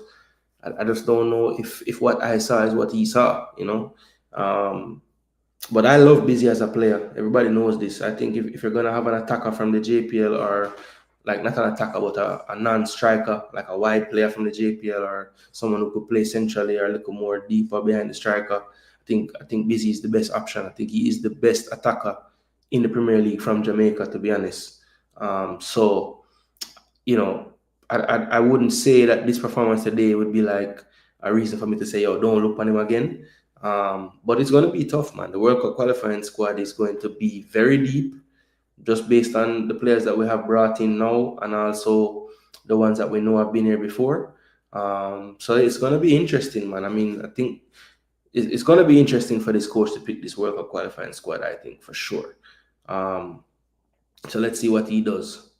I just don't know if what I saw is what he saw. But I love Busy as a player. Everybody knows this. I think if you're gonna have an attacker from the JPL, or like not an attacker but a non-striker, like a wide player from the JPL, or someone who could play centrally or a little more deeper behind the striker, I think Busy is the best option. I think he is the best attacker in the Premier League from Jamaica, to be honest. So, I wouldn't say that this performance today would be like a reason for me to say, yo, don't look on him again. But it's going to be tough, man. The World Cup qualifying squad is going to be very deep, just based on the players that we have brought in now, and also the ones that we know have been here before. So it's going to be interesting, man. I mean, I think it's going to be interesting for this coach to pick this World Cup qualifying squad, I think, for sure. So let's see what he does.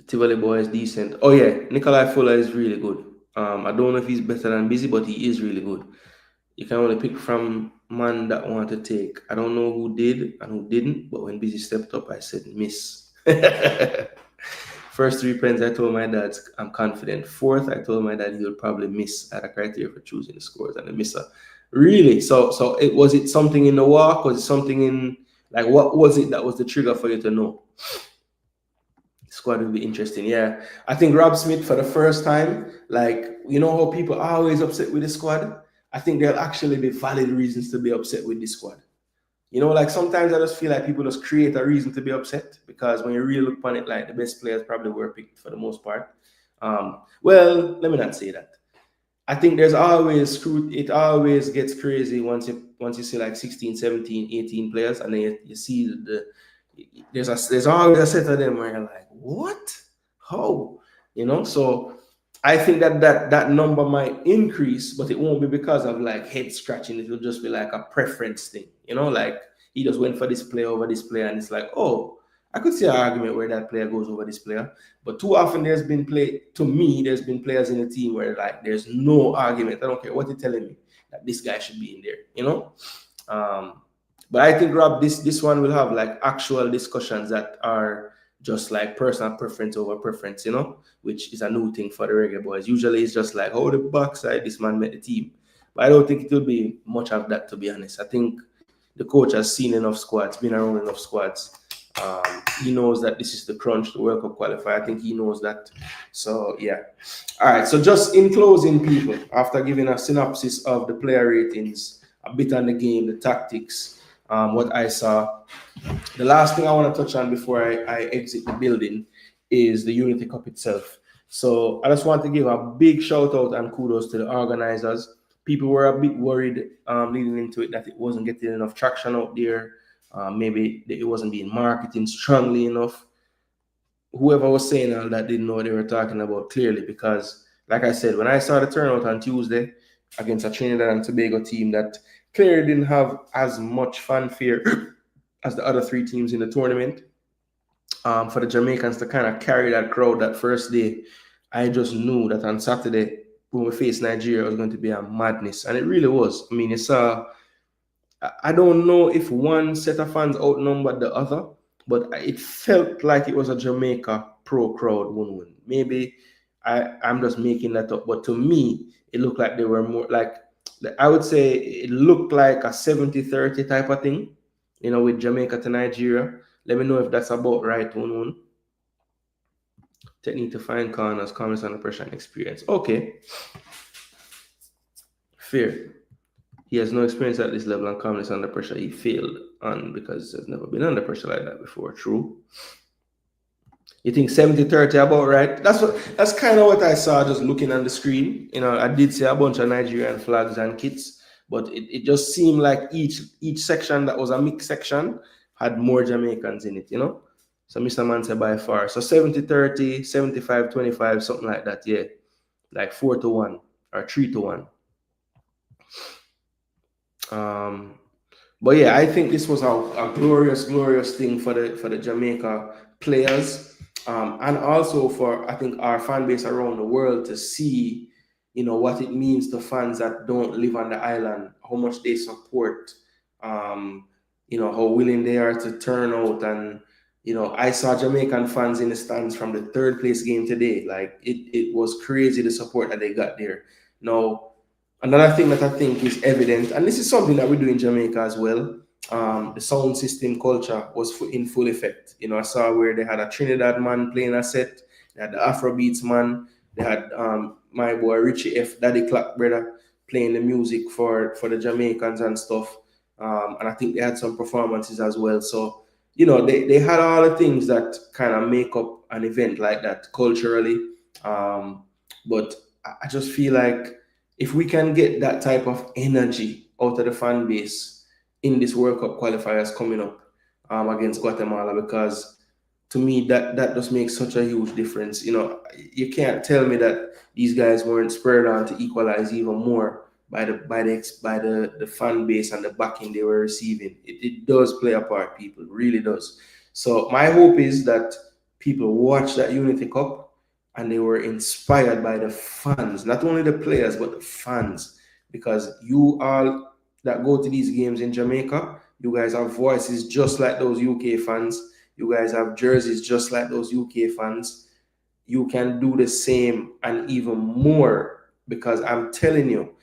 Tivoli boy is decent. Oh yeah, Nikolai Fuller is really good. I don't know if he's better than Busy, but he is really good. You can only pick from man that want to take. I don't know who did and who didn't, but when Busy stepped up, I said miss. First 3 pens, I told my dad I'm confident. Fourth, I told my dad he would probably miss at a criteria for choosing the scores, and the misser. Really? So was it something in the walk? Was it something in, like, what was it that was the trigger for you to know? Squad will be interesting. Yeah, I think Rob Smith, for the first time, like, how people are always upset with the squad. I think there'll actually be valid reasons to be upset with this squad. Like sometimes I just feel like people just create a reason to be upset, because when you really look upon it, like, the best players probably were picked for the most part. Well, let me not say that. I think there's always it always gets crazy once you see like 16, 17, 18 players, and then you see there's always a set of them where you're like, what? How? So I think that number might increase, but it won't be because of like head scratching. It will just be like a preference thing, like he just went for this player over this player, and it's like, oh, I could see an argument where that player goes over this player. But too often there's been there's been players in the team where like there's no argument. I don't care what you're telling me, that this guy should be in there, but I think, Rob, this one will have like actual discussions that are just like personal preference over preference, you know, which is a new thing for the Reggae Boys. Usually it's just like, oh, the backside, this man met the team. But I don't think it will be much of that, to be honest. I think the coach has seen enough squads, been around enough squads. He knows that this is the crunch, the World Cup qualifier. I think he knows that. So, yeah. All right. So, just in closing, people, after giving a synopsis of the player ratings, a bit on the game, the tactics, what I saw, the last thing I want to touch on before I exit the building is the Unity Cup itself. So, I just want to give a big shout out and kudos to the organizers. People were a bit worried leading into it that it wasn't getting enough traction out there. Maybe it wasn't being marketed strongly enough. Whoever was saying all that didn't know what they were talking about clearly, because, like I said, when I saw the turnout on Tuesday against a Trinidad and Tobago team that clearly didn't have as much fanfare as the other three teams in the tournament, for the Jamaicans to kind of carry that crowd that first day, I just knew that on Saturday when we faced Nigeria, it was going to be a madness, and it really was. I mean, it's I don't know if one set of fans outnumbered the other, but it felt like it was a Jamaica pro crowd win. Maybe I'm just making that up, but to me, it looked like they were more like, I would say it looked like a 70-30 type of thing, you know, with Jamaica to Nigeria. Let me know if that's about right, Wun. Technique to find corners, calmness under pressure and experience. Okay. Fair. He has no experience at this level and calmness under pressure. He failed on because he's never been under pressure like that before. True. You think 70-30 about right? That's kind of what I saw just looking on the screen. You know, I did see a bunch of Nigerian flags and kits, but it just seemed like each section that was a mixed section had more Jamaicans in it, you know? So Mr. Man said by far. So 70-30, 75-25, something like that, yeah. Like 4-1 or 3-1. But yeah, I think this was a glorious thing for the Jamaica players, and also for, I think, our fan base around the world to see, you know, what it means to fans that don't live on the island, how much they support, you know, how willing they are to turn out. And you know, I saw Jamaican fans in the stands from the third place game today. Like it was crazy the support that they got there. Now, another thing that I think is evident, and this is something that we do in Jamaica as well, the sound system culture was in full effect. You know, I saw where they had a Trinidad man playing a set, they had the Afrobeats man, they had my boy Richie F, Daddy Clark brother, playing the music for the Jamaicans and stuff. And I think they had some performances as well. So, you know, they had all the things that kind of make up an event like that culturally. But I just feel like if we can get that type of energy out of the fan base in this World Cup qualifiers coming up against Guatemala, because to me that just makes such a huge difference. You know, you can't tell me that these guys weren't spurred on to equalize even more by the fan base and the backing they were receiving. It does play a part, people. It really does. So my hope is that people watch that Unity Cup and they were inspired by the fans, not only the players, but the fans. Because you all that go to these games in Jamaica, you guys have voices just like those UK fans. You guys have jerseys just like those UK fans. You can do the same and even more, because I'm telling you,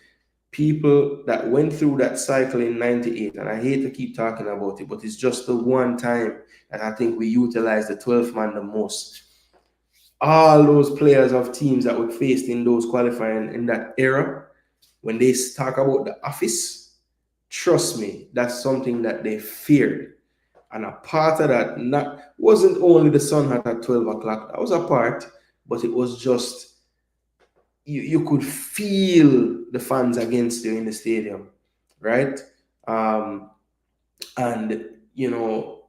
people that went through that cycle in 98, and I hate to keep talking about it, but it's just the one time that I think we utilized the 12th man the most. All those players of teams that were faced in those qualifying in that era, when they talk about the office, trust me, that's something that they feared. And a part of that wasn't only the sun hat at 12 o'clock, that was a part, but it was just, you could feel the fans against you in the stadium, right? And, you know,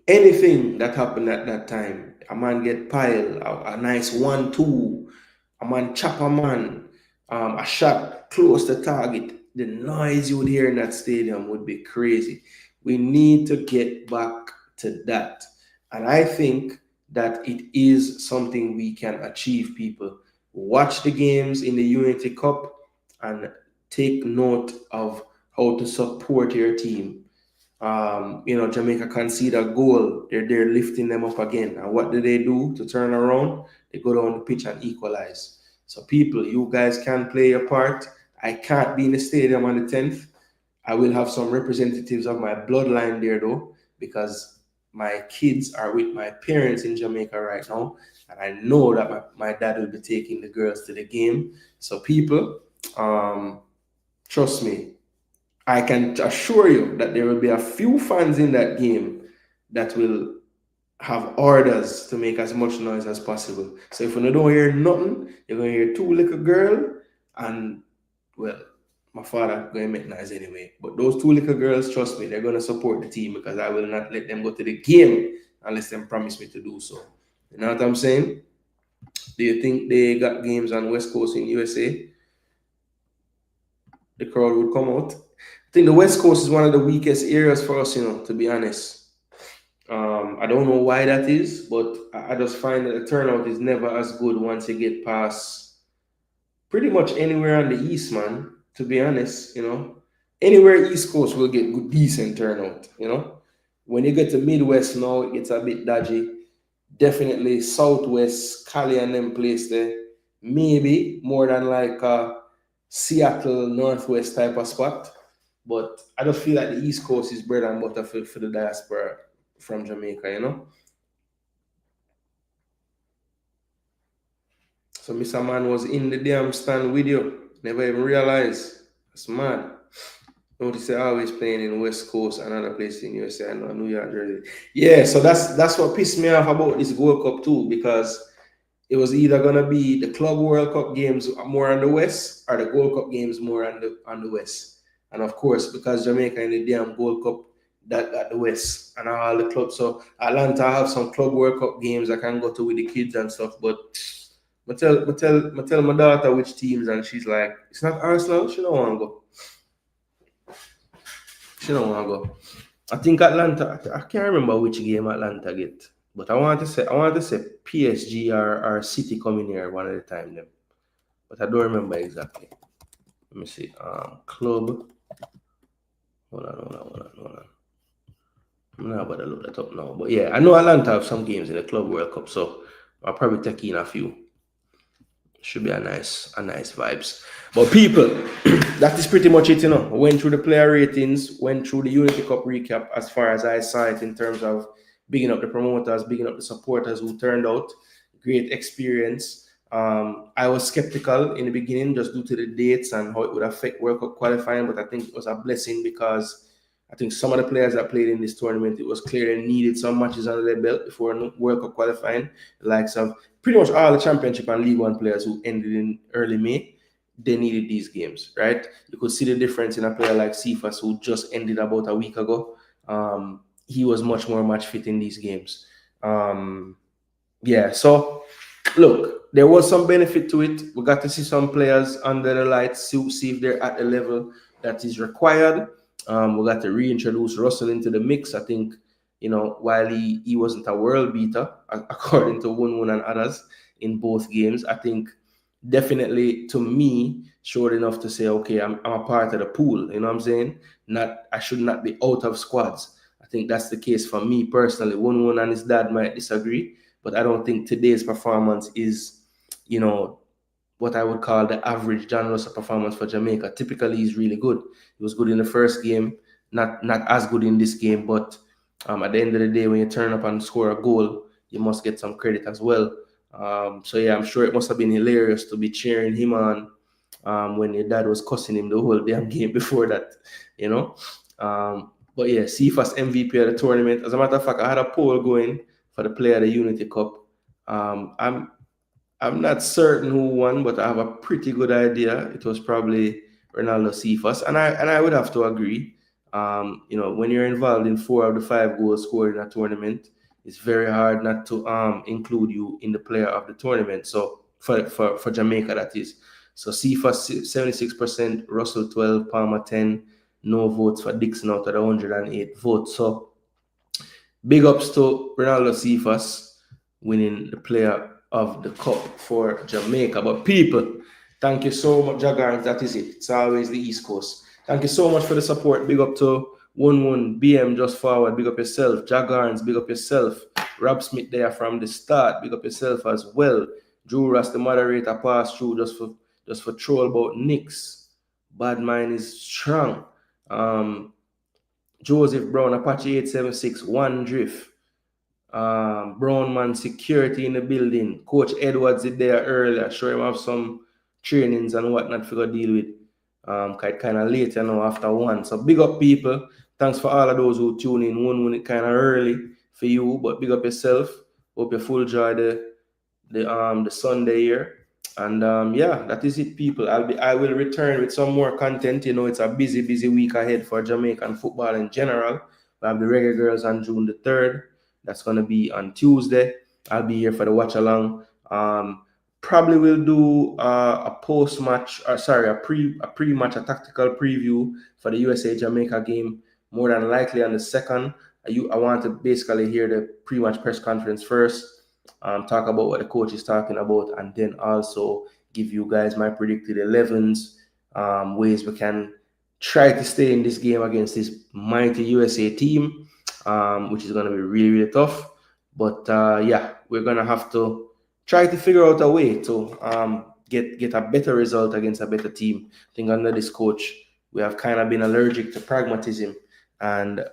anything that happened at that time, a man get piled, a nice 1-2, a man chop a man, a shot close to target, the noise you would hear in that stadium would be crazy. We need to get back to that. And I think that it is something we can achieve, people. Watch the games in the Unity Cup and take note of how to support your team. Jamaica concede a goal, they're lifting them up again. And what do they do to turn around? They go down the pitch and equalize. So people, you guys can play your part. I can't be in the stadium on the 10th. I will have some representatives of my bloodline there though, because my kids are with my parents in Jamaica right now. And I know that my dad will be taking the girls to the game. So people, trust me, I can assure you that there will be a few fans in that game that will have orders to make as much noise as possible. So if you don't hear nothing, you're going to hear two little girl and, well, my father going to make noise anyway. But those two little girls, trust me, they're going to support the team because I will not let them go to the game unless they promise me to do so. You know what I'm saying? Do you think they got games on West Coast in USA? The crowd would come out. I think the West Coast is one of the weakest areas for us, to be honest. I don't know why that is, but I just find that the turnout is never as good once you get past pretty much anywhere on the East, man, to be honest, Anywhere East Coast will get good, decent turnout, When you get to Midwest now, it gets a bit dodgy. Definitely Southwest, Cali and them place there. Maybe more than like Seattle, Northwest type of spot. But I just feel like the East Coast is bread and butter for the diaspora from Jamaica, So Mr. Man was in the damn stand with you. Never even realized. That's mad. Notice they're always playing in West Coast and other places in USA and New York, Jersey. Yeah, so that's what pissed me off about this World Cup too, because it was either gonna be the Club World Cup games more on the West or the Gold Cup games more on the West. And of course, because Jamaica in the damn Gold Cup, that got the West and all the clubs. So Atlanta have some Club World Cup games I can go to with the kids and stuff. But I tell my daughter which teams, and she's like, it's not Arsenal. She don't want to go. She don't want to go. I think Atlanta. I can't remember which game Atlanta get, but I want to say PSG or City coming here one at a time. Them, but I don't remember exactly. Let me see. Club. Hold on. I'm not about to look that up now. But yeah, I know Atlanta have some games in the Club World Cup, so I'll probably take in a few. Should be a nice vibes. But people, that is pretty much it, Went through the player ratings, went through the Unity Cup recap as far as I saw it in terms of bigging up the promoters, bigging up the supporters who turned out. Great experience. I was skeptical in the beginning just due to the dates and how it would affect World Cup qualifying, but I think it was a blessing because I think some of the players that played in this tournament, it was clear they needed some matches under their belt before World Cup qualifying. The likes of pretty much all the Championship and League One players who ended in early May, they needed these games, right? You could see the difference in a player like Cephas, who just ended about a week ago. He was much more match fit in these games. So look, there was some benefit to it. We got to see some players under the lights, see if they're at the level that is required. We got to reintroduce Russell into the mix. I think, while he wasn't a world beater, according to Wun and others in both games, I think definitely to me showed enough to say, okay, I'm a part of the pool. You know what I'm saying? I should not be out of squads. I think that's the case for me personally. Wun and his dad might disagree, but I don't think today's performance is, what I would call the average John Russell performance for Jamaica. Typically, he's really good. He was good in the first game, not as good in this game, but at the end of the day, when you turn up and score a goal, you must get some credit as well. I'm sure it must have been hilarious to be cheering him on when your dad was cussing him the whole damn game before that, But yeah, Cephas MVP of the tournament. As a matter of fact, I had a poll going for the player of the Unity Cup. I'm not certain who won, but I have a pretty good idea. It was probably Ronaldo Cephas, and I would have to agree. When you're involved in 4 of the 5 goals scored in a tournament, it's very hard not to include you in the player of the tournament. So for Jamaica, that is. So Cephas 76%, Russell 12, Palmer 10, no votes for Dixon out of the 108 votes. So big ups to Ronaldo Cephas winning the player of the cup for Jamaica. But people, thank you so much, Jaguars. That is it. It's always the East Coast. Thank you so much for the support. Big up to 1-1 BM just forward, big up yourself. Jagarns, big up yourself. Rob Smith there from the start, big up yourself as well. Drew Ross, the moderator, passed through just for troll about Knicks. Bad mind is strong. Joseph Brown, Apache 876, One Drift. Brownman Security in the building. Coach Edwards is there earlier. Sure him have some trainings and whatnot for to deal with. Kind of late, after 1. So big up people. Thanks for all of those who tune in. 1 minute kind of early for you, but big up yourself. Hope you full enjoy the Sunday here. And yeah, that is it, people. I will return with some more content. It's a busy week ahead for Jamaican football in general. We have the Reggae Girls on June the 3rd. That's gonna be on Tuesday. I'll be here for the watch along. Probably will do a post-match, a pre-match, a tactical preview for the USA Jamaica game. More than likely on the 2nd. I want to basically hear the pre-match press conference first. Talk about what the coach is talking about, and then also give you guys my predicted 11s, ways we can try to stay in this game against this mighty USA team, which is going to be really tough. But yeah, we're going to have to try to figure out a way to get a better result against a better team. I think under this coach, we have kind of been allergic to pragmatism. And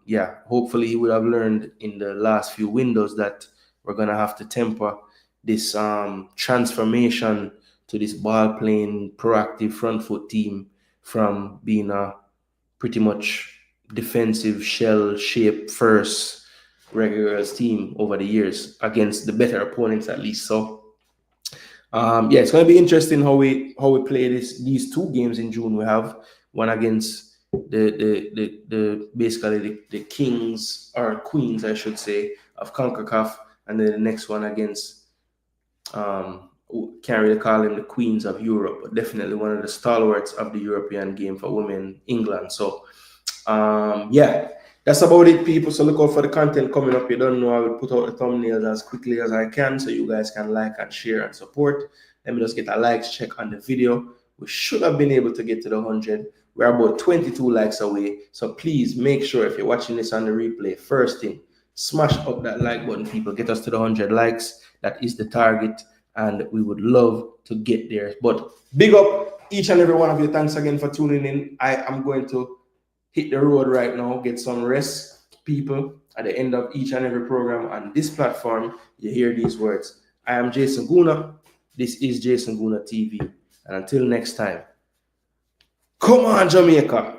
yeah, hopefully he would have learned in the last few windows that we're going to have to temper this transformation to this ball-playing, proactive front foot team from being a pretty much defensive shell-shaped first Reggae Girls team over the years against the better opponents at least. So yeah, it's going to be interesting how we play these 2 games in June. We have one against the basically the kings or queens, I should say, of CONCACAF, and then the next one against can't really call them the queens of Europe, but definitely one of the stalwarts of the European game for women, England. So yeah, that's about it, people. So look out for the content coming up. You don't know, I will put out the thumbnails as quickly as I can so you guys can like and share and support. Let me just get a likes check on the video. We should have been able to get to the 100. We're about 22 likes away. So please make sure if you're watching this on the replay, first thing, smash up that like button, people. Get us to the 100 likes. That is the target, and we would love to get there. But big up each and every one of you. Thanks again for tuning in. I am going to hit the road right now, get some rest, people. At the end of each and every program on this platform, you hear these words. I am Jason Gooner. This is Jason Gooner TV. And until next time, come on, Jamaica.